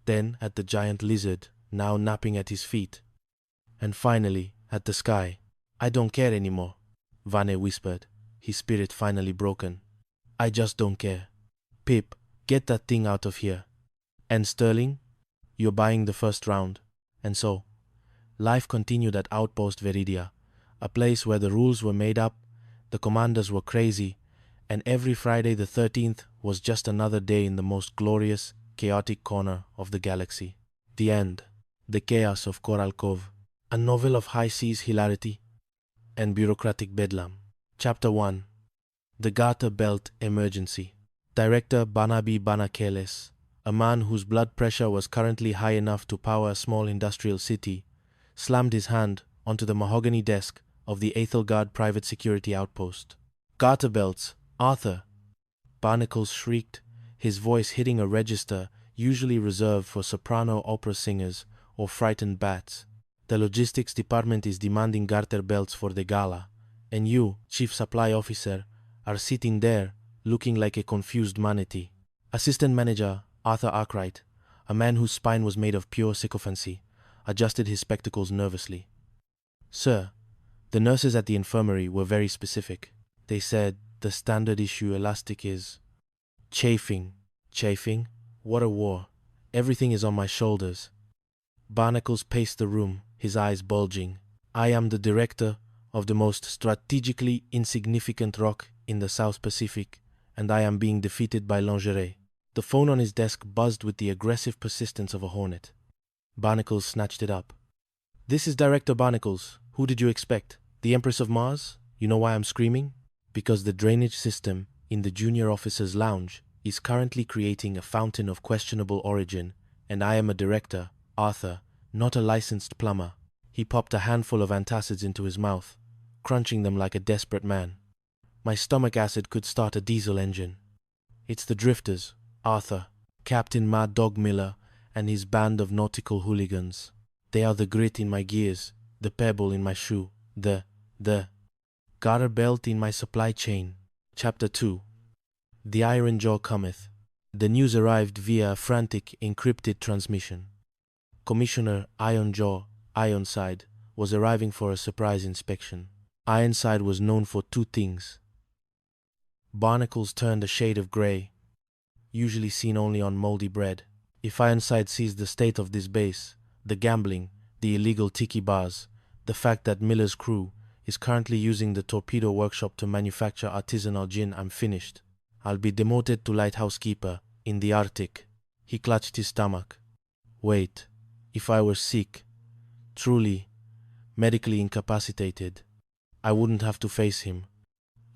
then at the giant lizard now napping at his feet, and finally at the sky. "I don't care anymore," Vane whispered, his spirit finally broken. "I just don't care. Pip, get that thing out of here. And Sterling, you're buying the first round." And so, life continued at Outpost Veridia, a place where the rules were made up, the commanders were crazy, and every Friday the 13th was just another day in the most glorious, chaotic corner of the galaxy. The end. The chaos of Coral Cove. A novel of high seas hilarity and bureaucratic bedlam. Chapter 1. The Garter Belt Emergency. Director Banabi Banakeles, a man whose blood pressure was currently high enough to power a small industrial city, slammed his hand onto the mahogany desk of the Aethelgard private security outpost. "Garter belts, Arthur!" Barnacles shrieked, his voice hitting a register usually reserved for soprano opera singers or frightened bats. "The logistics department is demanding garter belts for the gala, and you, chief supply officer, are sitting there looking like a confused manatee." Assistant manager Arthur Arkwright, a man whose spine was made of pure sycophancy, adjusted his spectacles nervously. "Sir, the nurses at the infirmary were very specific. They said the standard issue elastic is chafing." "Chafing? What a war. Everything is on my shoulders." Barnacles paced the room, his eyes bulging. "I am the director of the most strategically insignificant rock in the South Pacific, and I am being defeated by lingerie." The phone on his desk buzzed with the aggressive persistence of a hornet. Barnacles snatched it up. "This is Director Barnacles. Who did you expect? The Empress of Mars? You know why I'm screaming? Because the drainage system in the junior officers' lounge is currently creating a fountain of questionable origin, and I am a director, Arthur, not a licensed plumber." He popped a handful of antacids into his mouth, crunching them like a desperate man. "My stomach acid could start a diesel engine. It's the drifters, Arthur, Captain Mad Dog Miller and his band of nautical hooligans. They are the grit in my gears, the pebble in my shoe, the garter belt in my supply chain." Chapter 2. The Iron Jaw Cometh. The news arrived via a frantic, encrypted transmission. Commissioner Ironjaw Ironside was arriving for a surprise inspection. Ironside was known for two things. Barnacles turned a shade of grey, usually seen only on moldy bread. If Ironside sees the state of this base, the gambling, the illegal tiki bars, the fact that Miller's crew is currently using the torpedo workshop to manufacture artisanal gin, I'm finished. I'll be demoted to lighthouse keeper in the Arctic. He clutched his stomach. Wait, if I were sick, truly, medically incapacitated, I wouldn't have to face him.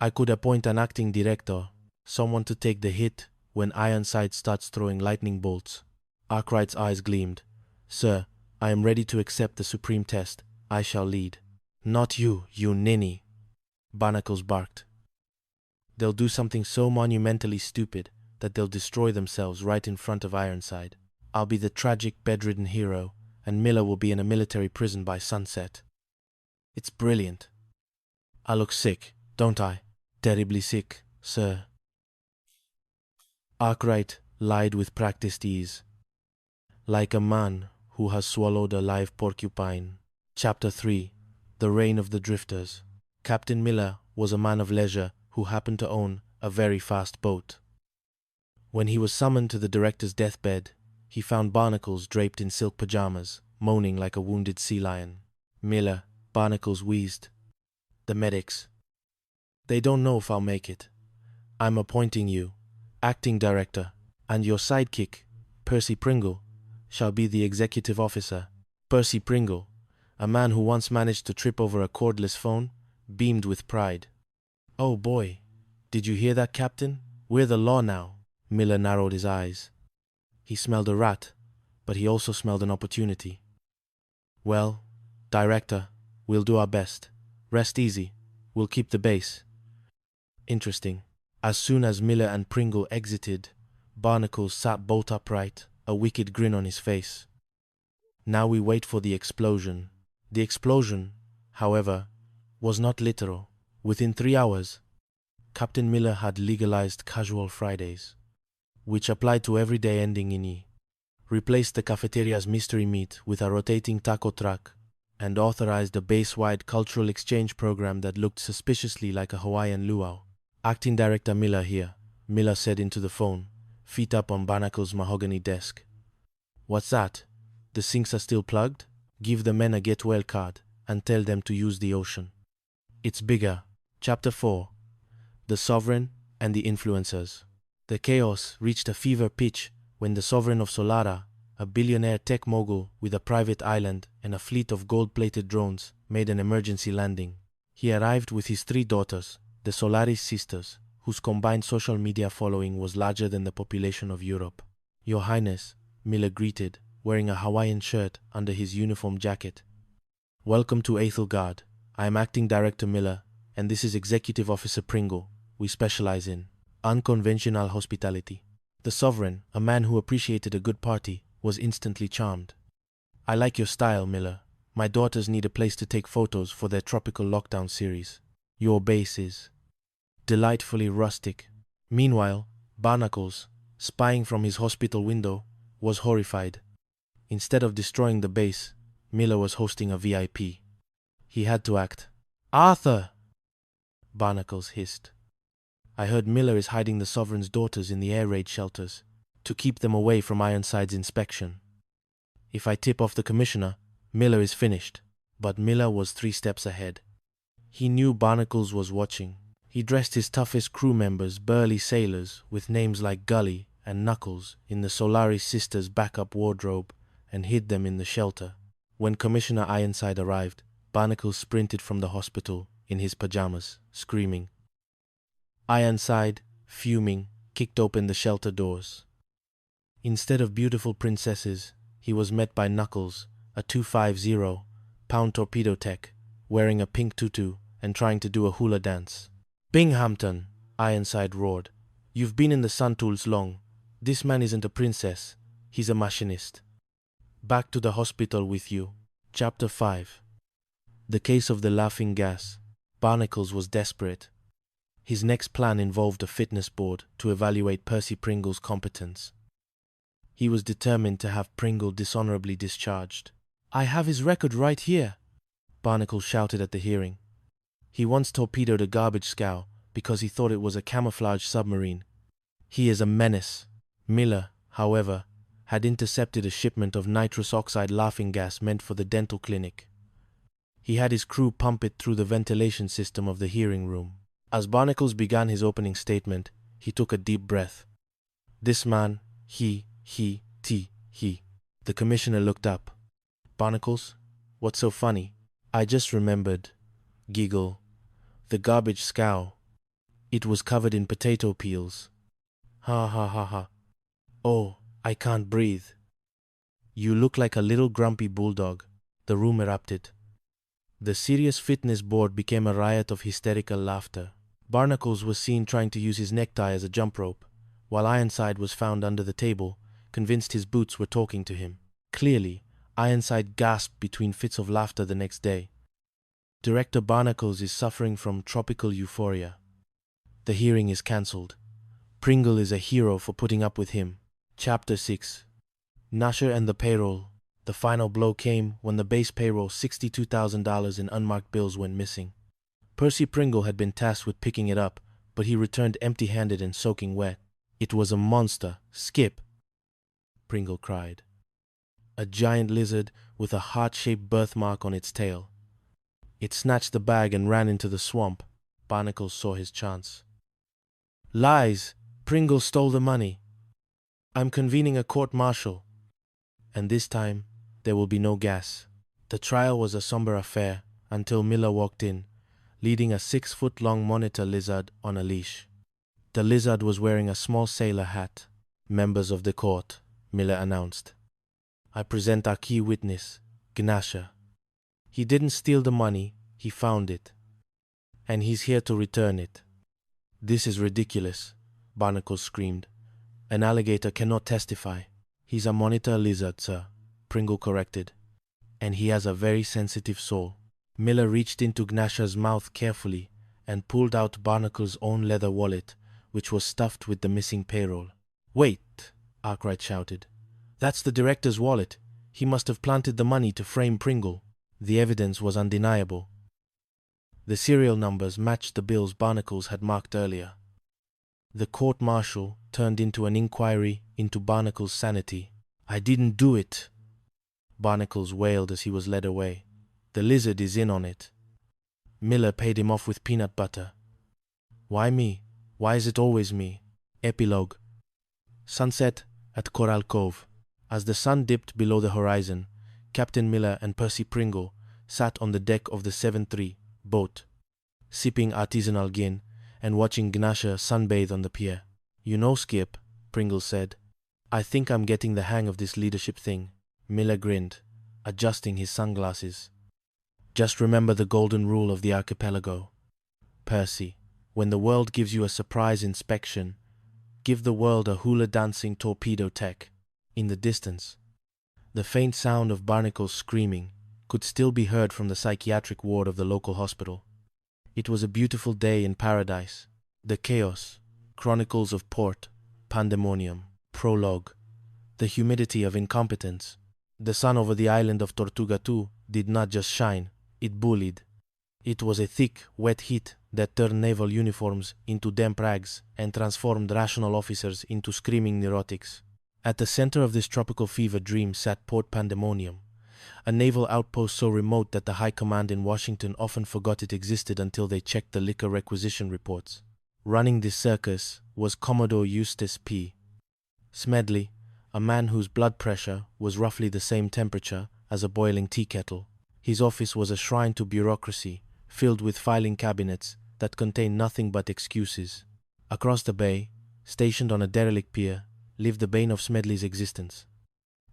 I could appoint an acting director, someone to take the hit when Ironside starts throwing lightning bolts. Arkwright's eyes gleamed. "Sir, I am ready to accept the supreme test. I shall lead." "Not you, you ninny," Barnacles barked. "They'll do something so monumentally stupid that they'll destroy themselves right in front of Ironside. I'll be the tragic, bedridden hero, and Miller will be in a military prison by sunset. It's brilliant. I look sick, don't I? Terribly sick, sir." Arkwright lied with practiced ease, like a man who has swallowed a live porcupine. Chapter 3. The Reign of the Drifters. Captain Miller was a man of leisure who happened to own a very fast boat. When he was summoned to the director's deathbed, he found Barnacles draped in silk pajamas, moaning like a wounded sea lion. "Miller," Barnacles wheezed. "The medics. They don't know if I'll make it. I'm appointing you acting director, and your sidekick, Percy Pringle, shall be the executive officer." Percy Pringle, a man who once managed to trip over a cordless phone, beamed with pride. "Oh boy, did you hear that, Captain? We're the law now." Miller narrowed his eyes. He smelled a rat, but he also smelled an opportunity. "Well, Director, we'll do our best. Rest easy. We'll keep the base." Interesting. As soon as Miller and Pringle exited, Barnacles sat bolt upright, a wicked grin on his face. Now we wait for the explosion. The explosion, however, was not literal. Within 3 hours, Captain Miller had legalized casual Fridays, which applied to every day ending in E, replaced the cafeteria's mystery meat with a rotating taco truck, and authorized a base-wide cultural exchange program that looked suspiciously like a Hawaiian luau. "Acting Director Miller here," Miller said into the phone, feet up on Barnacle's mahogany desk. "What's that? The sinks are still plugged? Give the men a get well card and tell them to use the ocean." It's bigger. Chapter 4. The Sovereign and the Influencers. The chaos reached a fever pitch when the Sovereign of Solara, a billionaire tech mogul with a private island and a fleet of gold-plated drones, made an emergency landing. He arrived with his 3 daughters, the Solaris sisters, whose combined social media following was larger than the population of Europe. "Your Highness," Miller greeted, wearing a Hawaiian shirt under his uniform jacket. "Welcome to Aethelgard. I am Acting Director Miller, and this is Executive Officer Pringle. We specialize in unconventional hospitality." The Sovereign, a man who appreciated a good party, was instantly charmed. "I like your style, Miller. My daughters need a place to take photos for their tropical lockdown series. Your base is delightfully rustic." Meanwhile, Barnacles, spying from his hospital window, was horrified. Instead of destroying the base, Miller was hosting a VIP. He had to act. "Arthur!" Barnacles hissed. "I heard Miller is hiding the Sovereign's daughters in the air raid shelters to keep them away from Ironside's inspection. If I tip off the Commissioner, Miller is finished." But Miller was 3 steps ahead. He knew Barnacles was watching. He dressed his toughest crew members, burly sailors with names like Gully and Knuckles, in the Solaris sisters' backup wardrobe and hid them in the shelter. When Commissioner Ironside arrived, Barnacles sprinted from the hospital in his pajamas, screaming. Ironside, fuming, kicked open the shelter doors. Instead of beautiful princesses, he was met by Knuckles, a 250-pound torpedo tech, wearing a pink tutu and trying to do a hula dance. "Binghamton," Ironside roared. "You've been in the Sun Tools long. This man isn't a princess. He's a machinist. Back to the hospital with you." Chapter 5. The Case of the Laughing Gas. Barnacles was desperate. His next plan involved a fitness board to evaluate Percy Pringle's competence. He was determined to have Pringle dishonorably discharged. "I have his record right here," Barnacles shouted at the hearing. "He once torpedoed a garbage scow because he thought it was a camouflage submarine. He is a menace." Miller, however, had intercepted a shipment of nitrous oxide laughing gas meant for the dental clinic. He had his crew pump it through the ventilation system of the hearing room. As Barnacles began his opening statement, he took a deep breath. "This man, he. The Commissioner looked up. "Barnacles, what's so funny?" "I just remembered." Giggle. "The garbage scow. It was covered in potato peels." "Ha ha ha ha. Oh, I can't breathe." "You look like a little grumpy bulldog," the room erupted. The serious fitness board became a riot of hysterical laughter. Barnacles was seen trying to use his necktie as a jump rope, while Ironside was found under the table, convinced his boots were talking to him. Clearly, Ironside gasped between fits of laughter the next day. Director Barnacles is suffering from tropical euphoria. The hearing is cancelled. Pringle is a hero for putting up with him. Chapter 6. Nasher and the Payroll. The final blow came when the base payroll $62,000 in unmarked bills went missing. Percy Pringle had been tasked with picking it up, but he returned empty-handed and soaking wet. "It was a monster. Skip," Pringle cried. "A giant lizard with a heart-shaped birthmark on its tail. It snatched the bag and ran into the swamp." Barnacles saw his chance. "Lies! Pringle stole the money. I'm convening a court-martial. And this time, there will be no gas." The trial was a somber affair until Miller walked in, leading a 6-foot-long monitor lizard on a leash. The lizard was wearing a small sailor hat. "Members of the court," Miller announced. "I present our key witness, Gnasher. He didn't steal the money, he found it. And he's here to return it." "This is ridiculous," Barnacles screamed. "An alligator cannot testify." "He's a monitor lizard, sir," Pringle corrected. "And he has a very sensitive soul." Miller reached into Gnasher's mouth carefully and pulled out Barnacle's own leather wallet, which was stuffed with the missing payroll. "Wait," Arkwright shouted. "That's the director's wallet. He must have planted the money to frame Pringle." The evidence was undeniable. The serial numbers matched the bills Barnacles had marked earlier. The court-martial turned into an inquiry into Barnacles' sanity. "I didn't do it," Barnacles wailed as he was led away. "The lizard is in on it." Miller paid him off with peanut butter. "Why me? Why is it always me?" Epilogue. Sunset at Coral Cove. As the sun dipped below the horizon, Captain Miller and Percy Pringle sat on the deck of the 7-3 boat, sipping artisanal gin and watching Gnasher sunbathe on the pier. "You know, Skip," Pringle said, "I think I'm getting the hang of this leadership thing." Miller grinned, adjusting his sunglasses. "Just remember the golden rule of the archipelago, Percy. When the world gives you a surprise inspection, give the world a hula-dancing torpedo tech." In the distance, the faint sound of Barnacles screaming could still be heard from the psychiatric ward of the local hospital. It was a beautiful day in paradise. The chaos, chronicles of port, pandemonium, prologue, the humidity of incompetence. The sun over the island of Tortuga too did not just shine, it bullied. It was a thick, wet heat that turned naval uniforms into damp rags and transformed rational officers into screaming neurotics. At the center of this tropical fever dream sat Port Pandemonium, a naval outpost so remote that the high command in Washington often forgot it existed until they checked the liquor requisition reports. Running this circus was Commodore Eustace P. Smedley, a man whose blood pressure was roughly the same temperature as a boiling tea kettle. His office was a shrine to bureaucracy, filled with filing cabinets that contained nothing but excuses. Across the bay, stationed on a derelict pier, lived the bane of Smedley's existence,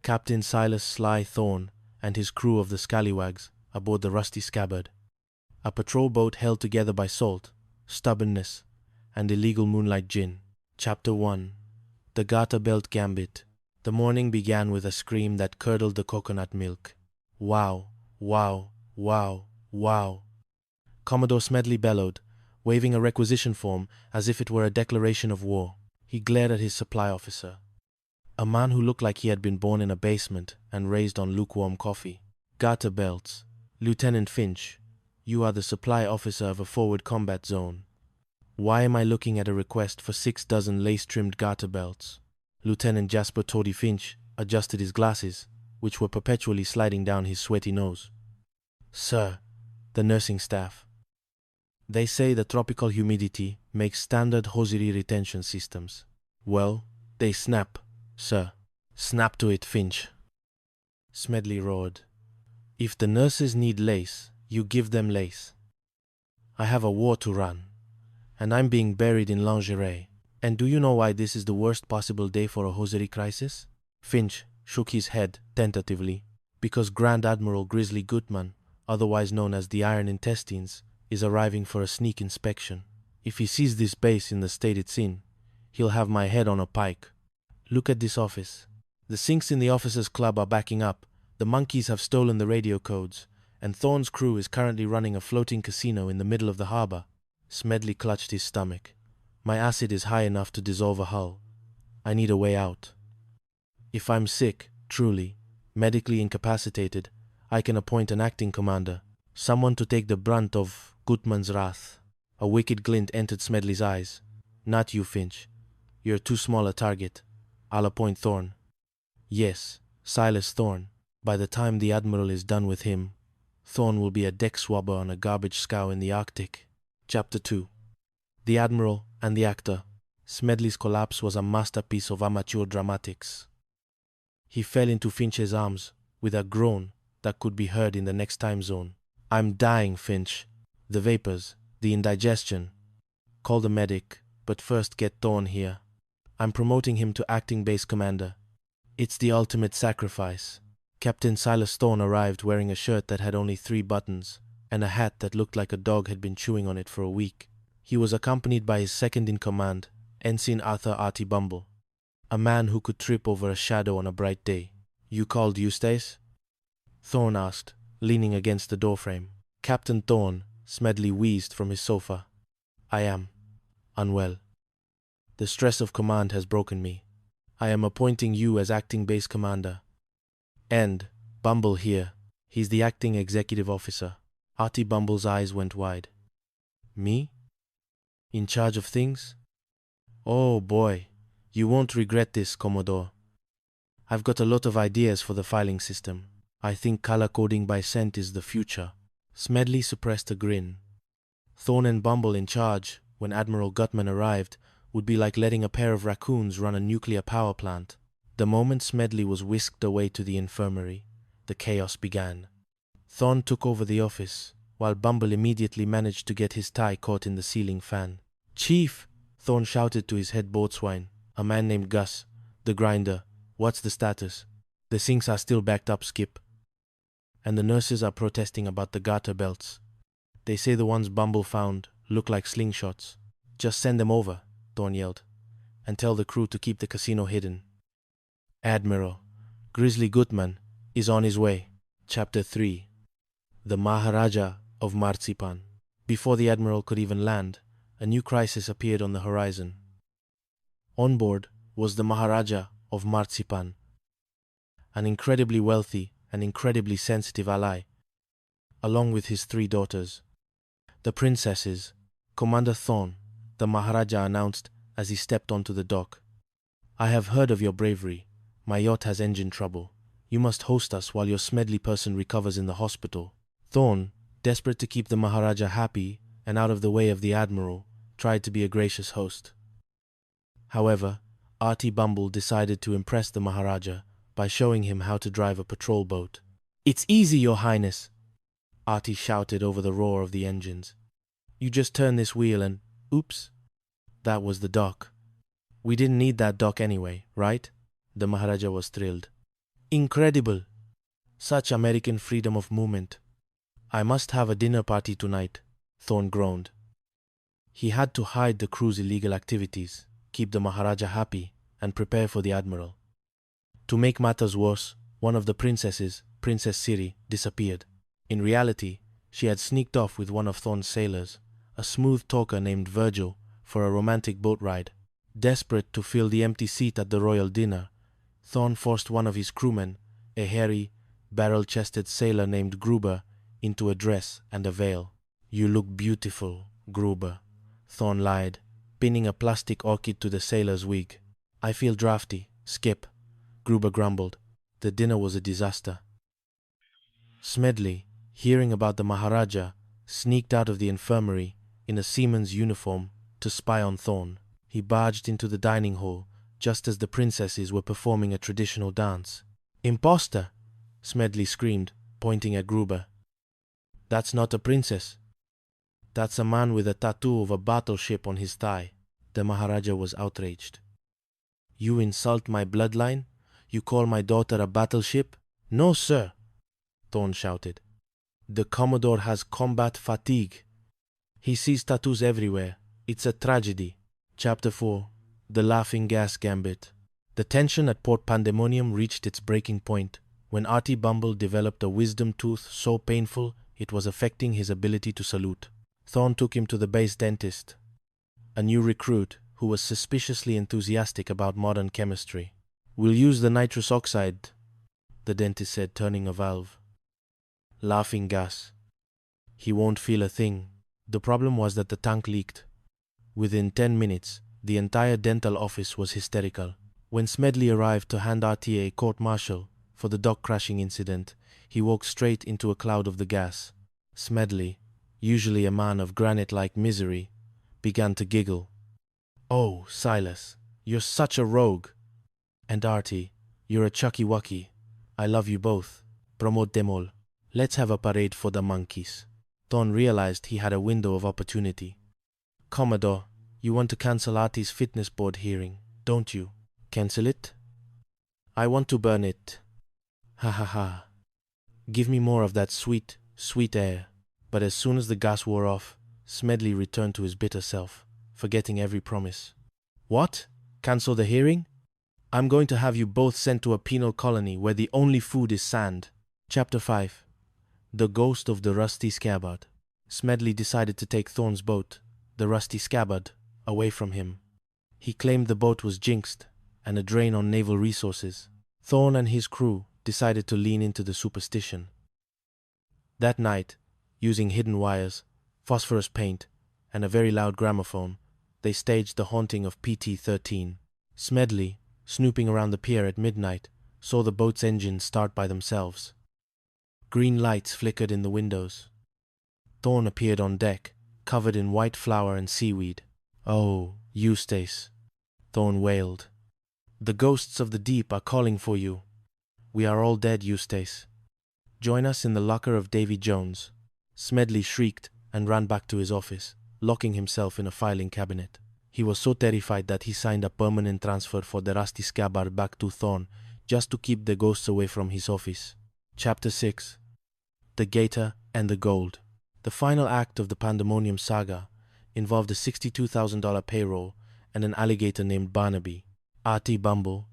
Captain Silas Sly Thorne and his crew of the scallywags aboard the Rusty Scabbard, a patrol boat held together by salt, stubbornness, and illegal moonlight gin. Chapter 1. The Garter Belt Gambit. The morning began with a scream that curdled the coconut milk. "Wow, wow, wow, wow." Commodore Smedley bellowed, waving a requisition form as if it were a declaration of war. He glared at his supply officer, a man who looked like he had been born in a basement and raised on lukewarm coffee. "Garter belts. Lieutenant Finch, you are the supply officer of a forward combat zone. Why am I looking at a request for 6 dozen lace-trimmed garter belts?" Lieutenant Jasper Toddy Finch adjusted his glasses, which were perpetually sliding down his sweaty nose. "Sir, the nursing staff. They say the tropical humidity makes standard hosiery retention systems. Well, they snap, sir. Snap to it, Finch." Smedley roared. "If the nurses need lace, you give them lace. I have a war to run, and I'm being buried in lingerie. And do you know why this is the worst possible day for a hosiery crisis?" Finch shook his head tentatively. "Because Grand Admiral Grizzly Gutman, otherwise known as the Iron Intestines, is arriving for a sneak inspection. If he sees this base in the state it's in, he'll have my head on a pike. Look at this office. The sinks in the officers' club are backing up, the monkeys have stolen the radio codes, and Thorne's crew is currently running a floating casino in the middle of the harbor." Smedley clutched his stomach. "My acid is high enough to dissolve a hull. I need a way out. If I'm sick, truly, medically incapacitated, I can appoint an acting commander, someone to take the brunt of Gutman's wrath." A wicked glint entered Smedley's eyes. "Not you, Finch. You're too small a target. I'll appoint Thorne." "Yes, Silas Thorne. By the time the Admiral is done with him, Thorne will be a deck swabber on a garbage scow in the Arctic." Chapter 2. The Admiral and the Actor. Smedley's collapse was a masterpiece of amateur dramatics. He fell into Finch's arms with a groan that could be heard in the next time zone. I'm dying, Finch. The vapors, the indigestion. Call the medic, but first get Thorne here. I'm promoting him to acting base commander. It's the ultimate sacrifice. Captain Silas Thorne arrived wearing a shirt that had only 3 buttons, and a hat that looked like a dog had been chewing on it for a week. He was accompanied by his second-in-command, Ensign Arthur Artie Bumble, a man who could trip over a shadow on a bright day. You called Eustace? Thorne asked, leaning against the doorframe. Captain Thorne, Smedley wheezed from his sofa. I am unwell. The stress of command has broken me. I am appointing you as acting base commander. And Bumble here. He's the acting executive officer. Artie Bumble's eyes went wide. Me? In charge of things? Oh boy, you won't regret this, Commodore. I've got a lot of ideas for the filing system. I think color coding by scent is the future. Smedley suppressed a grin. Thorne and Bumble in charge, when Admiral Gutman arrived, would be like letting a pair of raccoons run a nuclear power plant. The moment Smedley was whisked away to the infirmary, the chaos began. Thorne took over the office, while Bumble immediately managed to get his tie caught in the ceiling fan. Chief! Thorne shouted to his head boatswain, a man named Gus, the grinder. What's the status? The sinks are still backed up, Skip. And the nurses are protesting about the garter belts. They say the ones Bumble found look like slingshots. Just send them over, Thorne yelled, and tell the crew to keep the casino hidden. Admiral Grizzly Gutman is on his way. Chapter 3. The Maharaja of Marzipan. Before the Admiral could even land, a new crisis appeared on the horizon. On board was the Maharaja of Marzipan, an incredibly wealthy and incredibly sensitive ally, along with his 3 daughters. The princesses, Commander Thorne, the Maharaja announced as he stepped onto the dock. I have heard of your bravery. My yacht has engine trouble. You must host us while your Smedley person recovers in the hospital. Thorne, desperate to keep the Maharaja happy and out of the way of the Admiral, tried to be a gracious host. However, Artie Bumble decided to impress the Maharaja by showing him how to drive a patrol boat. It's easy, Your Highness, Artie shouted over the roar of the engines. You just turn this wheel and, oops, that was the dock. We didn't need that dock anyway, right? The Maharaja was thrilled. Incredible! Such American freedom of movement. I must have a dinner party tonight, Thorne groaned. He had to hide the crew's illegal activities, keep the Maharaja happy, and prepare for the Admiral. To make matters worse, one of the princesses, Princess Siri, disappeared. In reality, she had sneaked off with one of Thorne's sailors, a smooth talker named Virgil, for a romantic boat ride. Desperate to fill the empty seat at the royal dinner, Thorne forced one of his crewmen, a hairy, barrel-chested sailor named Gruber, into a dress and a veil. You look beautiful, Gruber, Thorne lied, pinning a plastic orchid to the sailor's wig. I feel drafty, Skip, Gruber grumbled. The dinner was a disaster. Smedley, hearing about the Maharaja, sneaked out of the infirmary in a seaman's uniform to spy on Thorne. He barged into the dining hall just as the princesses were performing a traditional dance. Imposter! Smedley screamed, pointing at Gruber. That's not a princess. That's a man with a tattoo of a battleship on his thigh. The Maharaja was outraged. You insult my bloodline? You call my daughter a battleship? No, sir, Thorne shouted. The Commodore has combat fatigue. He sees tattoos everywhere. It's a tragedy. Chapter 4. The Laughing Gas Gambit. The tension at Port Pandemonium reached its breaking point when Artie Bumble developed a wisdom tooth so painful it was affecting his ability to salute. Thorne took him to the base dentist, a new recruit who was suspiciously enthusiastic about modern chemistry. We'll use the nitrous oxide, the dentist said, turning a valve. Laughing gas. He won't feel a thing. The problem was that the tank leaked. Within 10 minutes, the entire dental office was hysterical. When Smedley arrived to hand Artie a court-martial for the dock crashing incident, he walked straight into a cloud of the gas. Smedley, usually a man of granite-like misery, began to giggle. Oh, Silas, you're such a rogue. And Artie, you're a chucky-wucky. I love you both. promote them all. Let's have a parade for the monkeys. Thorn realized he had a window of opportunity. Commodore, you want to cancel Artie's fitness board hearing, don't you? Cancel it? I want to burn it. Ha ha ha. Give me more of that sweet, sweet air. But as soon as the gas wore off, Smedley returned to his bitter self, forgetting every promise. What? Cancel the hearing? I'm going to have you both sent to a penal colony where the only food is sand. Chapter 5. The Ghost of the Rusty Scabbard. Smedley decided to take Thorn's boat, the Rusty Scabbard, away from him. He claimed the boat was jinxed and a drain on naval resources. Thorn and his crew decided to lean into the superstition. That night, using hidden wires, phosphorus paint, and a very loud gramophone, they staged the haunting of PT-13. Smedley, snooping around the pier at midnight, saw the boat's engines start by themselves. Green lights flickered in the windows. Thorn appeared on deck, covered in white flour and seaweed. "Oh, Eustace," Thorn wailed. "The ghosts of the deep are calling for you. We are all dead, Eustace. Join us in the locker of Davy Jones." Smedley shrieked and ran back to his office, locking himself in a filing cabinet. He was so terrified that he signed a permanent transfer for the Rusty Scabbard back to Thorn, just to keep the ghosts away from his office. Chapter 6. The Gator and the Gold. The final act of the Pandemonium saga involved a $62,000 payroll and an alligator named Barnaby. Artie Bumble,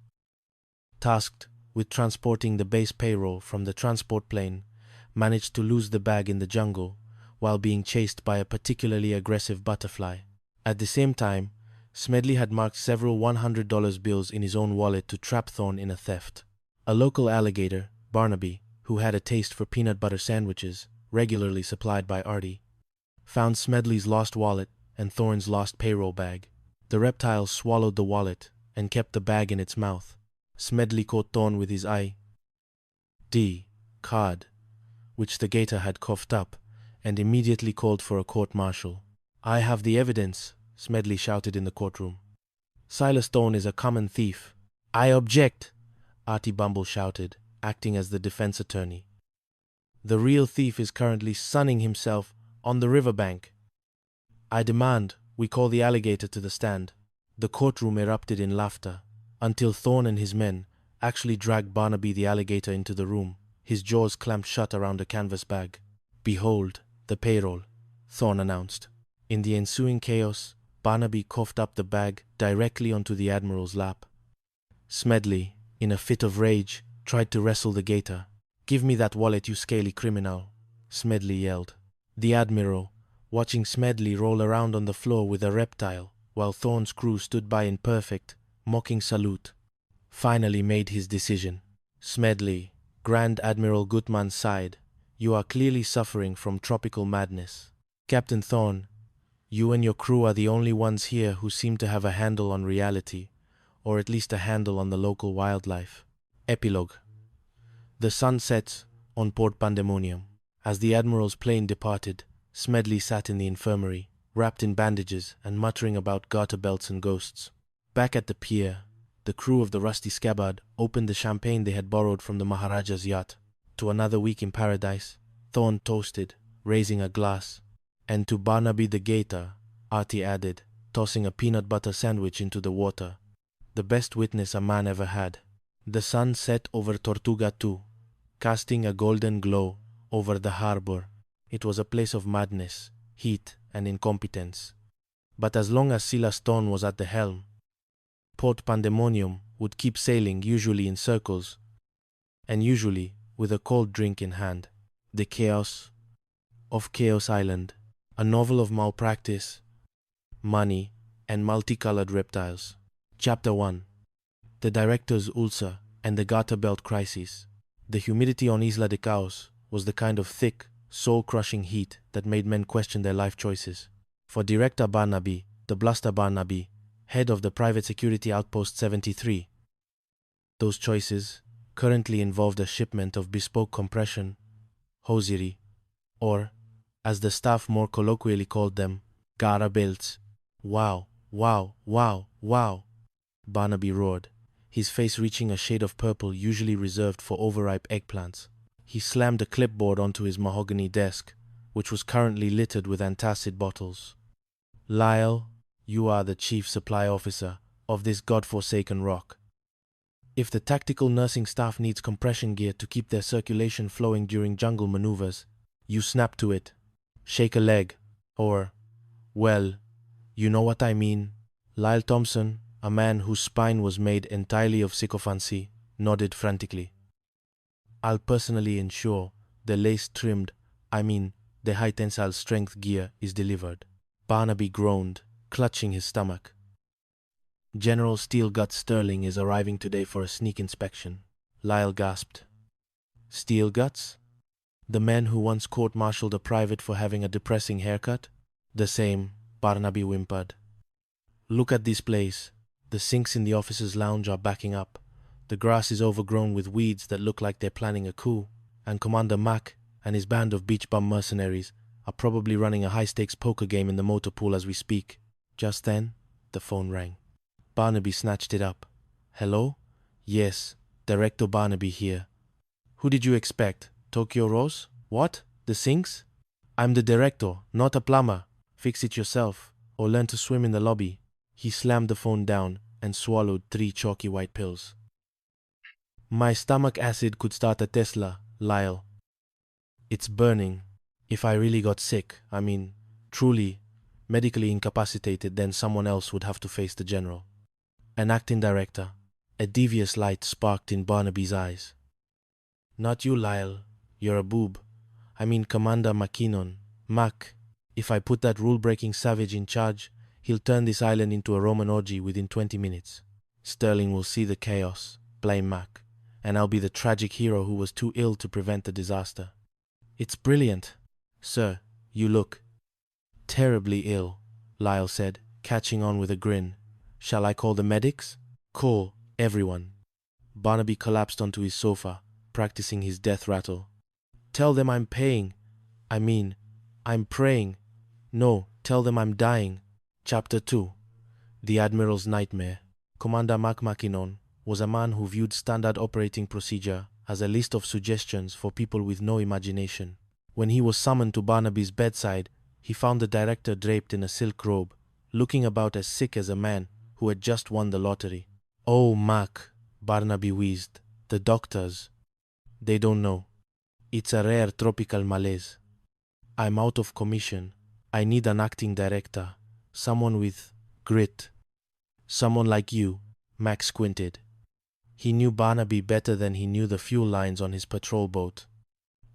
tasked with transporting the base payroll from the transport plane, managed to lose the bag in the jungle while being chased by a particularly aggressive butterfly. At the same time, Smedley had marked several $100 bills in his own wallet to trap Thorn in a theft. A local alligator, Barnaby, who had a taste for peanut butter sandwiches, regularly supplied by Artie, found Smedley's lost wallet and Thorn's lost payroll bag. The reptile swallowed the wallet and kept the bag in its mouth. Smedley caught Thorn with his ID card, which the gator had coughed up, and immediately called for a court-martial. "I have the evidence," Smedley shouted in the courtroom. "Silas Thorn is a common thief." "I object," Artie Bumble shouted, acting as the defense attorney. "The real thief is currently sunning himself on the riverbank. I demand we call the alligator to the stand." The courtroom erupted in laughter, until Thorn and his men actually dragged Barnaby the alligator into the room, his jaws clamped shut around a canvas bag. "Behold, the payroll," Thorn announced. In the ensuing chaos, Barnaby coughed up the bag directly onto the Admiral's lap. Smedley, in a fit of rage, tried to wrestle the gator. "Give me that wallet, you scaly criminal," Smedley yelled. The Admiral, watching Smedley roll around on the floor with a reptile, while Thorn's crew stood by in perfect, mocking salute, finally made his decision. "Smedley," Grand Admiral Gutman sighed, "you are clearly suffering from tropical madness. Captain Thorn, you and your crew are the only ones here who seem to have a handle on reality, or at least a handle on the local wildlife." Epilogue. The sun sets on Port Pandemonium. As the Admiral's plane departed, Smedley sat in the infirmary, wrapped in bandages and muttering about garter belts and ghosts. Back at the pier, the crew of the Rusty Scabbard opened the champagne they had borrowed from the Maharaja's yacht. To another week in paradise, Thorn toasted, raising a glass. "And to Barnaby the Gator," Artie added, tossing a peanut butter sandwich into the water. "The best witness a man ever had." The sun set over Tortuga too, casting a golden glow over the harbor. It was a place of madness, heat, and incompetence. But as long as Silas Thorn was at the helm, Port Pandemonium would keep sailing, usually in circles, and usually with a cold drink in hand. The Chaos of Chaos Island, a novel of malpractice, money, and multicolored reptiles. Chapter 1. The Director's Ulcer and the Garter Belt Crisis. The humidity on Isla de Caos was the kind of thick, soul-crushing heat that made men question their life choices. For Director Barnaby, the Bluster Barnaby, head of the Private Security Outpost 73, those choices currently involved a shipment of bespoke compression, hosiery, or, as the staff more colloquially called them, garter belts. "Wow, wow, wow, wow," Barnaby roared, his face reaching a shade of purple usually reserved for overripe eggplants. He slammed a clipboard onto his mahogany desk, which was currently littered with antacid bottles. Lyle, you are the chief supply officer of this godforsaken rock. If the tactical nursing staff needs compression gear to keep their circulation flowing during jungle maneuvers, you snap to it, shake a leg, or, well, you know what I mean. Lyle Thompson, a man whose spine was made entirely of sycophancy, nodded frantically. I'll personally ensure the lace-trimmed, the high-tensile strength gear is delivered. Barnaby groaned, clutching his stomach. General Steel Guts Sterling is arriving today for a sneak inspection. Lyle gasped. Steel Guts? The man who once court-martialed a private for having a depressing haircut? The same, Barnaby whimpered. Look at this place. The sinks in the officers' lounge are backing up. The grass is overgrown with weeds that look like they're planning a coup, and Commander Mack and his band of beach bum mercenaries are probably running a high-stakes poker game in the motor pool as we speak. Just then, the phone rang. Barnaby snatched it up. Hello? Yes, Director Barnaby here. Who did you expect? Tokyo Rose? What? The sinks? I'm the director, not a plumber. Fix it yourself, or learn to swim in the lobby. He slammed the phone down and swallowed 3 chalky white pills. My stomach acid could start a Tesla, Lyle. It's burning. If I really got sick, truly, medically incapacitated, then someone else would have to face the general. An acting director. A devious light sparked in Barnaby's eyes. Not you, Lyle. You're a boob. Commander McKinnon. Mac. If I put that rule-breaking savage in charge, he'll turn this island into a Roman orgy within 20 minutes. Sterling will see the chaos, blame Mac, and I'll be the tragic hero who was too ill to prevent the disaster. It's brilliant. Sir, you look terribly ill, Lyle said, catching on with a grin. Shall I call the medics? Call everyone. Barnaby collapsed onto his sofa, practicing his death rattle. Tell them I'm paying. I'm praying. No, tell them I'm dying. Chapter 2. The Admiral's Nightmare. Commander Mac Mackinnon was a man who viewed standard operating procedure as a list of suggestions for people with no imagination. When he was summoned to Barnaby's bedside, he found the director draped in a silk robe, looking about as sick as a man who had just won the lottery. Oh, Mac, Barnaby wheezed. The doctors. They don't know. It's a rare tropical malaise. I'm out of commission. I need an acting director. Someone with grit. Someone like you. Mac squinted. He knew Barnaby better than he knew the fuel lines on his patrol boat.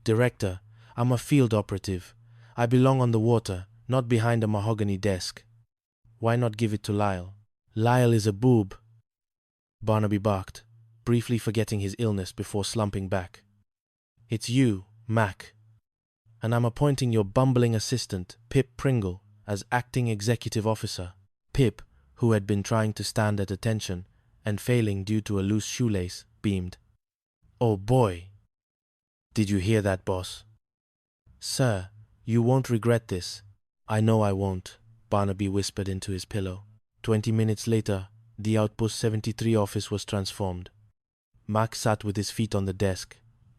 Director, I'm a field operative. I belong on the water, not behind a mahogany desk. Why not give it to Lyle? Lyle is a boob. Barnaby barked, briefly forgetting his illness before slumping back. It's you, Mac. And I'm appointing your bumbling assistant, Pip Pringle, as acting executive officer. Pip, who had been trying to stand at attention and failing due to a loose shoelace, beamed. Oh boy. Did you hear that, boss? Sir, you won't regret this. I know I won't, Barnaby whispered into his pillow. 20 minutes later, the Outpost 73 office was transformed. Mac sat with his feet on the desk,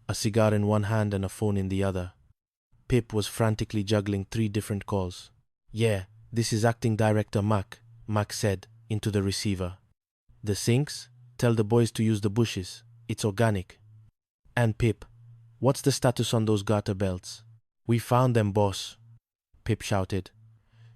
a cigar in one hand and a phone in the other. Pip was frantically juggling 3 different calls. Yeah, this is Acting Director Mac, Mac said, into the receiver. The sinks? Tell the boys to use the bushes. It's organic. And Pip, what's the status on those garter belts? We found them, boss, Pip shouted.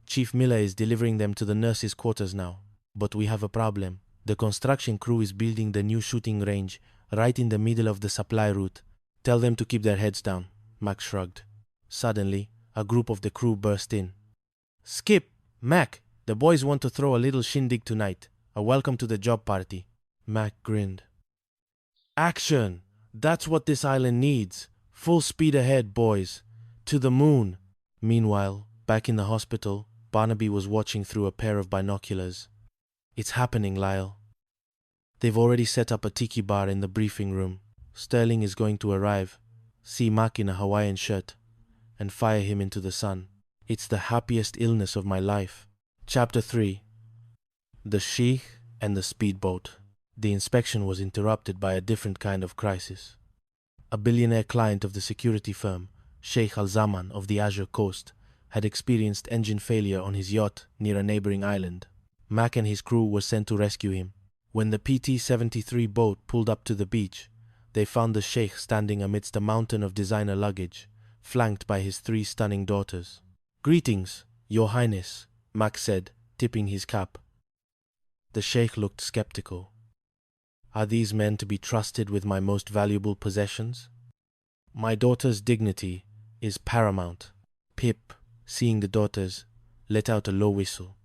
Chief Miller is delivering them to the nurses' quarters now. But we have a problem. The construction crew is building the new shooting range right in the middle of the supply route. Tell them to keep their heads down, Mac shrugged. Suddenly, a group of the crew burst in. Skip! Mac! The boys want to throw a little shindig tonight. A welcome to the job party. Mac grinned. Action! That's what this island needs. Full speed ahead, boys. To the moon. Meanwhile, back in the hospital, Barnaby was watching through a pair of binoculars. It's happening, Lyle. They've already set up a tiki bar in the briefing room. Sterling is going to arrive, see Mac in a Hawaiian shirt, and fire him into the sun. It's the happiest illness of my life. Chapter 3. The Sheikh and the Speedboat. The inspection was interrupted by a different kind of crisis. a billionaire client of the security firm, Sheikh Al-Zaman of the Azure Coast, had experienced engine failure on his yacht near a neighboring island. Mac and his crew were sent to rescue him. When the PT-73 boat pulled up to the beach, they found the Sheikh standing amidst a mountain of designer luggage, flanked by his 3 stunning daughters. "Greetings, Your Highness," Mac said, tipping his cap. The Sheikh looked skeptical. "Are these men to be trusted with my most valuable possessions? My daughter's dignity is paramount." Pip, seeing the daughters, let out a low whistle.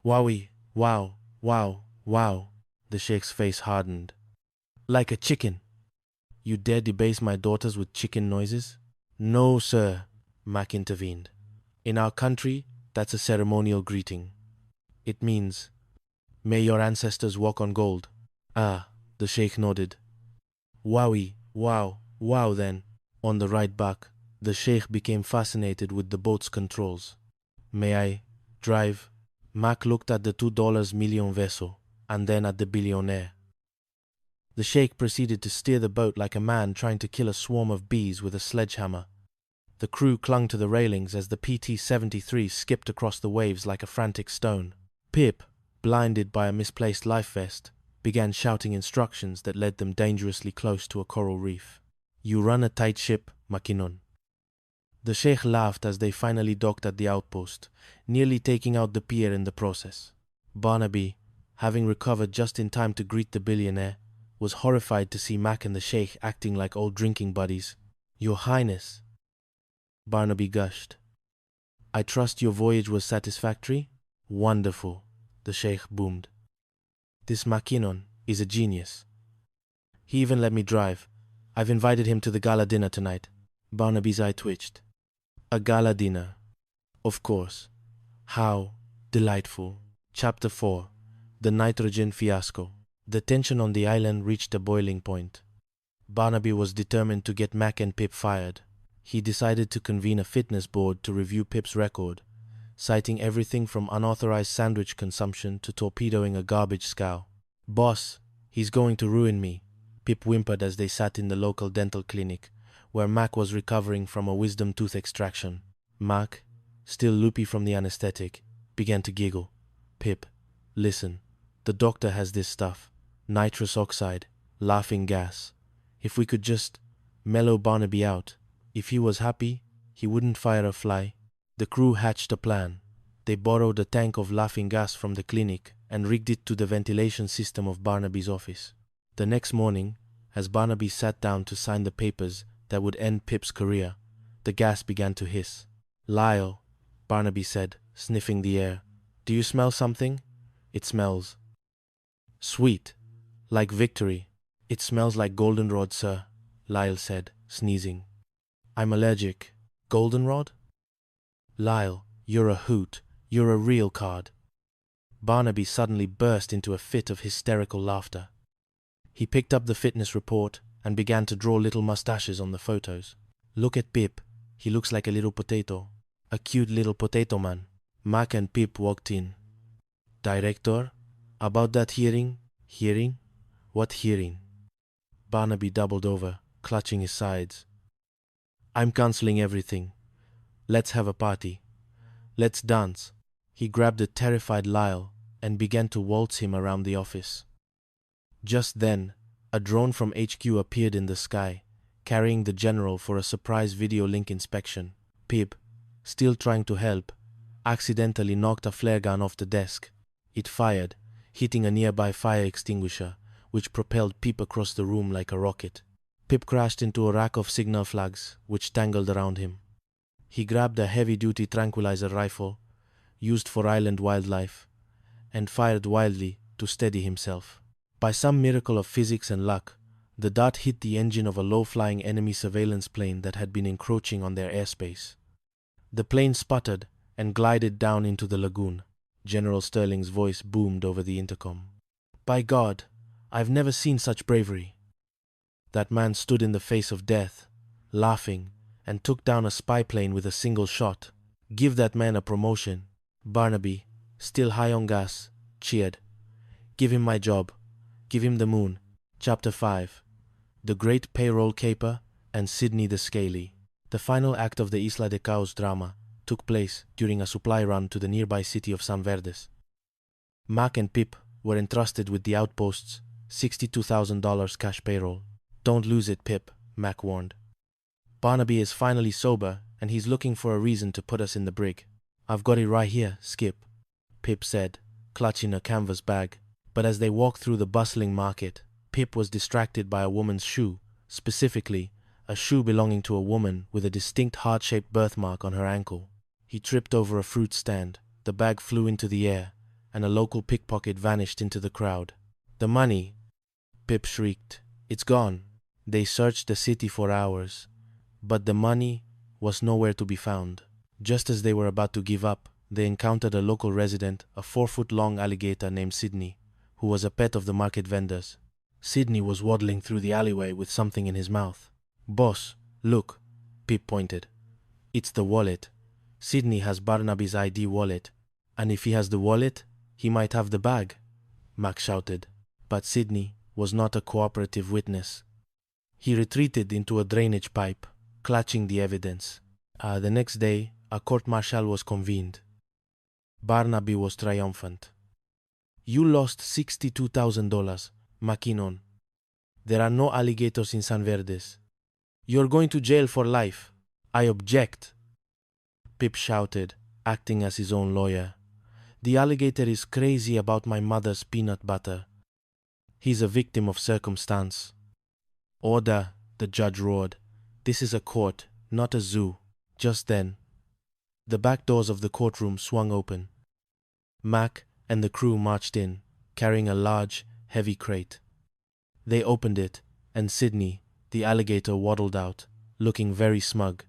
"Wowie, wow, wow, wow." The Sheikh's face hardened. "Like a chicken. You dare debase my daughters with chicken noises?" "No, sir," Mac intervened. "In our country, that's a ceremonial greeting. It means, 'May your ancestors walk on gold.'" "Ah," the Sheikh nodded. "Wowie, wow, wow then." On the right back, the Sheikh became fascinated with the boat's controls. "May I drive?" Mac looked at the $2 million vessel, and then at the billionaire. The Sheikh proceeded to steer the boat like a man trying to kill a swarm of bees with a sledgehammer. The crew clung to the railings as the PT-73 skipped across the waves like a frantic stone. Pip, blinded by a misplaced life vest, began shouting instructions that led them dangerously close to a coral reef. "You run a tight ship, Makinon." The Sheikh laughed as they finally docked at the outpost, nearly taking out the pier in the process. Barnaby, having recovered just in time to greet the billionaire, was horrified to see Mac and the Sheikh acting like old drinking buddies. "Your Highness," Barnaby gushed. "I trust your voyage was satisfactory?" "Wonderful," the Sheikh boomed. "This Makinon is a genius. He even let me drive. I've invited him to the gala dinner tonight." Barnaby's eye twitched. "A gala dinner. Of course. How delightful." Chapter 4. The Nitrogen Fiasco. The tension on the island reached a boiling point. Barnaby was determined to get Mac and Pip fired. He decided to convene a fitness board to review Pip's record, citing everything from unauthorized sandwich consumption to torpedoing a garbage scow. "Boss, he's going to ruin me," Pip whimpered as they sat in the local dental clinic, where Mac was recovering from a wisdom tooth extraction. Mac, still loopy from the anesthetic, began to giggle. "Pip, listen, the doctor has this stuff. Nitrous oxide, laughing gas. If we could just mellow Barnaby out. If he was happy, he wouldn't fire a fly." The crew hatched a plan. They borrowed a tank of laughing gas from the clinic and rigged it to the ventilation system of Barnaby's office. The next morning, as Barnaby sat down to sign the papers that would end Pip's career, the gas began to hiss. "Lyle," Barnaby said, sniffing the air, "do you smell something?" "It smells sweet, like victory." "It smells like goldenrod, sir," Lyle said, sneezing. "I'm allergic." "Goldenrod?" "Lyle, you're a hoot. You're a real card." Barnaby suddenly burst into a fit of hysterical laughter. He picked up the fitness report and began to draw little mustaches on the photos. "Look at Pip. He looks like a little potato. A cute little potato man." Mac and Pip walked in. "Director, about that hearing?" "Hearing? What hearing?" Barnaby doubled over, clutching his sides. "I'm canceling everything. Let's have a party. Let's dance." He grabbed a terrified Lyle and began to waltz him around the office. Just then, a drone from HQ appeared in the sky, carrying the general for a surprise video link inspection. Pip, still trying to help, accidentally knocked a flare gun off the desk. It fired, hitting a nearby fire extinguisher, which propelled Pip across the room like a rocket. Pip crashed into a rack of signal flags, which tangled around him. He grabbed a heavy-duty tranquilizer rifle, used for island wildlife, and fired wildly to steady himself. By some miracle of physics and luck, the dart hit the engine of a low-flying enemy surveillance plane that had been encroaching on their airspace. The plane sputtered and glided down into the lagoon. General Sterling's voice boomed over the intercom. "By God, I've never seen such bravery." That man stood in the face of death, laughing, and took down a spy plane with a single shot. "Give that man a promotion." Barnaby, still high on gas, cheered. "Give him my job. Give him the moon." Chapter 5. The Great Payroll Caper and Sidney the Scaly. The final act of the Isla de Caos drama took place during a supply run to the nearby city of San Verdes. Mac and Pip were entrusted with the outpost's $62,000 cash payroll. "Don't lose it, Pip," Mac warned. "Barnaby is finally sober, and he's looking for a reason to put us in the brig." "I've got it right here, Skip," Pip said, clutching a canvas bag. But as they walked through the bustling market, Pip was distracted by a woman's shoe, specifically a shoe belonging to a woman with a distinct heart-shaped birthmark on her ankle. He tripped over a fruit stand, the bag flew into the air, and a local pickpocket vanished into the crowd. "The money!" Pip shrieked. "It's gone." They searched the city for hours, but the money was nowhere to be found. Just as they were about to give up, they encountered a local resident, a 4-foot-long alligator named Sidney, who was a pet of the market vendors. Sidney was waddling through the alleyway with something in his mouth. "Boss, look," Pip pointed. "It's the wallet. Sidney has Barnaby's ID wallet, and if he has the wallet, he might have the bag," Mac shouted. But Sidney was not a cooperative witness. He retreated into a drainage pipe, clutching the evidence. The next day, a court-martial was convened. Barnaby was triumphant. "You lost $62,000, Makinon. There are no alligators in San Verdes. You're going to jail for life. I object," Pip shouted, acting as his own lawyer. "The alligator is crazy about my mother's peanut butter. He's a victim of circumstance." "Order," the judge roared. "This is a court, not a zoo." Just then, the back doors of the courtroom swung open. Mac and the crew marched in, carrying a large, heavy crate. They opened it, and Sidney, the alligator, waddled out, looking very smug.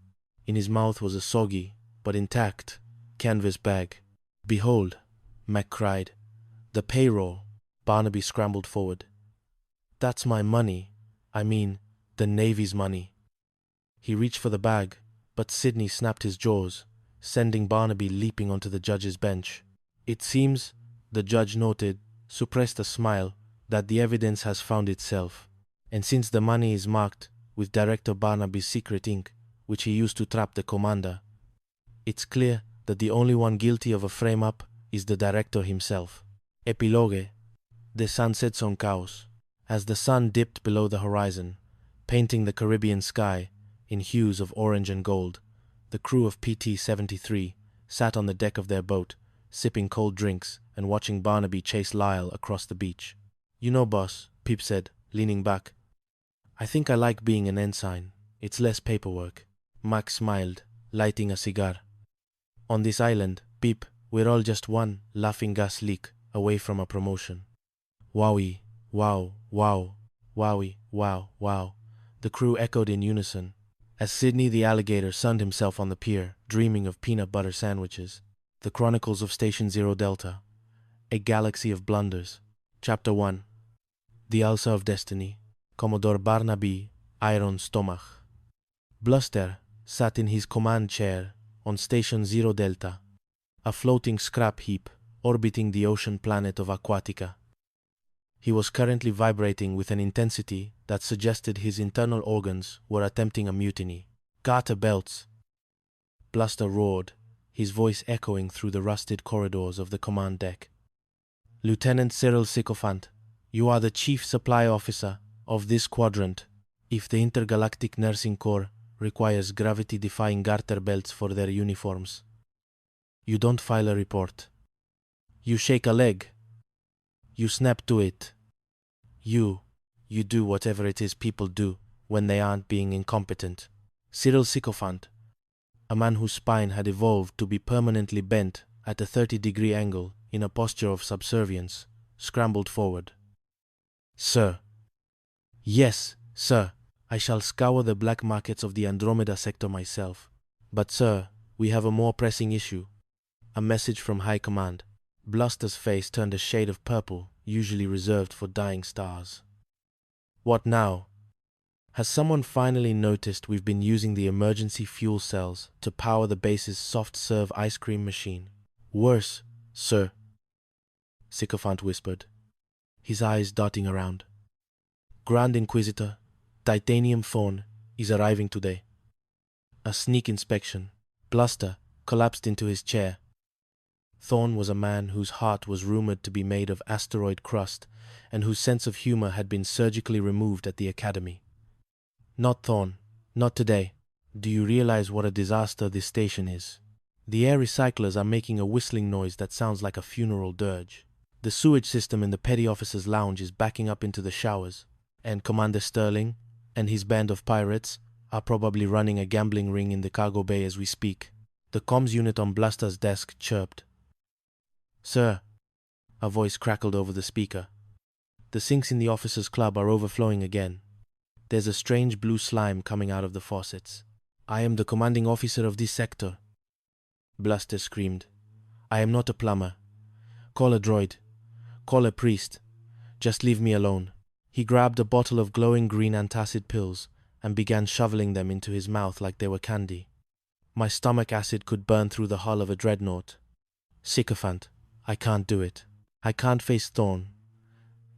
In his mouth was a soggy, but intact, canvas bag. "Behold," Mac cried, "the payroll." Barnaby scrambled forward. "That's my money. I mean, the Navy's money." He reached for the bag, but Sidney snapped his jaws, sending Barnaby leaping onto the judge's bench. "It seems," the judge noted, suppressed a smile, "that the evidence has found itself. And since the money is marked with Director Barnaby's secret ink, which he used to trap the commander, it's clear that the only one guilty of a frame-up is the director himself." Epilogue. The sun sets on Caos. As the sun dipped below the horizon, painting the Caribbean sky in hues of orange and gold, the crew of PT-73 sat on the deck of their boat, sipping cold drinks and watching Barnaby chase Lyle across the beach. "You know, boss," Pip said, leaning back, "I think I like being an ensign. It's less paperwork." Mac smiled, lighting a cigar. "On this island, Pip, we're all just one laughing gas leak away from a promotion." "Wowie, wow, wow, wowie, wow, wow," the crew echoed in unison, as Sidney the alligator sunned himself on the pier, dreaming of peanut butter sandwiches. The Chronicles of Station Zero Delta. A Galaxy of Blunders. Chapter 1. The Ulcer of Destiny. Commodore Barnaby, Iron Stomach. Bluster sat in his command chair on Station Zero Delta, a floating scrap heap orbiting the ocean planet of Aquatica. He was currently vibrating with an intensity that suggested his internal organs were attempting a mutiny. "Garter belts!" Bluster roared, his voice echoing through the rusted corridors of the command deck. "Lieutenant Cyril Sycophant, you are the chief supply officer of this quadrant. If the Intergalactic Nursing Corps requires gravity-defying garter belts for their uniforms, you don't file a report. You shake a leg. You snap to it. You do whatever it is people do when they aren't being incompetent." Cyril Sycophant, a man whose spine had evolved to be permanently bent at a 30-degree angle in a posture of subservience, scrambled forward. "Sir." "Yes, sir. I shall scour the black markets of the Andromeda sector myself. But, sir, we have a more pressing issue. A message from High Command." Bluster's face turned a shade of purple, usually reserved for dying stars. "What now?" "Has someone finally noticed we've been using the emergency fuel cells to power the base's soft-serve ice cream machine?" "Worse, sir," Sycophant whispered, his eyes darting around. "Grand Inquisitor, titanium phone, is arriving today. A sneak inspection. Bluster collapsed into his chair. Thorne was a man whose heart was rumored to be made of asteroid crust and whose sense of humor had been surgically removed at the academy. Not Thorne. Not today. Do you realize what a disaster this station is? The air recyclers are making a whistling noise that sounds like a funeral dirge. The sewage system in the petty officer's lounge is backing up into the showers, and Commander Sterling and his band of pirates are probably running a gambling ring in the cargo bay as we speak. The comms unit on Bluster's desk chirped. "Sir," a voice crackled over the speaker. "The sinks in the officers' club are overflowing again. There's a strange blue slime coming out of the faucets. I am the commanding officer of this sector." Bluster screamed. "I am not a plumber. Call a droid. Call a priest. Just leave me alone." He grabbed a bottle of glowing green antacid pills and began shoveling them into his mouth like they were candy. My stomach acid could burn through the hull of a dreadnought. Sycophant. I can't do it. I can't face Thorne.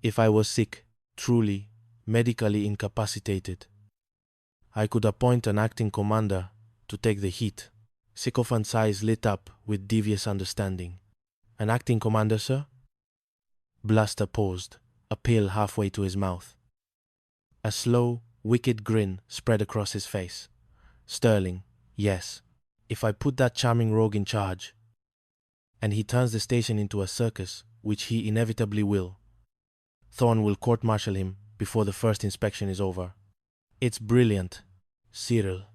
If I was sick, truly, medically incapacitated, I could appoint an acting commander to take the heat. Sycophant's eyes lit up with devious understanding. "An acting commander, sir?" Bluster paused, a pill halfway to his mouth. A slow, wicked grin spread across his face. "Sterling, yes. If I put that charming rogue in charge, and he turns the station into a circus, which he inevitably will, Thorne will court-martial him before the first inspection is over. It's brilliant. Cyril,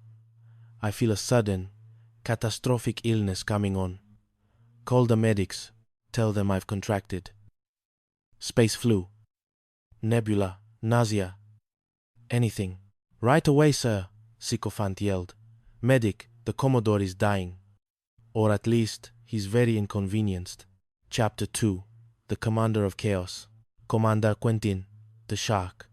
I feel a sudden, catastrophic illness coming on. Call the medics. Tell them I've contracted. Space flu. Nebula. Nausea. Anything." "Right away, sir," Sycophant yelled. "Medic, the Commodore is dying. Or at least, he's very inconvenienced." Chapter 2. The Commander of Chaos. Commander Quentin, the Shark.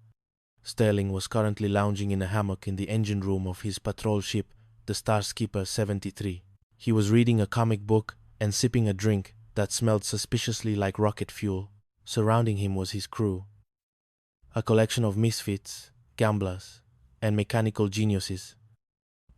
Sterling was currently lounging in a hammock in the engine room of his patrol ship, the Starskipper 73. He was reading a comic book and sipping a drink that smelled suspiciously like rocket fuel. Surrounding him was his crew, a collection of misfits, gamblers, and mechanical geniuses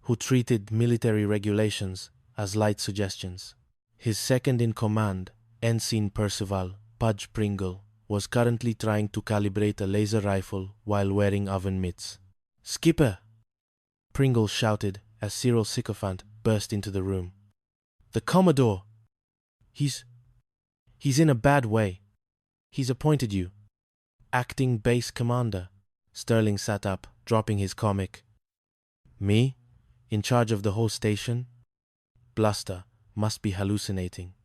who treated military regulations as light suggestions. His second-in-command, Ensign Percival Pudge Pringle, was currently trying to calibrate a laser rifle while wearing oven mitts. "Skipper!" Pringle shouted as Cyril Sycophant burst into the room. "The Commodore! He's in a bad way. He's appointed you acting base commander." Sterling sat up, dropping his comic. "Me? In charge of the whole station?" Bluster must be hallucinating.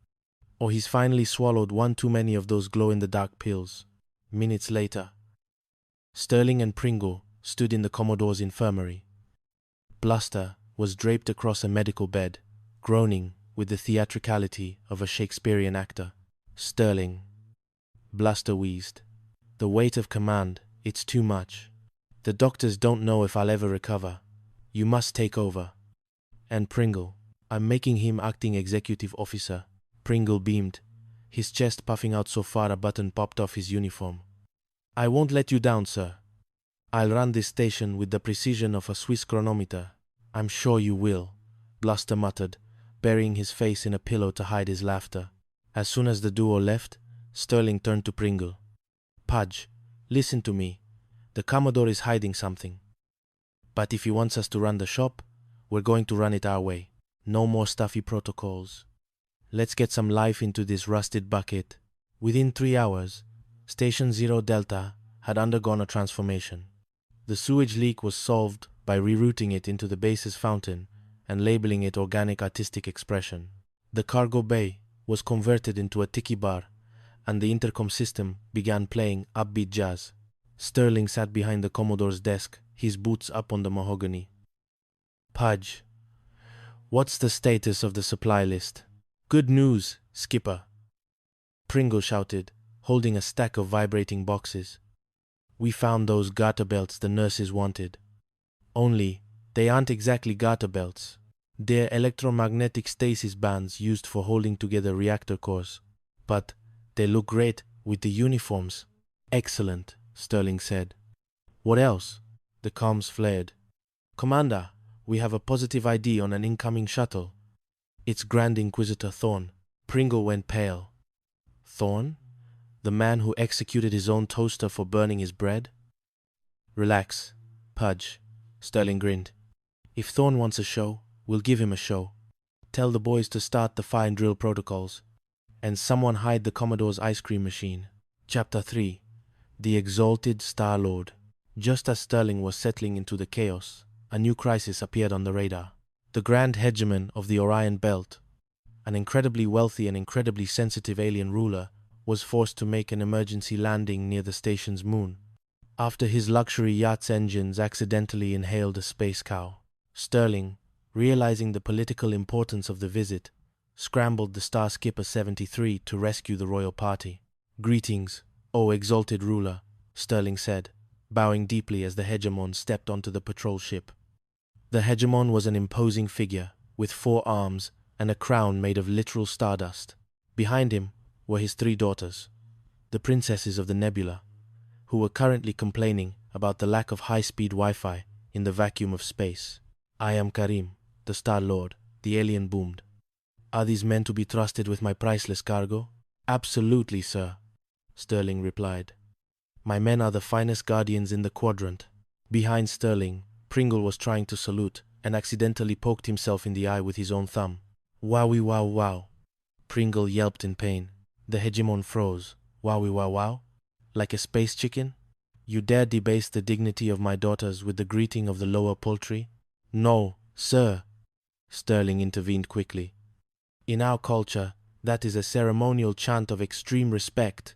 Or he's finally swallowed one too many of those glow-in-the-dark pills. Minutes later, Sterling and Pringle stood in the Commodore's infirmary. Bluster was draped across a medical bed, groaning with the theatricality of a Shakespearean actor. "Sterling," Bluster wheezed. "The weight of command, it's too much. The doctors don't know if I'll ever recover. You must take over. And Pringle, I'm making him acting executive officer." Pringle beamed, his chest puffing out so far a button popped off his uniform. "I won't let you down, sir. I'll run this station with the precision of a Swiss chronometer." "I'm sure you will," Bluster muttered, burying his face in a pillow to hide his laughter. As soon as the duo left, Sterling turned to Pringle. "Pudge, listen to me. The Commodore is hiding something. But if he wants us to run the shop, we're going to run it our way. No more stuffy protocols. Let's get some life into this rusted bucket." Within 3 hours, Station 0 Delta had undergone a transformation. The sewage leak was solved by rerouting it into the base's fountain and labeling it Organic Artistic Expression. The cargo bay was converted into a tiki bar, and the intercom system began playing upbeat jazz. Sterling sat behind the Commodore's desk, his boots up on the mahogany. "Pudge, what's the status of the supply list?" "Good news, Skipper," Pringle shouted, holding a stack of vibrating boxes. "We found those garter belts the nurses wanted. Only, they aren't exactly garter belts. They're electromagnetic stasis bands used for holding together reactor cores. But they look great with the uniforms." "Excellent," Sterling said. "What else?" The comms flared. Commander, we have a positive ID on an incoming shuttle. It's Grand Inquisitor Thorne. Pringle went pale. Thorne? The man who executed his own toaster for burning his bread? Relax, Pudge. Sterling grinned. If Thorne wants a show, we'll give him a show. Tell the boys to start the fine drill protocols. And someone hide the Commodore's ice cream machine. Chapter 3. The Exalted Star-Lord. Just as Sterling was settling into the chaos, a new crisis appeared on the radar. The Grand Hegemon of the Orion Belt, an incredibly wealthy and incredibly sensitive alien ruler, was forced to make an emergency landing near the station's moon, after his luxury yacht's engines accidentally inhaled a space cow. Sterling, realizing the political importance of the visit, scrambled the Star Skipper 73 to rescue the royal party. Greetings, O exalted ruler, Sterling said, bowing deeply as the hegemon stepped onto the patrol ship. The hegemon was an imposing figure, with 4 arms and a crown made of literal stardust. Behind him were his 3 daughters, the princesses of the nebula, who were currently complaining about the lack of high-speed Wi-Fi in the vacuum of space. I am Karim, the Star-Lord, the alien boomed. Are these men to be trusted with my priceless cargo? Absolutely, sir, Sterling replied. My men are the finest guardians in the quadrant. Behind Sterling, Pringle was trying to salute and accidentally poked himself in the eye with his own thumb. Wowie wow wow. Pringle yelped in pain. The hegemon froze. Wowie wow wow? Like a space chicken? You dare debase the dignity of my daughters with the greeting of the lower poultry? No, sir, Sterling intervened quickly. In our culture, that is a ceremonial chant of extreme respect.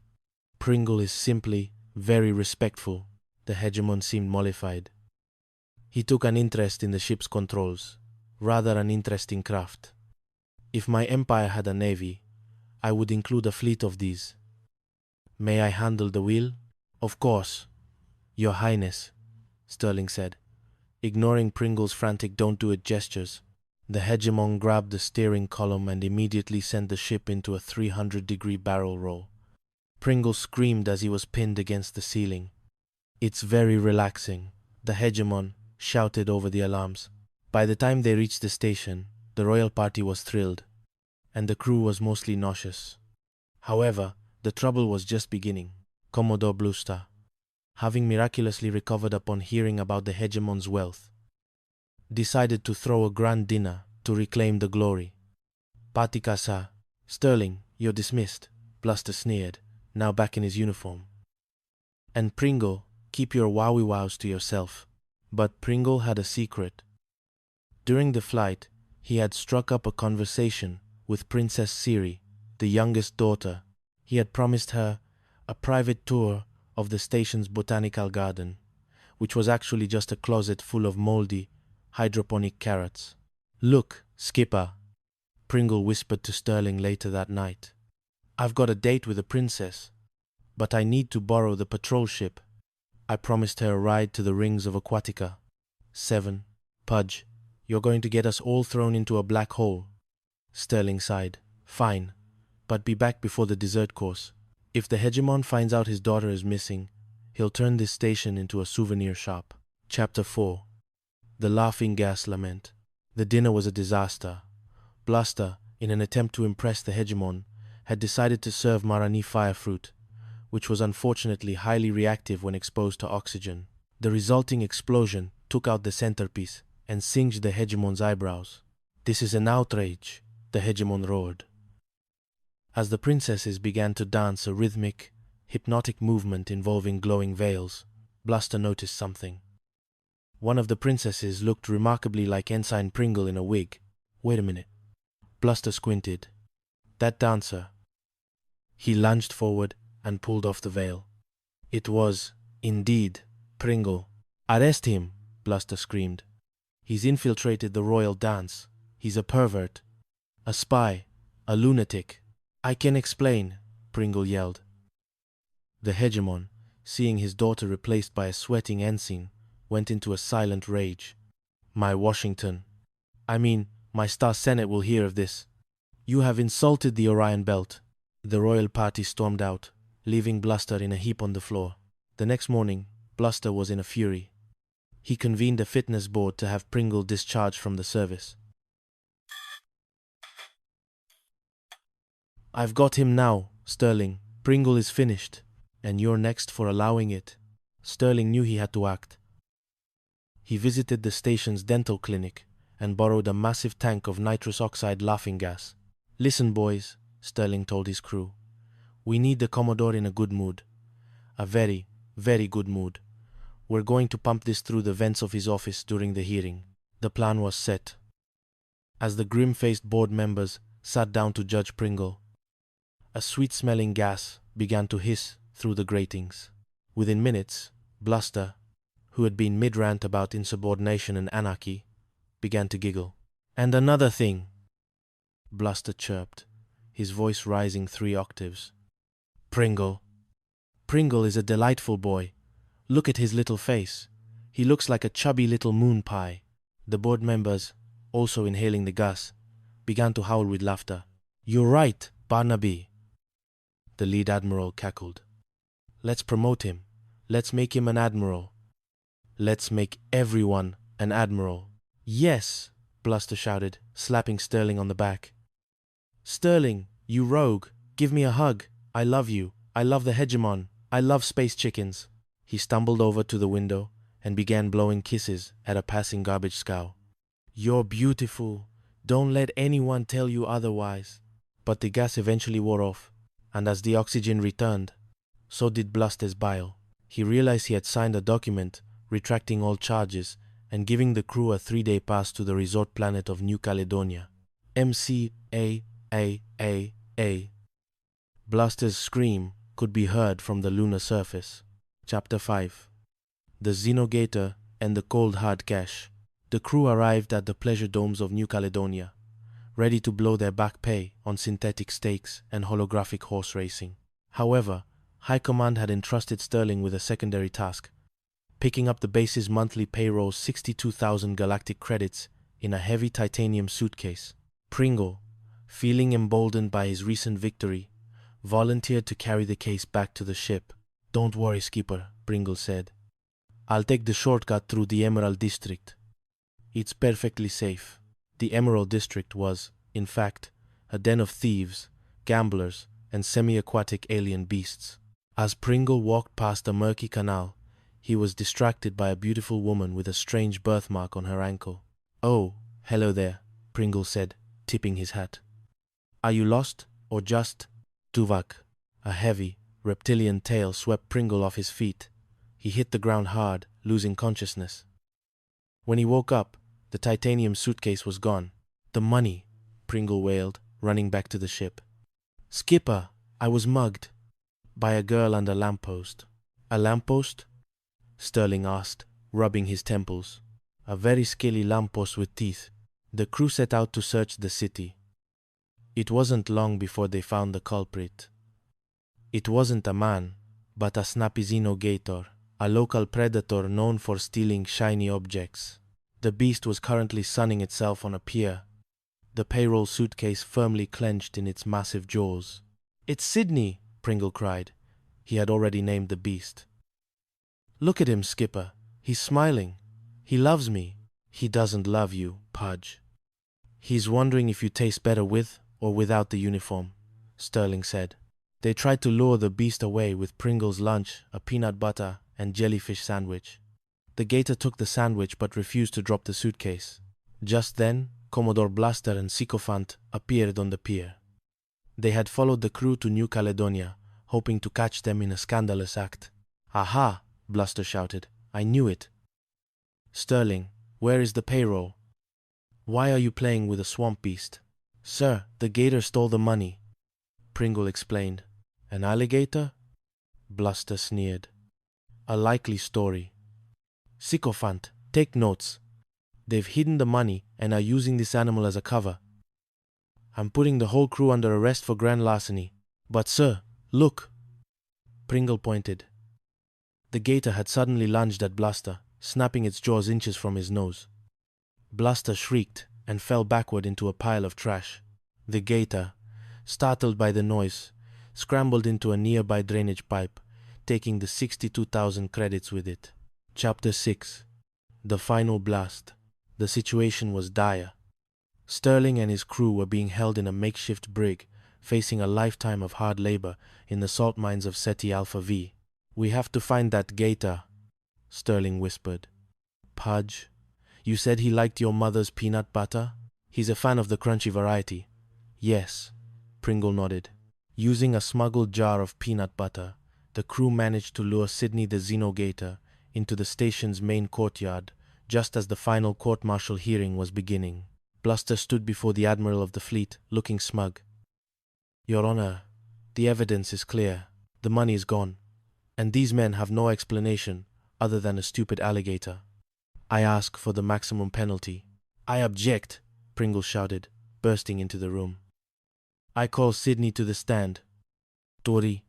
Pringle is simply very respectful. The hegemon seemed mollified. He took an interest in the ship's controls, rather an interesting craft. If my empire had a navy, I would include a fleet of these. May I handle the wheel? Of course, Your Highness, Sterling said, ignoring Pringle's frantic don't-do-it gestures. The hegemon grabbed the steering column and immediately sent the ship into a 300-degree barrel roll. Pringle screamed as he was pinned against the ceiling. It's very relaxing, the hegemon shouted over the alarms. By the time they reached the station, the royal party was thrilled, and the crew was mostly nauseous. However, the trouble was just beginning. Commodore Bluestar, having miraculously recovered upon hearing about the hegemon's wealth, decided to throw a grand dinner to reclaim the glory. Party casa. Sterling, you're dismissed, Bluster sneered, now back in his uniform. And Pringle, keep your wowie wows to yourself. But Pringle had a secret. During the flight, he had struck up a conversation with Princess Siri, the youngest daughter. He had promised her a private tour of the station's botanical garden, which was actually just a closet full of moldy, hydroponic carrots. Look, Skipper, Pringle whispered to Sterling later that night. I've got a date with a princess, but I need to borrow the patrol ship. I promised her a ride to the rings of Aquatica. 7. Pudge, you're going to get us all thrown into a black hole. Sterling sighed. Fine, but be back before the dessert course. If the hegemon finds out his daughter is missing, he'll turn this station into a souvenir shop. Chapter 4. The Laughing Gas Lament. The dinner was a disaster. Bluster, in an attempt to impress the hegemon, had decided to serve Marani fire fruit, which was unfortunately highly reactive when exposed to oxygen. The resulting explosion took out the centerpiece and singed the hegemon's eyebrows. This is an outrage, the hegemon roared. As the princesses began to dance a rhythmic, hypnotic movement involving glowing veils, Bluster noticed something. One of the princesses looked remarkably like Ensign Pringle in a wig. Wait a minute. Bluster squinted. That dancer. He lunged forward and pulled off the veil. It was, indeed, Pringle. Arrest him, Bluster screamed. He's infiltrated the royal dance. He's a pervert, a spy, a lunatic. I can explain, Pringle yelled. The hegemon, seeing his daughter replaced by a sweating ensign, went into a silent rage. My Star Senate will hear of this. You have insulted the Orion Belt. The royal party stormed out, leaving Bluster in a heap on the floor. The next morning, Bluster was in a fury. He convened a fitness board to have Pringle discharged from the service. "I've got him now, Sterling. Pringle is finished, and you're next for allowing it." Sterling knew he had to act. He visited the station's dental clinic and borrowed a massive tank of nitrous oxide laughing gas. "Listen, boys," Sterling told his crew. "We need the Commodore in a good mood. A very, very good mood. We're going to pump this through the vents of his office during the hearing." The plan was set. As the grim-faced board members sat down to judge Pringle, a sweet-smelling gas began to hiss through the gratings. Within minutes, Bluster, who had been mid-rant about insubordination and anarchy, began to giggle. "And another thing," Bluster chirped, his voice rising 3 octaves. Pringle is a delightful boy. Look at his little face. He looks like a chubby little moon pie." The board members, also inhaling the gas, began to howl with laughter. "You're right, Barnaby," the lead admiral cackled. "Let's promote him. Let's make him an admiral. Let's make everyone an admiral." "Yes," Bluster shouted, slapping Sterling on the back. "Sterling, you rogue, give me a hug. I love you. I love the hegemon. I love space chickens." He stumbled over to the window and began blowing kisses at a passing garbage scow. "You're beautiful. Don't let anyone tell you otherwise." But the gas eventually wore off, and as the oxygen returned, so did Bluster's bile. He realized he had signed a document retracting all charges and giving the crew a 3-day pass to the resort planet of New Caledonia. MCAAA. Bluster's scream could be heard from the lunar surface. Chapter 5. The Xenogator and the Cold Hard Cash. The crew arrived at the pleasure domes of New Caledonia, ready to blow their back pay on synthetic stakes and holographic horse racing. However, High Command had entrusted Sterling with a secondary task, picking up the base's monthly payroll 62,000 galactic credits in a heavy titanium suitcase. Pringle, feeling emboldened by his recent victory, volunteered to carry the case back to the ship. "Don't worry, Skipper," Pringle said. "I'll take the shortcut through the Emerald District. It's perfectly safe." The Emerald District was, in fact, a den of thieves, gamblers, and semi-aquatic alien beasts. As Pringle walked past a murky canal, he was distracted by a beautiful woman with a strange birthmark on her ankle. "Oh, hello there," Pringle said, tipping his hat. "Are you lost, or just—" Tuvok. A heavy, reptilian tail swept Pringle off his feet. He hit the ground hard, losing consciousness. When he woke up, the titanium suitcase was gone. "The money," Pringle wailed, running back to the ship. "Skipper, I was mugged." "By a girl under a lamppost." "A lamppost?" Sterling asked, rubbing his temples. "A very scaly lamppost with teeth." The crew set out to search the city. It wasn't long before they found the culprit. It wasn't a man, but a snappy xenogator, a local predator known for stealing shiny objects. The beast was currently sunning itself on a pier, the payroll suitcase firmly clenched in its massive jaws. "It's Sydney!" Pringle cried. He had already named the beast. "Look at him, Skipper. He's smiling. He loves me." "He doesn't love you, Pudge. He's wondering if you taste better with or without the uniform," Sterling said. They tried to lure the beast away with Pringle's lunch, a peanut butter and jellyfish sandwich. The gator took the sandwich but refused to drop the suitcase. Just then, Commodore Bluster and Sycophant appeared on the pier. They had followed the crew to New Caledonia, hoping to catch them in a scandalous act. "Aha!" Bluster shouted. "I knew it." "Sterling, where is the payroll? Why are you playing with a swamp beast?" "Sir, the gator stole the money," Pringle explained. "An alligator?" Bluster sneered. "A likely story. Sycophant, take notes. They've hidden the money and are using this animal as a cover. I'm putting the whole crew under arrest for grand larceny. But sir, look!" Pringle pointed. The gator had suddenly lunged at Bluster, snapping its jaws inches from his nose. Bluster shrieked and fell backward into a pile of trash. The gator, startled by the noise, scrambled into a nearby drainage pipe, taking the 62,000 credits with it. Chapter 6. the final blast. The situation was dire. Sterling and his crew were being held in a makeshift brig, facing a lifetime of hard labor in the salt mines of Seti Alpha V. "We have to find that gator," Sterling whispered. "Pudge, you said he liked your mother's peanut butter? He's a fan of the crunchy variety." "Yes," Pringle nodded. Using a smuggled jar of peanut butter, the crew managed to lure Sydney the xenogator into the station's main courtyard just as the final court-martial hearing was beginning. Bluster stood before the Admiral of the Fleet, looking smug. "Your Honor, the evidence is clear. The money is gone, and these men have no explanation other than a stupid alligator. I ask for the maximum penalty." "I object," Pringle shouted, bursting into the room. "I call Sydney to the stand." "Tori."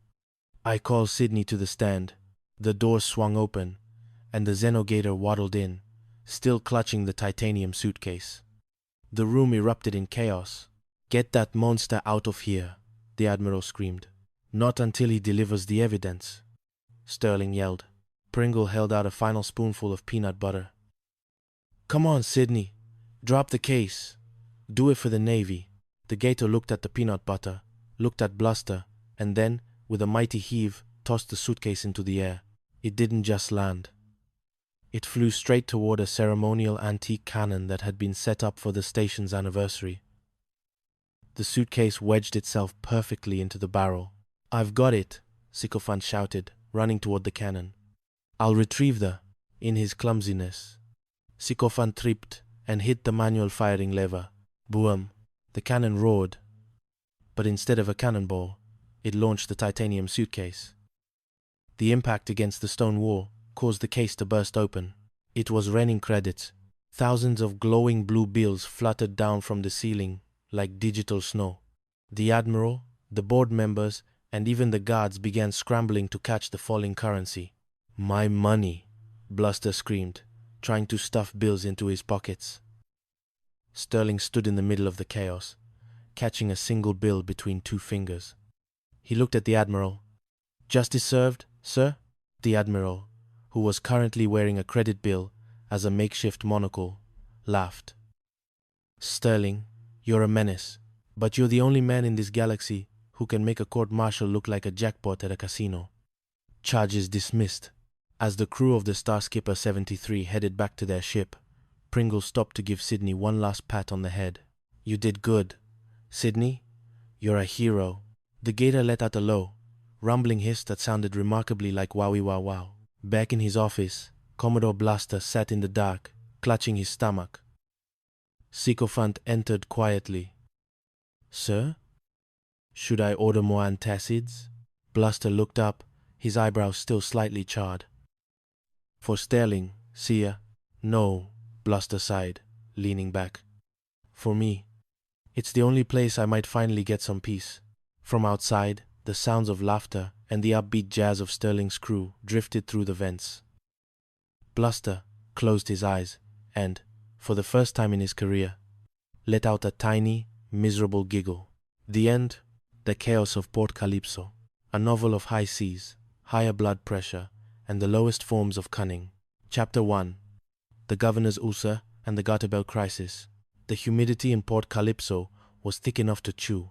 "I call Sydney to the stand." The door swung open, and the xenogator waddled in, still clutching the titanium suitcase. The room erupted in chaos. "Get that monster out of here," the Admiral screamed. "Not until he delivers the evidence," Sterling yelled. Pringle held out a final spoonful of peanut butter. "Come on, Sydney. Drop the case. Do it for the Navy." The gator looked at the peanut butter, looked at Bluster, and then, with a mighty heave, tossed the suitcase into the air. It didn't just land. It flew straight toward a ceremonial antique cannon that had been set up for the station's anniversary. The suitcase wedged itself perfectly into the barrel. "I've got it," Sycophant shouted, running toward the cannon. "I'll retrieve the—" In his clumsiness, Sycophant tripped and hit the manual firing lever. Boom! The cannon roared, but instead of a cannonball, it launched the titanium suitcase. The impact against the stone wall caused the case to burst open. It was raining credits. Thousands of glowing blue bills fluttered down from the ceiling like digital snow. The Admiral, the board members, and even the guards began scrambling to catch the falling currency. "My money," Bluster screamed, trying to stuff bills into his pockets. Sterling stood in the middle of the chaos, catching a single bill between two fingers. He looked at the Admiral. "Justice served, sir?" The Admiral, who was currently wearing a credit bill as a makeshift monocle, laughed. "Sterling, you're a menace, but you're the only man in this galaxy who can make a court-martial look like a jackpot at a casino." Charges dismissed. As the crew of the Starskipper 73 headed back to their ship, Pringle stopped to give Sydney one last pat on the head. "You did good. Sydney, you're a hero." The gator let out a low, rumbling hiss that sounded remarkably like wowie wow wow. Back in his office, Commodore Bluster sat in the dark, clutching his stomach. Sycophant entered quietly. "Sir? Should I order more antacids?" Bluster looked up, his eyebrows still slightly charred. "For Sterling, Seer?" "No," Bluster sighed, leaning back. "For me. It's the only place I might finally get some peace." From outside, the sounds of laughter and the upbeat jazz of Sterling's crew drifted through the vents. Bluster closed his eyes and, for the first time in his career, let out a tiny, miserable giggle. The end, the chaos of Port Calypso, a novel of high seas, higher blood pressure, and the lowest forms of cunning. Chapter 1. The Governor's ulcer and the Garterbell crisis. The humidity in Port Calypso was thick enough to chew,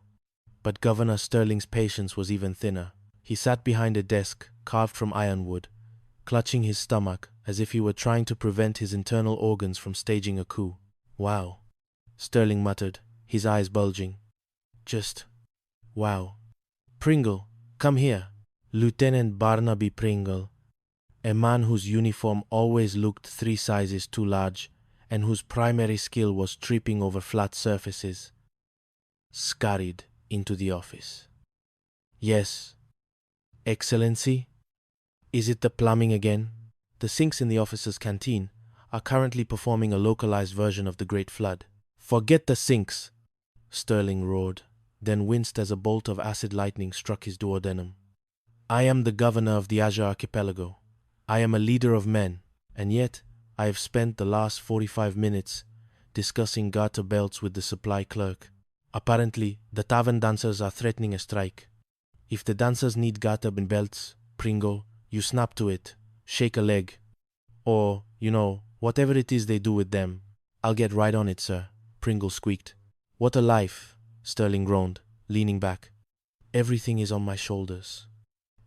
but Governor Sterling's patience was even thinner. He sat behind a desk carved from ironwood, clutching his stomach as if he were trying to prevent his internal organs from staging a coup. "Wow," Sterling muttered, his eyes bulging. "Just wow. Pringle, come here." Lieutenant Barnaby Pringle, a man whose uniform always looked 3 sizes too large and whose primary skill was tripping over flat surfaces, scurried into the office. "Yes, Excellency? Is it the plumbing again?" The sinks in the officer's canteen are currently performing a localized version of the Great Flood. "Forget the sinks," Sterling roared, then winced as a bolt of acid lightning struck his duodenum. "I am the governor of the Azure Archipelago. I am a leader of men, and yet I have spent the last 45 minutes discussing garter belts with the supply clerk. Apparently, the tavern dancers are threatening a strike. If the dancers need garter belts, Pringle, you snap to it, shake a leg, or, Whatever it is they do with them, I'll get right on it, sir, Pringle squeaked. What a life, Sterling groaned, leaning back. Everything is on my shoulders.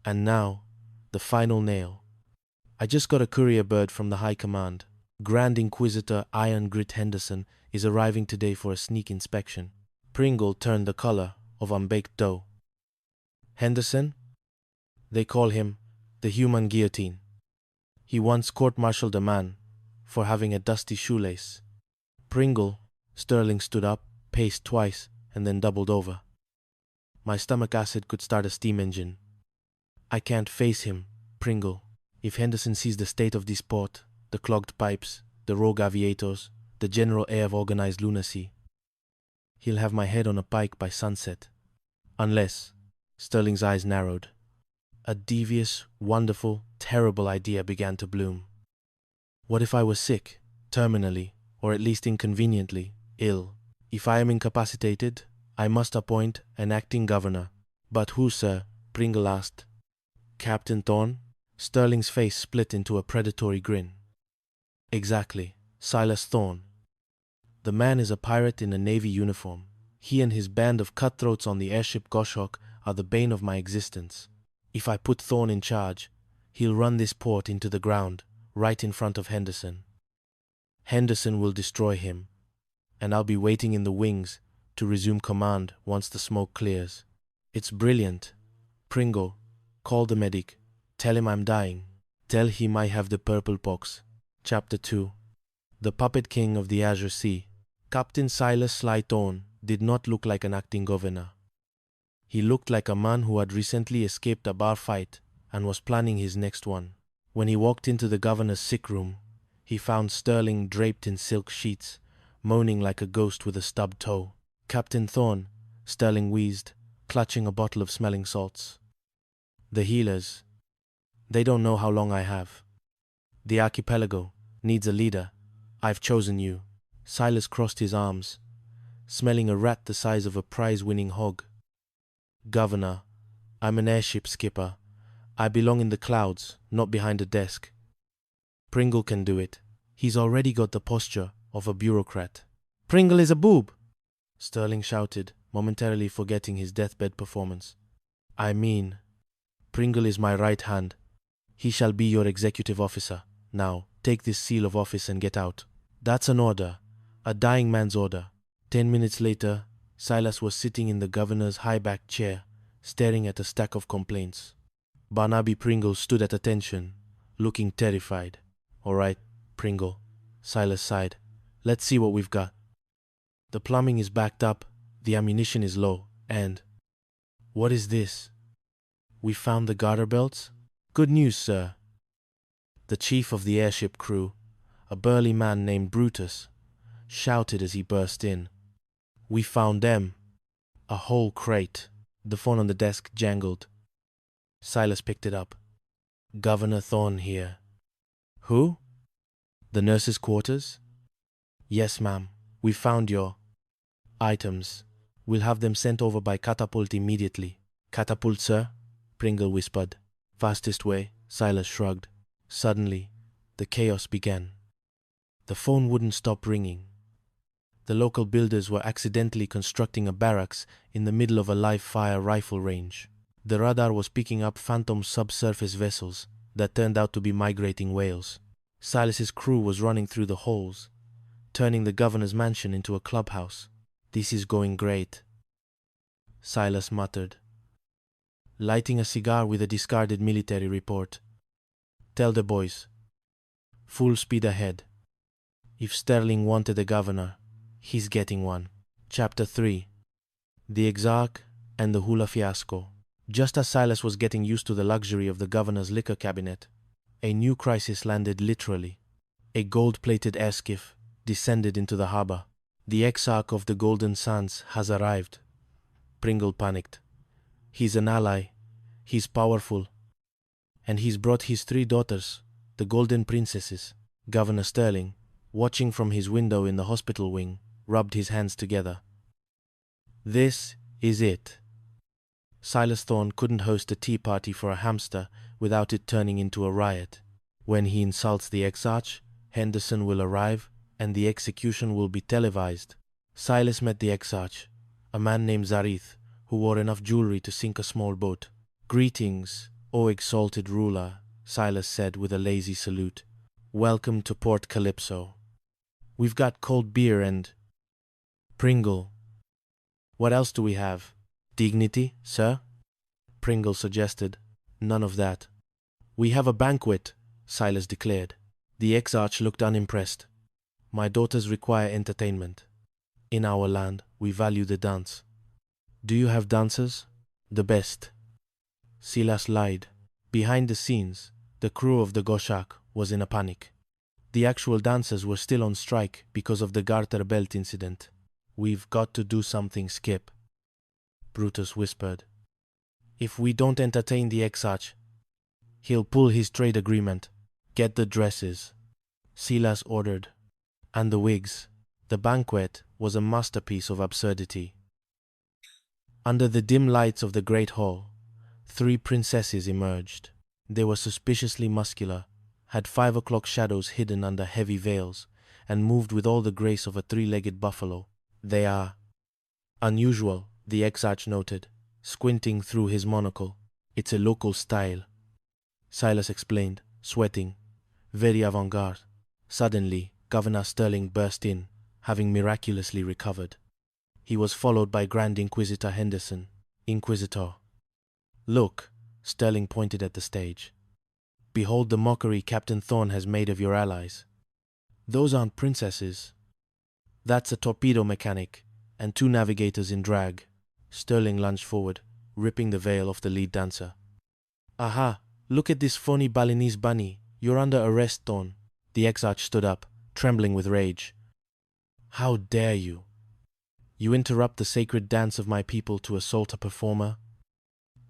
And now, the final nail. I just got a courier bird from the High Command. Grand Inquisitor Iron Grit Henderson is arriving today for a sneak inspection. Pringle turned the color of unbaked dough. Henderson? They call him the human guillotine. He once court-martialed a man for having a dusty shoelace. Pringle, Sterling stood up, paced twice, and then doubled over. My stomach acid could start a steam engine. I can't face him, Pringle. If Henderson sees the state of this port, the clogged pipes, the rogue aviators, the general air of organized lunacy, he'll have my head on a pike by sunset. Unless, Sterling's eyes narrowed. A devious, wonderful, terrible idea began to bloom. What if I was sick, terminally, or at least inconveniently, ill? If I am incapacitated, I must appoint an acting governor. But who, sir? Pringle asked. Captain Thorne? Sterling's face split into a predatory grin. Exactly, Silas Thorne. The man is a pirate in a Navy uniform. He and his band of cutthroats on the airship Goshawk are the bane of my existence. If I put Thorne in charge, he'll run this port into the ground, right in front of Henderson. Henderson will destroy him, and I'll be waiting in the wings to resume command once the smoke clears. It's brilliant. Pringle, call the medic. Tell him I'm dying. Tell him I have the purple pox. Chapter 2. The Puppet King of the Azure Sea. Captain Silas Sly Thorne did not look like an acting governor. He looked like a man who had recently escaped a bar fight and was planning his next one. When he walked into the governor's sick room, he found Sterling draped in silk sheets, moaning like a ghost with a stubbed toe. Captain Thorne, Sterling wheezed, clutching a bottle of smelling salts. The healers, they don't know how long I have. The archipelago needs a leader. I've chosen you. Silas crossed his arms, smelling a rat the size of a prize-winning hog. Governor, I'm an airship skipper. I belong in the clouds, not behind a desk. Pringle can do it. He's already got the posture of a bureaucrat. Pringle is a boob, Sterling shouted, momentarily forgetting his deathbed performance. I mean, Pringle is my right hand. He shall be your executive officer. Now, take this seal of office and get out. That's an order. A dying man's order. 10 minutes later, Silas was sitting in the governor's high-backed chair, staring at a stack of complaints. Barnaby Pringle stood at attention, looking terrified. All right, Pringle, Silas sighed. Let's see what we've got. The plumbing is backed up, the ammunition is low, and... What is this? We found the garter belts? Good news, sir. The chief of the airship crew, a burly man named Brutus, shouted as he burst in. We found them. A whole crate. The phone on the desk jangled. Silas picked it up. Governor Thorne here. Who? The nurse's quarters? Yes, ma'am. We found your items. We'll have them sent over by catapult immediately. Catapult, sir? Pringle whispered. Fastest way, Silas shrugged. Suddenly, the chaos began. The phone wouldn't stop ringing. The local builders were accidentally constructing a barracks in the middle of a live-fire rifle range. The radar was picking up phantom subsurface vessels that turned out to be migrating whales. Silas's crew was running through the holes, turning the governor's mansion into a clubhouse. This is going great, Silas muttered, lighting a cigar with a discarded military report. Tell the boys. Full speed ahead. If Sterling wanted a governor, he's getting one. Chapter 3. The Exarch and the Hula Fiasco. Just as Silas was getting used to the luxury of the governor's liquor cabinet, a new crisis landed literally. A gold-plated airskiff descended into the harbor. The Exarch of the Golden Sands has arrived. Pringle panicked. He's an ally. He's powerful. And he's brought his 3 daughters, the Golden Princesses. Governor Sterling, watching from his window in the hospital wing, rubbed his hands together. This is it. Silas Thorne couldn't host a tea party for a hamster without it turning into a riot. When he insults the Exarch, Henderson will arrive, and the execution will be televised. Silas met the exarch, a man named Zarith, who wore enough jewelry to sink a small boat. "Greetings, O exalted ruler," Silas said with a lazy salute. "Welcome to Port Calypso. We've got cold beer and Pringle. What else do we have? Dignity, sir?" Pringle suggested. "None of that." "We have a banquet," Silas declared. The exarch looked unimpressed. "My daughters require entertainment. In our land, we value the dance. Do you have dancers?" "The best." Silas lied. Behind the scenes, the crew of the Goshak was in a panic. The actual dancers were still on strike because of the garter belt incident. "We've got to do something, Skip," Brutus whispered. "If we don't entertain the exarch, he'll pull his trade agreement. Get the dresses," Silas ordered. "And the wigs." The banquet was a masterpiece of absurdity. Under the dim lights of the great hall, 3 princesses emerged. They were suspiciously muscular, had 5 o'clock shadows hidden under heavy veils, and moved with all the grace of a 3-legged buffalo. "They are unusual," the exarch noted, squinting through his monocle. "It's a local style," Silas explained, sweating. "Very avant-garde." Suddenly, Governor Sterling burst in, having miraculously recovered. He was followed by Grand Inquisitor Henderson. "Inquisitor." "Look," Sterling pointed at the stage. "Behold the mockery Captain Thorne has made of your allies. Those aren't princesses. That's a torpedo mechanic and 2 navigators in drag." Sterling lunged forward, ripping the veil off the lead dancer. "Aha, look at this phony Balinese bunny. You're under arrest, Thorne." The exarch stood up, trembling with rage. "How dare you? You interrupt the sacred dance of my people to assault a performer?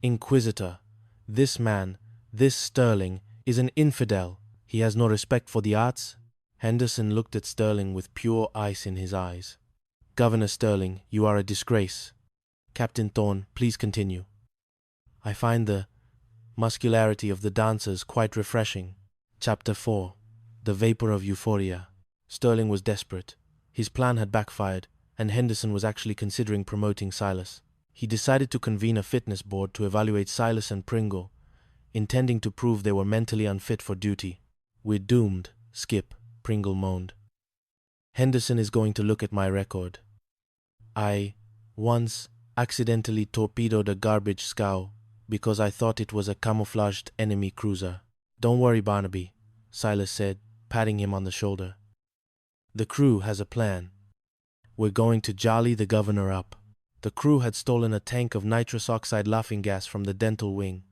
Inquisitor, this man, this Sterling, is an infidel. He has no respect for the arts." Henderson looked at Sterling with pure ice in his eyes. "Governor Sterling, you are a disgrace." "Captain Thorne, please continue." "I find the muscularity of the dancers quite refreshing." Chapter 4. The Vapor of Euphoria. Sterling was desperate. His plan had backfired, and Henderson was actually considering promoting Silas. He decided to convene a fitness board to evaluate Silas and Pringle, intending to prove they were mentally unfit for duty. "We're doomed, Skip," Pringle moaned. "Henderson is going to look at my record. I once accidentally torpedoed a garbage scow because I thought it was a camouflaged enemy cruiser." "Don't worry, Barnaby," Silas said, patting him on the shoulder. "The crew has a plan. We're going to jolly the governor up." The crew had stolen a tank of nitrous oxide laughing gas from the dental wing.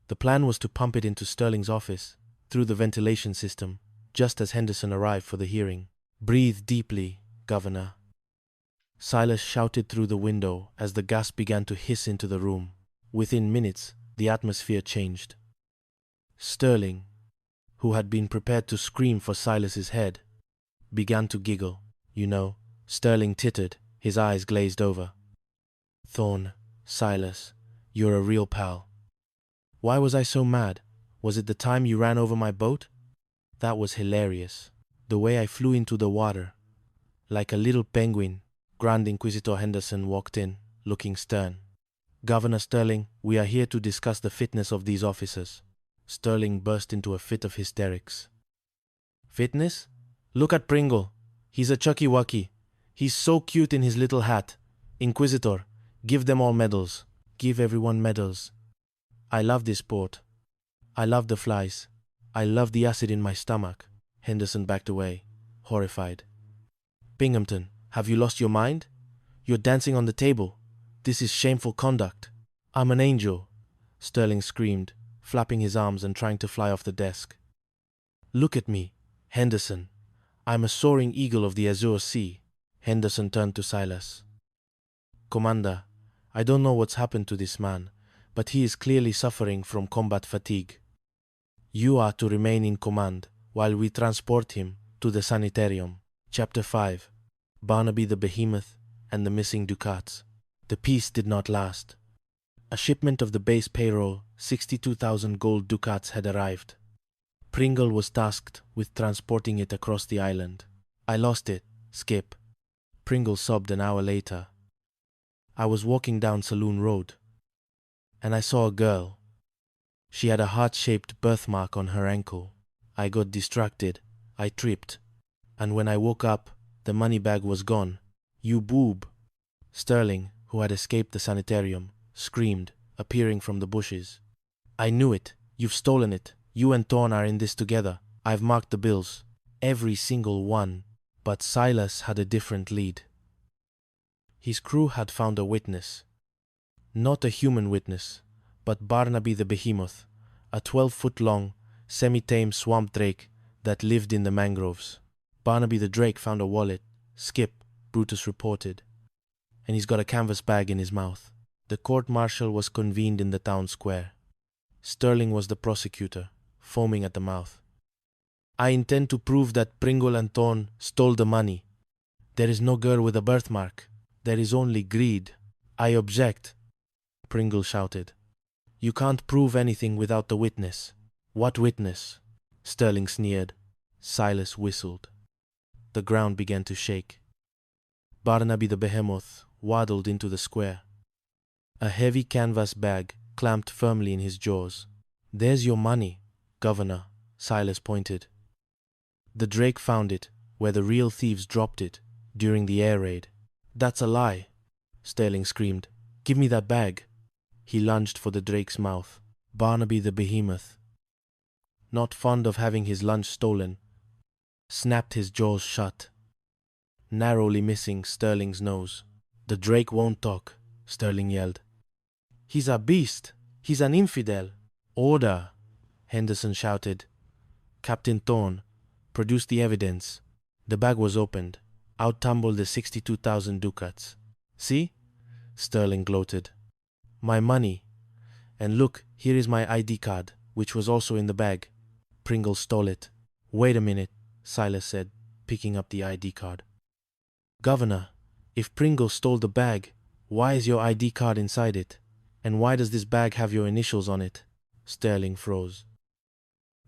The plan was to pump it into Sterling's office, through the ventilation system, just as Henderson arrived for the hearing. "Breathe deeply, Governor," Silas shouted through the window as the gas began to hiss into the room. Within minutes, the atmosphere changed. Sterling, who had been prepared to scream for Silas's head, began to giggle. "You know," Sterling tittered, his eyes glazed over. "Thorne, Silas, you're a real pal. Why was I so mad? Was it the time you ran over my boat? That was hilarious. The way I flew into the water, like a little penguin." Grand Inquisitor Henderson walked in, looking stern. "Governor Sterling, we are here to discuss the fitness of these officers." Sterling burst into a fit of hysterics. "Fitness? Look at Pringle. He's a chucky-wucky. He's so cute in his little hat. Inquisitor, give them all medals. Give everyone medals. I love this port. I love the flies. I love the acid in my stomach." Henderson backed away, horrified. "Binghamton, have you lost your mind? You're dancing on the table. This is shameful conduct." "I'm an angel," Sterling screamed, flapping his arms and trying to fly off the desk. "Look at me, Henderson. I'm a soaring eagle of the azure sea." Henderson turned to Silas. "Commander, I don't know what's happened to this man, but he is clearly suffering from combat fatigue. You are to remain in command while we transport him to the sanitarium." Chapter 5. Barnaby the Behemoth and the Missing Ducats. The peace did not last. A shipment of the base payroll, 62,000 gold ducats, had arrived. Pringle was tasked with transporting it across the island. I lost it, Skip. Pringle sobbed an hour later. I was walking down Saloon Road, and I saw a girl. She had a heart-shaped birthmark on her ankle. I got distracted. I tripped. And when I woke up, the money bag was gone. You boob! Sterling, who had escaped the sanitarium, screamed, appearing from the bushes. I knew it. You've stolen it. You and Thorne are in this together. I've marked the bills. Every single one. But Silas had a different lead. His crew had found a witness. Not a human witness, but Barnaby the behemoth, a 12-foot-long, semi-tame swamp drake that lived in the mangroves. Barnaby the drake found a wallet. Skip, Brutus reported. And he's got a canvas bag in his mouth. The court-martial was convened in the town square. Sterling was the prosecutor, foaming at the mouth. I intend to prove that Pringle and Thorne stole the money. There is no girl with a birthmark. There is only greed. I object, Pringle shouted. You can't prove anything without the witness. What witness? Sterling sneered. Silas whistled. The ground began to shake. Barnaby the behemoth waddled into the square. A heavy canvas bag clamped firmly in his jaws. There's your money, Governor, Silas pointed. The drake found it where the real thieves dropped it during the air raid. That's a lie, Sterling screamed. Give me that bag. He lunged for the drake's mouth. Barnaby the behemoth, not fond of having his lunch stolen, snapped his jaws shut, narrowly missing Sterling's nose. The drake won't talk, Sterling yelled. He's a beast. He's an infidel. Order, Henderson shouted. Captain Thorne, produce the evidence. The bag was opened. Out tumbled the 62,000 ducats. See? Sterling gloated. My money. And look, here is my ID card, which was also in the bag. Pringle stole it. Wait a minute, Silas said, picking up the ID card. Governor, if Pringle stole the bag, why is your ID card inside it? And why does this bag have your initials on it? Sterling froze.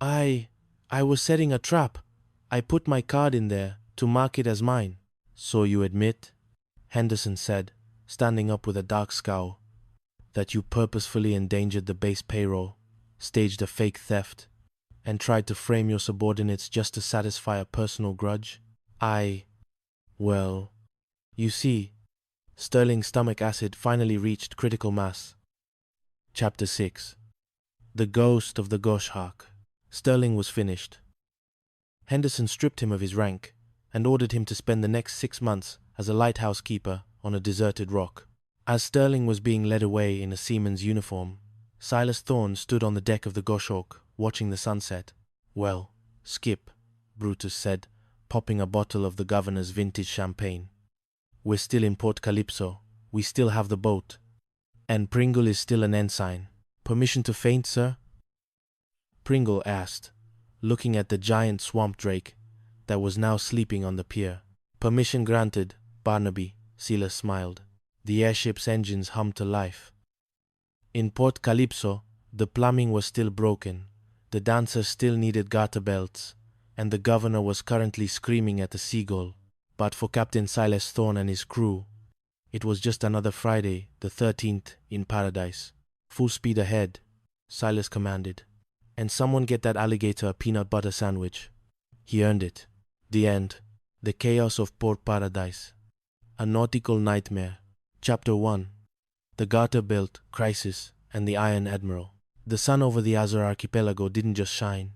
I was setting a trap. I put my card in there to mark it as mine. So you admit, Henderson said, standing up with a dark scowl, that you purposefully endangered the base payroll, staged a fake theft, and tried to frame your subordinates just to satisfy a personal grudge? Well, you see, Sterling's stomach acid finally reached critical mass. Chapter 6. The Ghost of the Goshawk. Sterling was finished. Henderson stripped him of his rank and ordered him to spend the next 6 months as a lighthouse keeper on a deserted rock. As Sterling was being led away in a seaman's uniform, Silas Thorne stood on the deck of the Goshawk, watching the sunset. Well, Skip, Brutus said, popping a bottle of the governor's vintage champagne. We're still in Port Calypso. We still have the boat. And Pringle is still an ensign. Permission to faint, sir? Pringle asked, looking at the giant swamp drake that was now sleeping on the pier. Permission granted, Barnaby, Silas smiled. The airship's engines hummed to life. In Port Calypso, the plumbing was still broken, the dancers still needed garter belts, and the governor was currently screaming at a seagull. But for Captain Silas Thorne and his crew, it was just another Friday, the 13th, in paradise. Full speed ahead, Silas commanded. And someone get that alligator a peanut butter sandwich. He earned it. The end. The chaos of Port Paradise. A nautical nightmare. Chapter 1. The Garter Belt, Crisis, and the Iron Admiral. The sun over the Azore archipelago didn't just shine.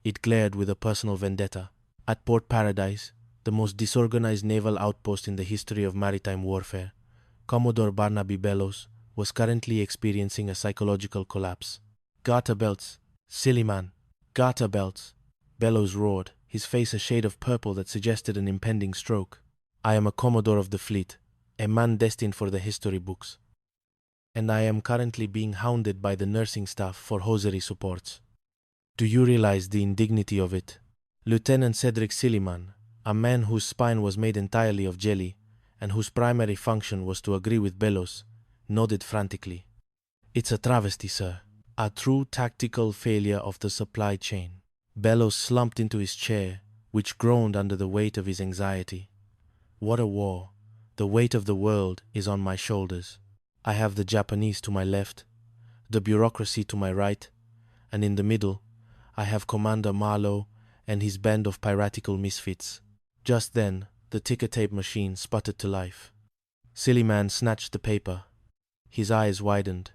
It glared with a personal vendetta. At Port Paradise, the most disorganized naval outpost in the history of maritime warfare, Commodore Barnaby Bellows was currently experiencing a psychological collapse. Garter belts. Silly man. Garter belts. Bellows roared, his face a shade of purple that suggested an impending stroke. I am a Commodore of the fleet, a man destined for the history books. And I am currently being hounded by the nursing staff for hosiery supports. Do you realize the indignity of it? Lieutenant Cedric Silliman, a man whose spine was made entirely of jelly, and whose primary function was to agree with Bellows, nodded frantically. It's a travesty, sir. A true tactical failure of the supply chain. Bellows slumped into his chair, which groaned under the weight of his anxiety. What a war. The weight of the world is on my shoulders. I have the Japanese to my left, the bureaucracy to my right, and in the middle, I have Commander Marlowe and his band of piratical misfits. Just then, the ticker tape machine sputtered to life. Silly Man snatched the paper. His eyes widened.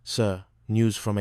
Sir, news from